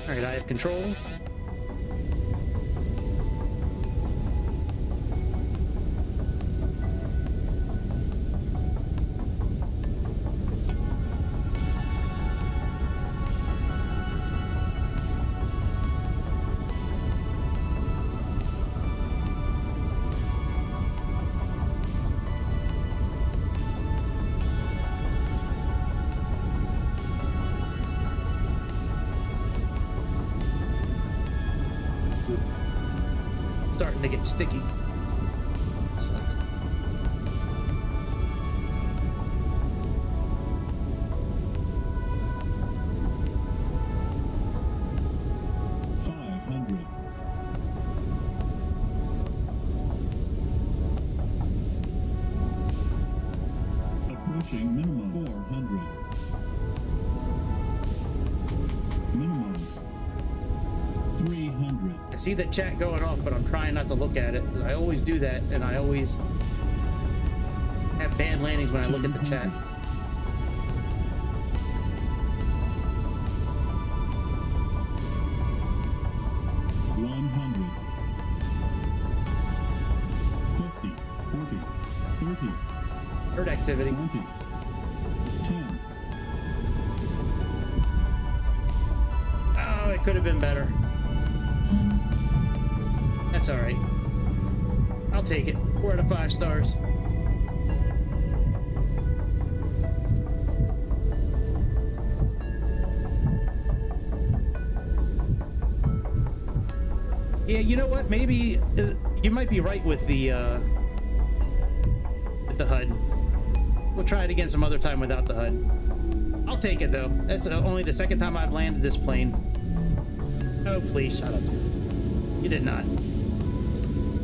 All right, I have control. Starting to get sticky. It sucks. Approaching minimum 400. Minimum 300. I see the chat going off, but I'm trying not to look at it. I always do that, and I always have bad landings when I look at the chat. 100. 50, 40, 30. Bird activity. 20. 10. Oh, it could have been better. That's all right. I'll take it. 4 out of 5 stars. Yeah, you know what? Maybe you might be right with the HUD. We'll try it again some other time without the HUD. I'll take it though. That's only the second time I've landed this plane. Oh, please shut up. You did not.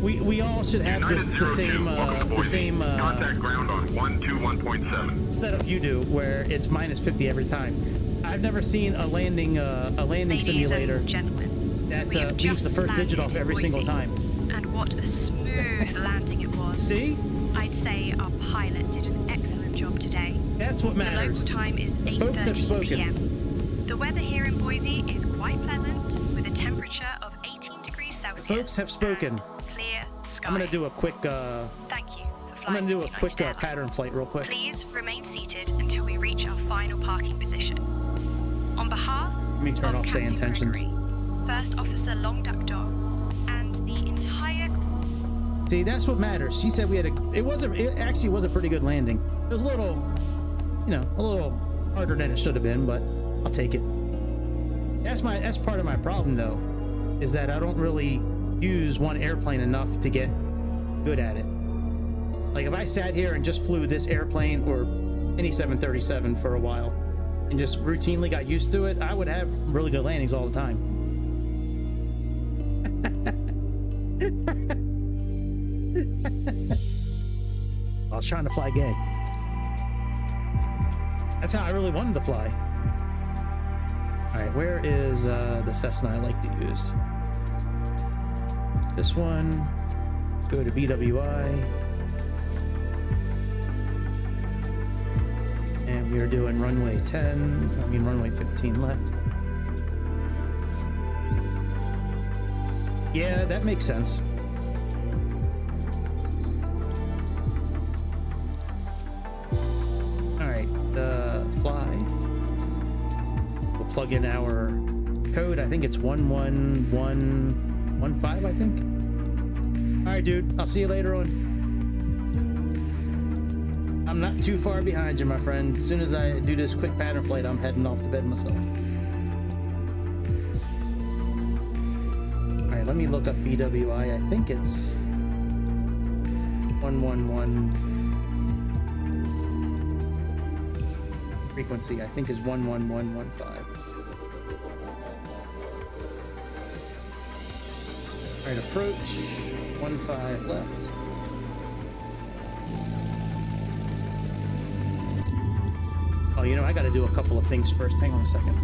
We all should have the same contact ground on 121.7 setup you do, where it's minus 50 every time. I've never seen a landing Ladies simulator and gentlemen, that we have leaves the just first digit off landed in every single Boise, time. And what a smooth landing it was. See? I'd say our pilot did an excellent job today. That's what The local matters. time is Folks have 8:30 spoken. p.m. The weather here in Boise is quite pleasant, with a temperature of 18 degrees Celsius. Folks have spoken. and clear skies. I'm gonna do a quick. Thank you for I'm flying gonna do a with quick United Airlines. pattern flight real quick. Please remain seated until we reach our final parking position. On behalf Let me turn of off Say Captain Intentions. Gregory, First Officer Long Duck Dog, and the entire... See, that's what matters. She said we had a. It actually was a pretty good landing. It was a little, a little harder than it should have been, but I'll take it. That's part of my problem though, is that I don't really use one airplane enough to get good at it. Like if I sat here and just flew this airplane or any 737 for a while and just routinely got used to it, I would have really good landings all the time. I was trying to fly gay. That's how I really wanted to fly. All right, where is the Cessna I like to use? This one. Go to BWI. And we are doing runway 15 left. Yeah, that makes sense. Alright, fly. We'll plug in our code. I think it's 11115, I think. Alright, dude. I'll see you later on. I'm not too far behind you, my friend. As soon as I do this quick pattern flight, I'm heading off to bed myself. Alright, let me look up BWI. I think it's 111. Frequency, I think, is 11115. Alright, approach. 15 left. Oh, I gotta do a couple of things first. Hang on a second.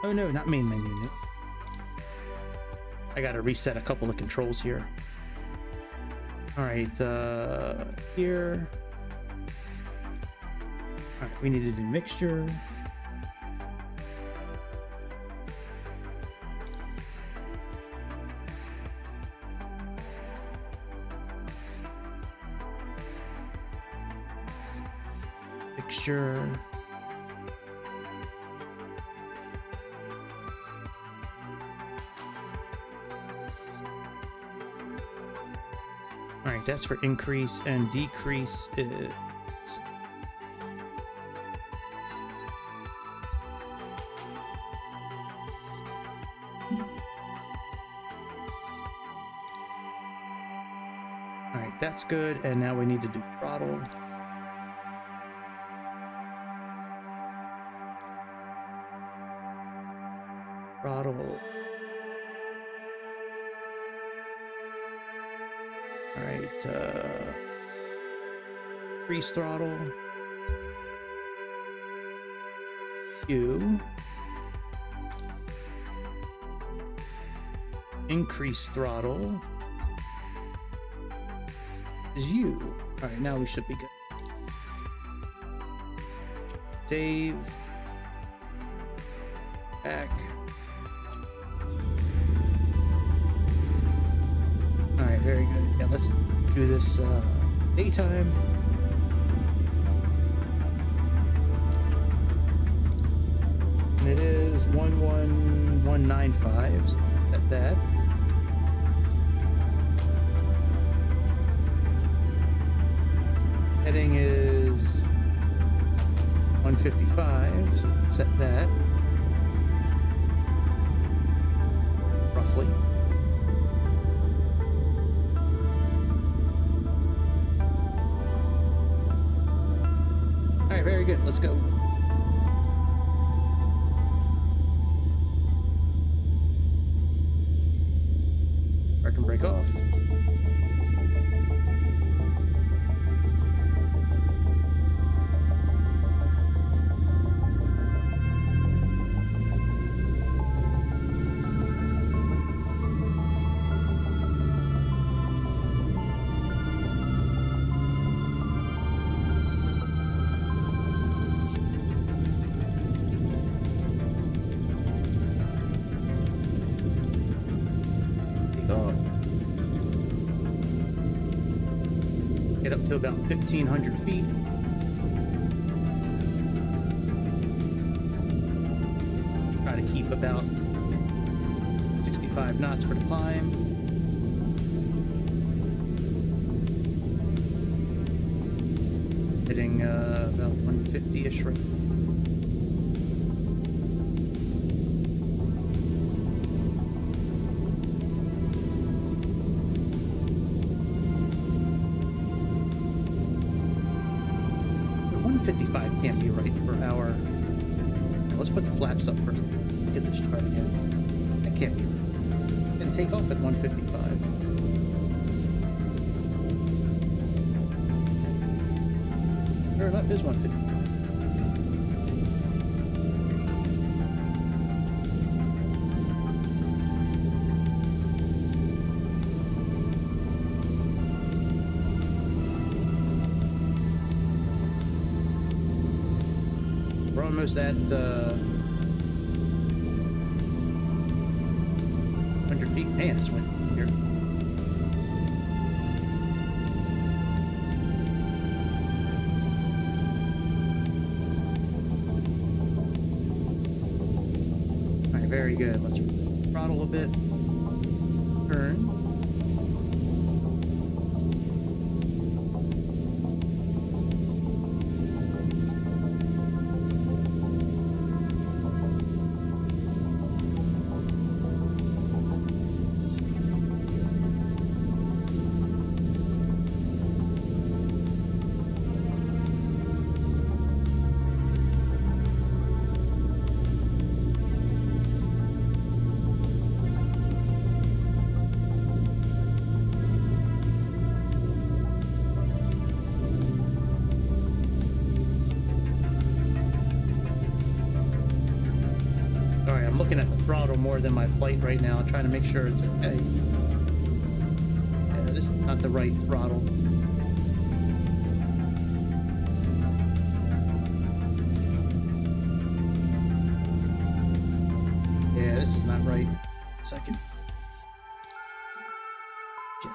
Oh no, not main menu. No. I gotta reset a couple of controls here. Alright, here. Alright, we need to do mixture. Mixture. Alright, that's for increase, and decrease is... Alright, that's good, and now we need to do throttle. Throttle. All right, increase throttle. U. Increase throttle is U. All right, now we should be good. Save. Back. Alright, very good. Yeah, let's do this daytime. And it is 11195. So at that. Heading is 155. So set that. Roughly. Alright, very good. Let's go. Park and break off. to about 1,500 feet. Try to keep about 65 knots for the climb. Hitting about 150-ish right. So 155 can't be right for our. Now let's put the flaps up first. Look at this chart again. That can't be right. And take off at 155. Sure enough, is 150. We're almost at 100 feet. Man, it's wind here. Very good. Let's throttle a bit. Turn. At the throttle more than my flight right now, trying to make sure it's okay. Yeah, this is not the right throttle. Yeah, this is not right. Second. Jet.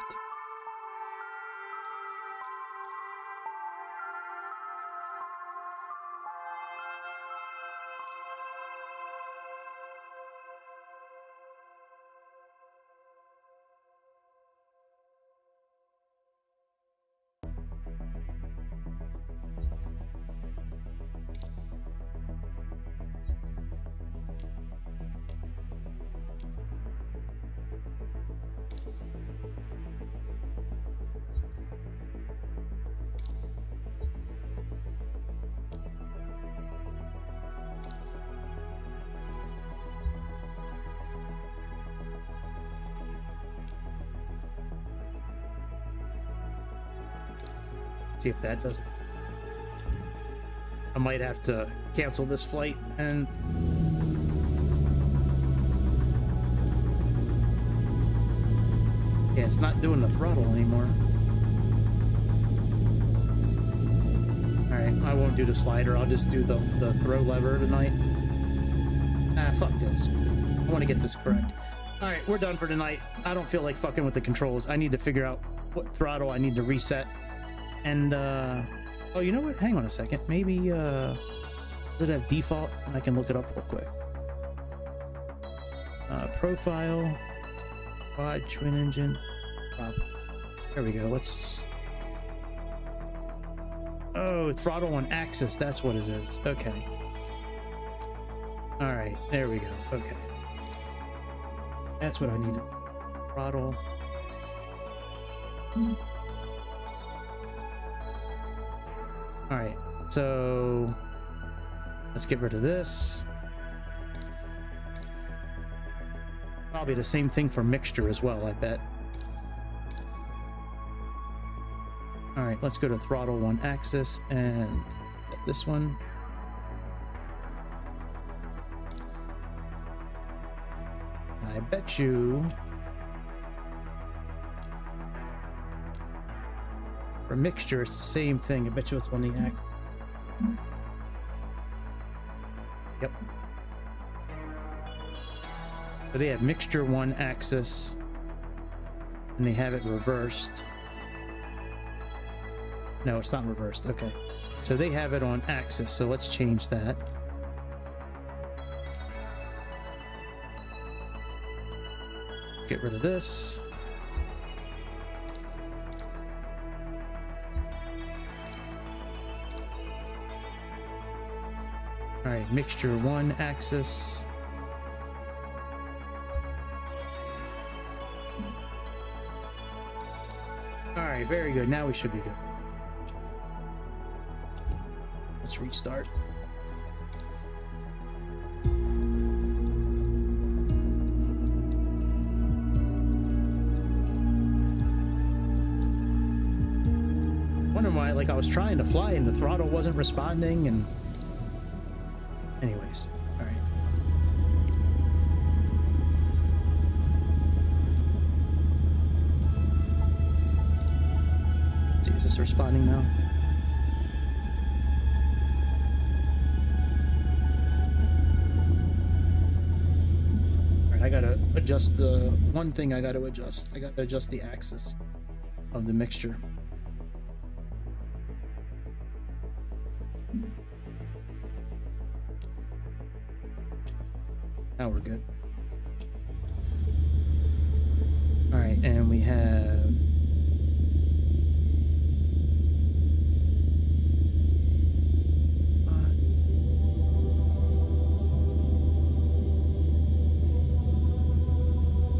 See if that doesn't. I might have to cancel this flight and yeah, it's not doing the throttle anymore. Alright, I won't do the slider, I'll just do the throw lever tonight. Ah, fuck this. I want to get this correct. Alright, we're done for tonight. I don't feel like fucking with the controls. I need to figure out what throttle I need to reset. And, oh, you know what? Hang on a second. Maybe, does it have default? I can look it up real quick. Profile, quad, twin engine. There we go. Let's, oh, throttle on axis. That's what it is. Okay. All right. There we go. Okay. That's what I needed. Throttle. All right, so let's get rid of this. Probably the same thing for mixture as well, I bet. All right, let's go to throttle one axis and get this one. And I bet you for mixture, it's the same thing. I bet you it's on the axis. Yep. So they have mixture one axis, and they have it reversed. No, it's not reversed. Okay. So they have it on axis, so let's change that. Get rid of this. All right, mixture 1 axis. All right, very good. Now we should be good. Let's restart. Wondering why, like, I was trying to fly and the throttle wasn't responding, and anyways, all right. See, is this responding now? All right, I gotta adjust the one thing I gotta adjust. I gotta adjust the axis of the mixture. Now we're good. All right, and we have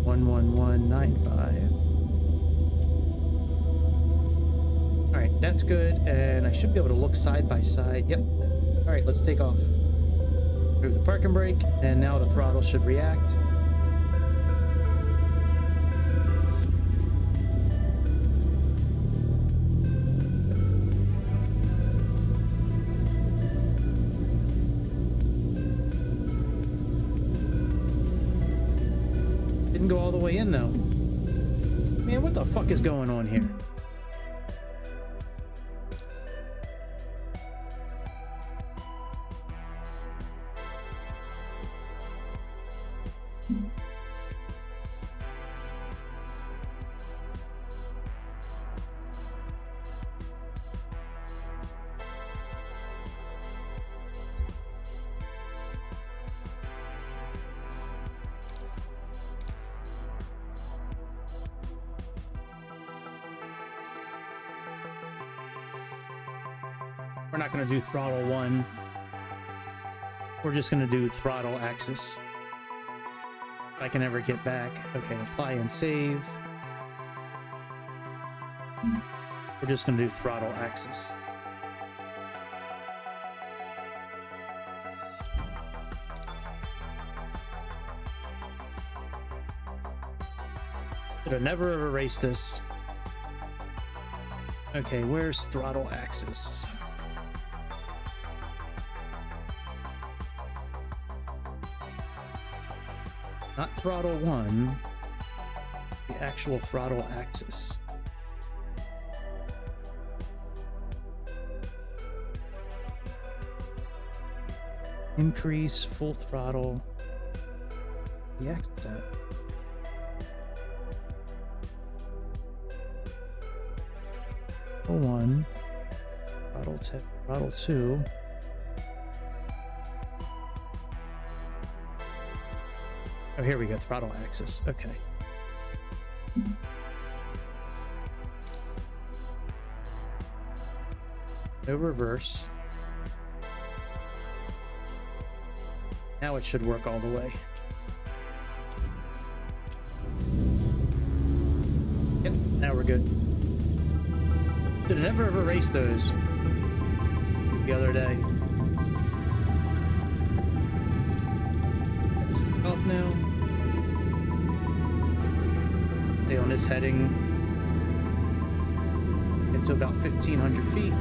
$11195. All right, that's good, and I should be able to look side by side. Yep. All right, let's take off. Move the parking brake, and now the throttle should react. Didn't go all the way in though. Man, what the fuck is going on here? We're not going to do throttle 1. We're just going to do throttle axis. If I can ever get back. Okay, apply and save. We're just going to do throttle axis. Should have never erased this. Okay, where's throttle axis? Not throttle 1, the actual throttle axis. Increase full throttle. The axis at. Throttle 1, throttle 2. Oh, here we go, throttle axis. Okay. No reverse. Now it should work all the way. Yep, now we're good. Should have never have erased those the other day. Stick off now. Stay on this heading into about 1,500 feet.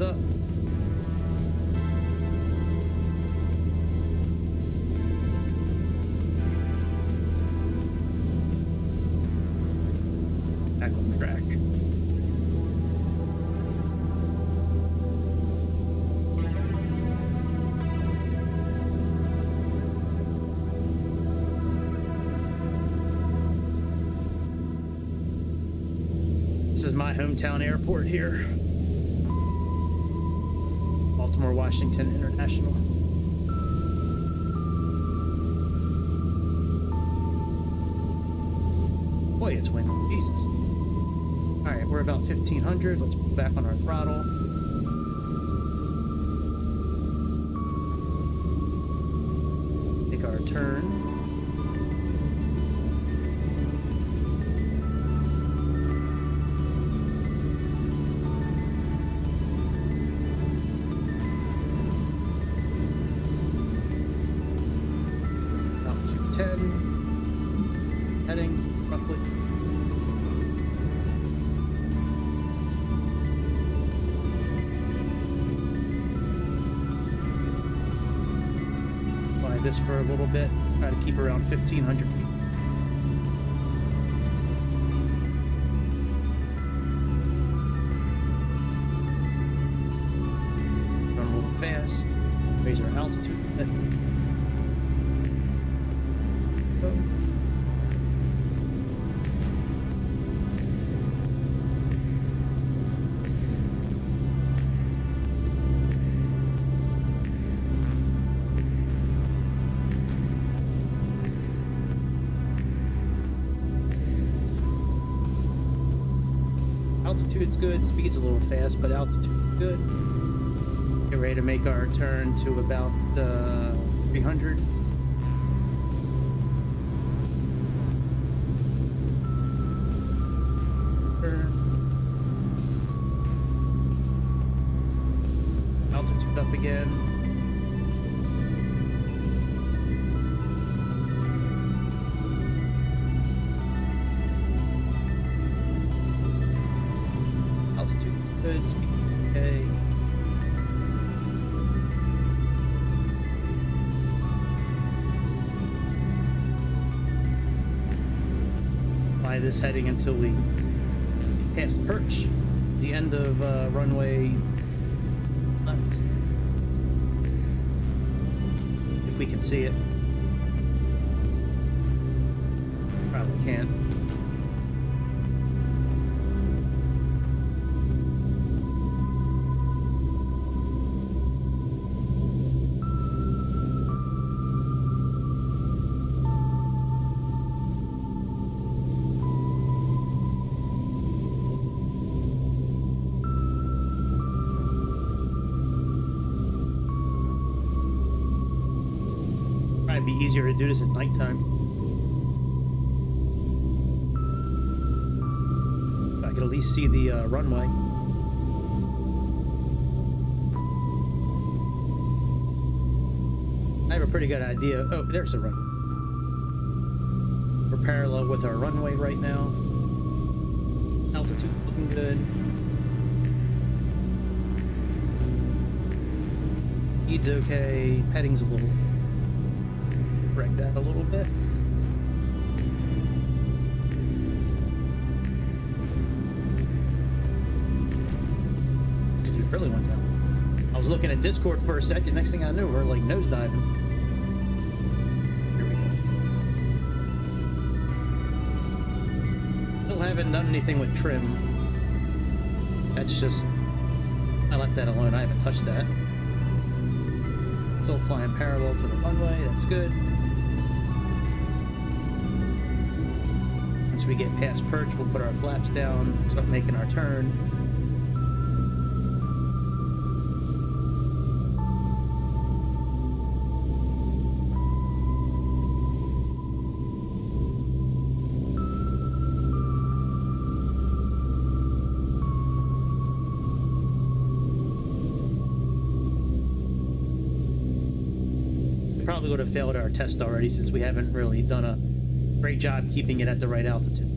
what's up. Back on track. This is my hometown airport here. Baltimore Washington International. Boy, it's windy. Jesus. Alright, we're about 1500. Let's pull back on our throttle. Take our turn. Heading roughly. Fly this for a little bit. Try to keep around 1500 feet. Run a little fast. Raise our altitude a bit. Altitude's good, speed's a little fast, but altitude's good. Get ready to make our turn to about 300. Turn. Altitude up again. Altitude good, speed okay. Fly this heading until we pass perch. It's the end of runway left. If we can see it. Probably can't. Probably be easier to do this at nighttime. I could at least see the runway. I have a pretty good idea. Oh, there's the runway. We're parallel with our runway right now. Altitude looking good. Speed's okay. Heading's a little. Correct that a little bit. Because you really went down. I was looking at Discord for a second. Next thing I knew, we're like nosediving. Here we go. Still haven't done anything with trim. That's just. I left that alone. I haven't touched that. Still flying parallel to the runway. That's good. Once we get past perch, we'll put our flaps down, start making our turn. We probably would have failed our test already since we haven't really done a great job keeping it at the right altitude.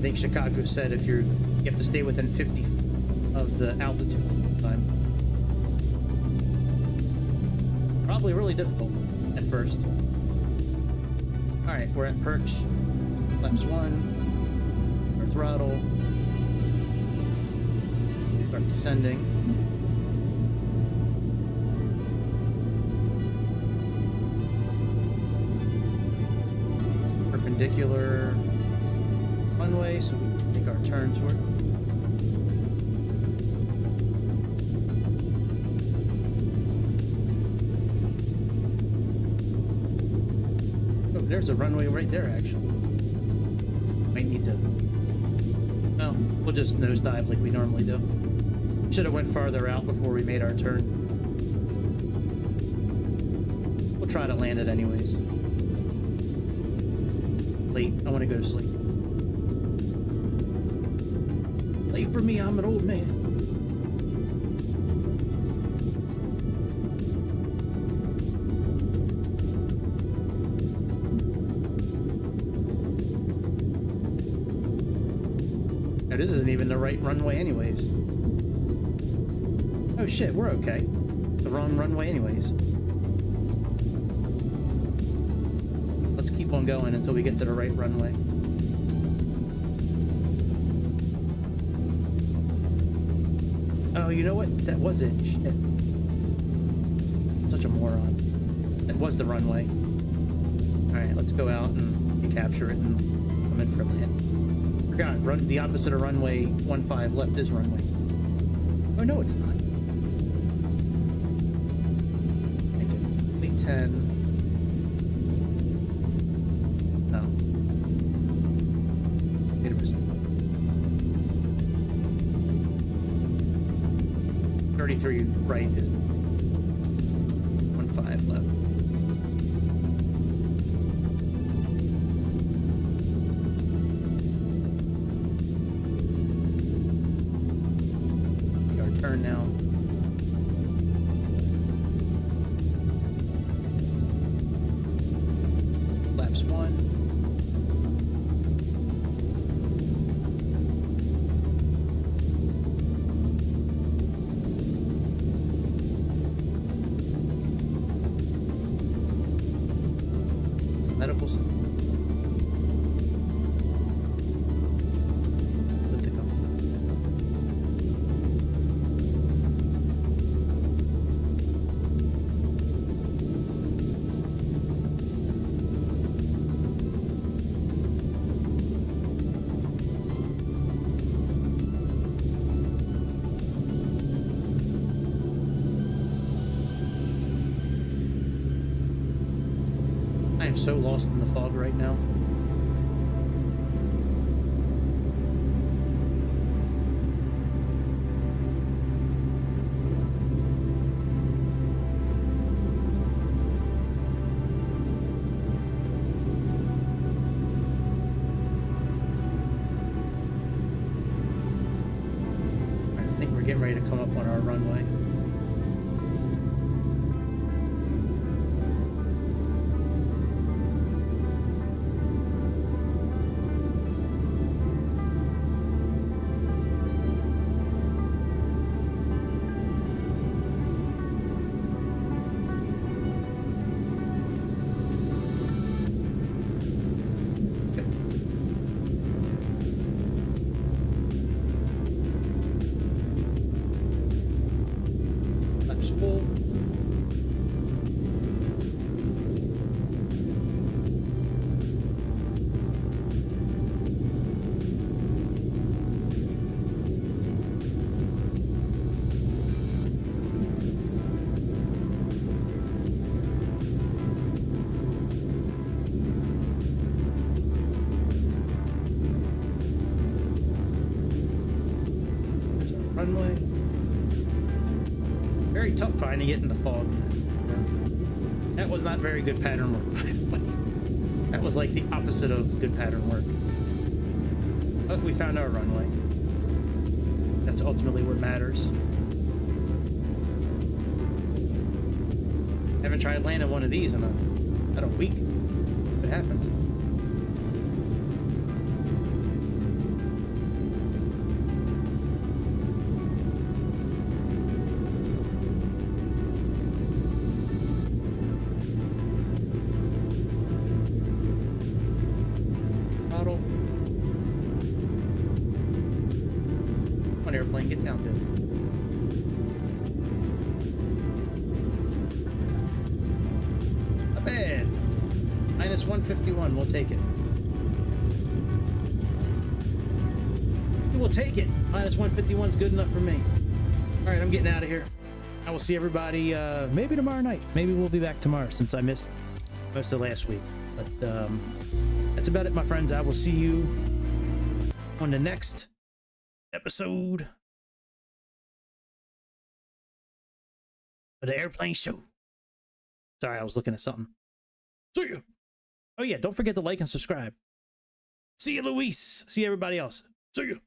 think Chicago said if you have to stay within 50 of the altitude time. Probably really difficult at first. All right, we're at perch. Flaps 1. Our throttle. Start descending. Perpendicular runway, so we can make our turn toward. Oh, there's a runway right there, actually. Might need to. No, we'll just nosedive like we normally do. Should have went farther out before we made our turn. We'll try to land it anyways. Late. I want to go to sleep. Late for me, I'm an old man. Now, this isn't even the right runway anyways. Oh shit, we're okay. The wrong runway anyways. Let's keep on going until we get to the right runway. Oh, you know what? That was it. Shit. Such a moron. That was the runway. Alright, let's go out and capture it and come in for land. Forgot, run the opposite of runway 15 left is runway. Oh no, it's not. 10. No. Made a mistake. 33 right is 15 left. Make our turn now. I am so lost in the fog right now. I think we're getting ready to come up on our runway. Runway. Very tough finding it in the fog. That was not very good pattern work, by the way. That was like the opposite of good pattern work. But we found our runway. That's ultimately what matters. Haven't tried landing one of these in a week. What happens? Minus 151. We'll take it. We'll take it. Minus 151 is good enough for me. All right, I'm getting out of here. I will see everybody maybe tomorrow night. Maybe we'll be back tomorrow since I missed most of last week. But that's about it, my friends. I will see you on the next episode of the Airplane Show. Sorry, I was looking at something. See you. Oh yeah, don't forget to like and subscribe. See you, Luis. See everybody else. See you.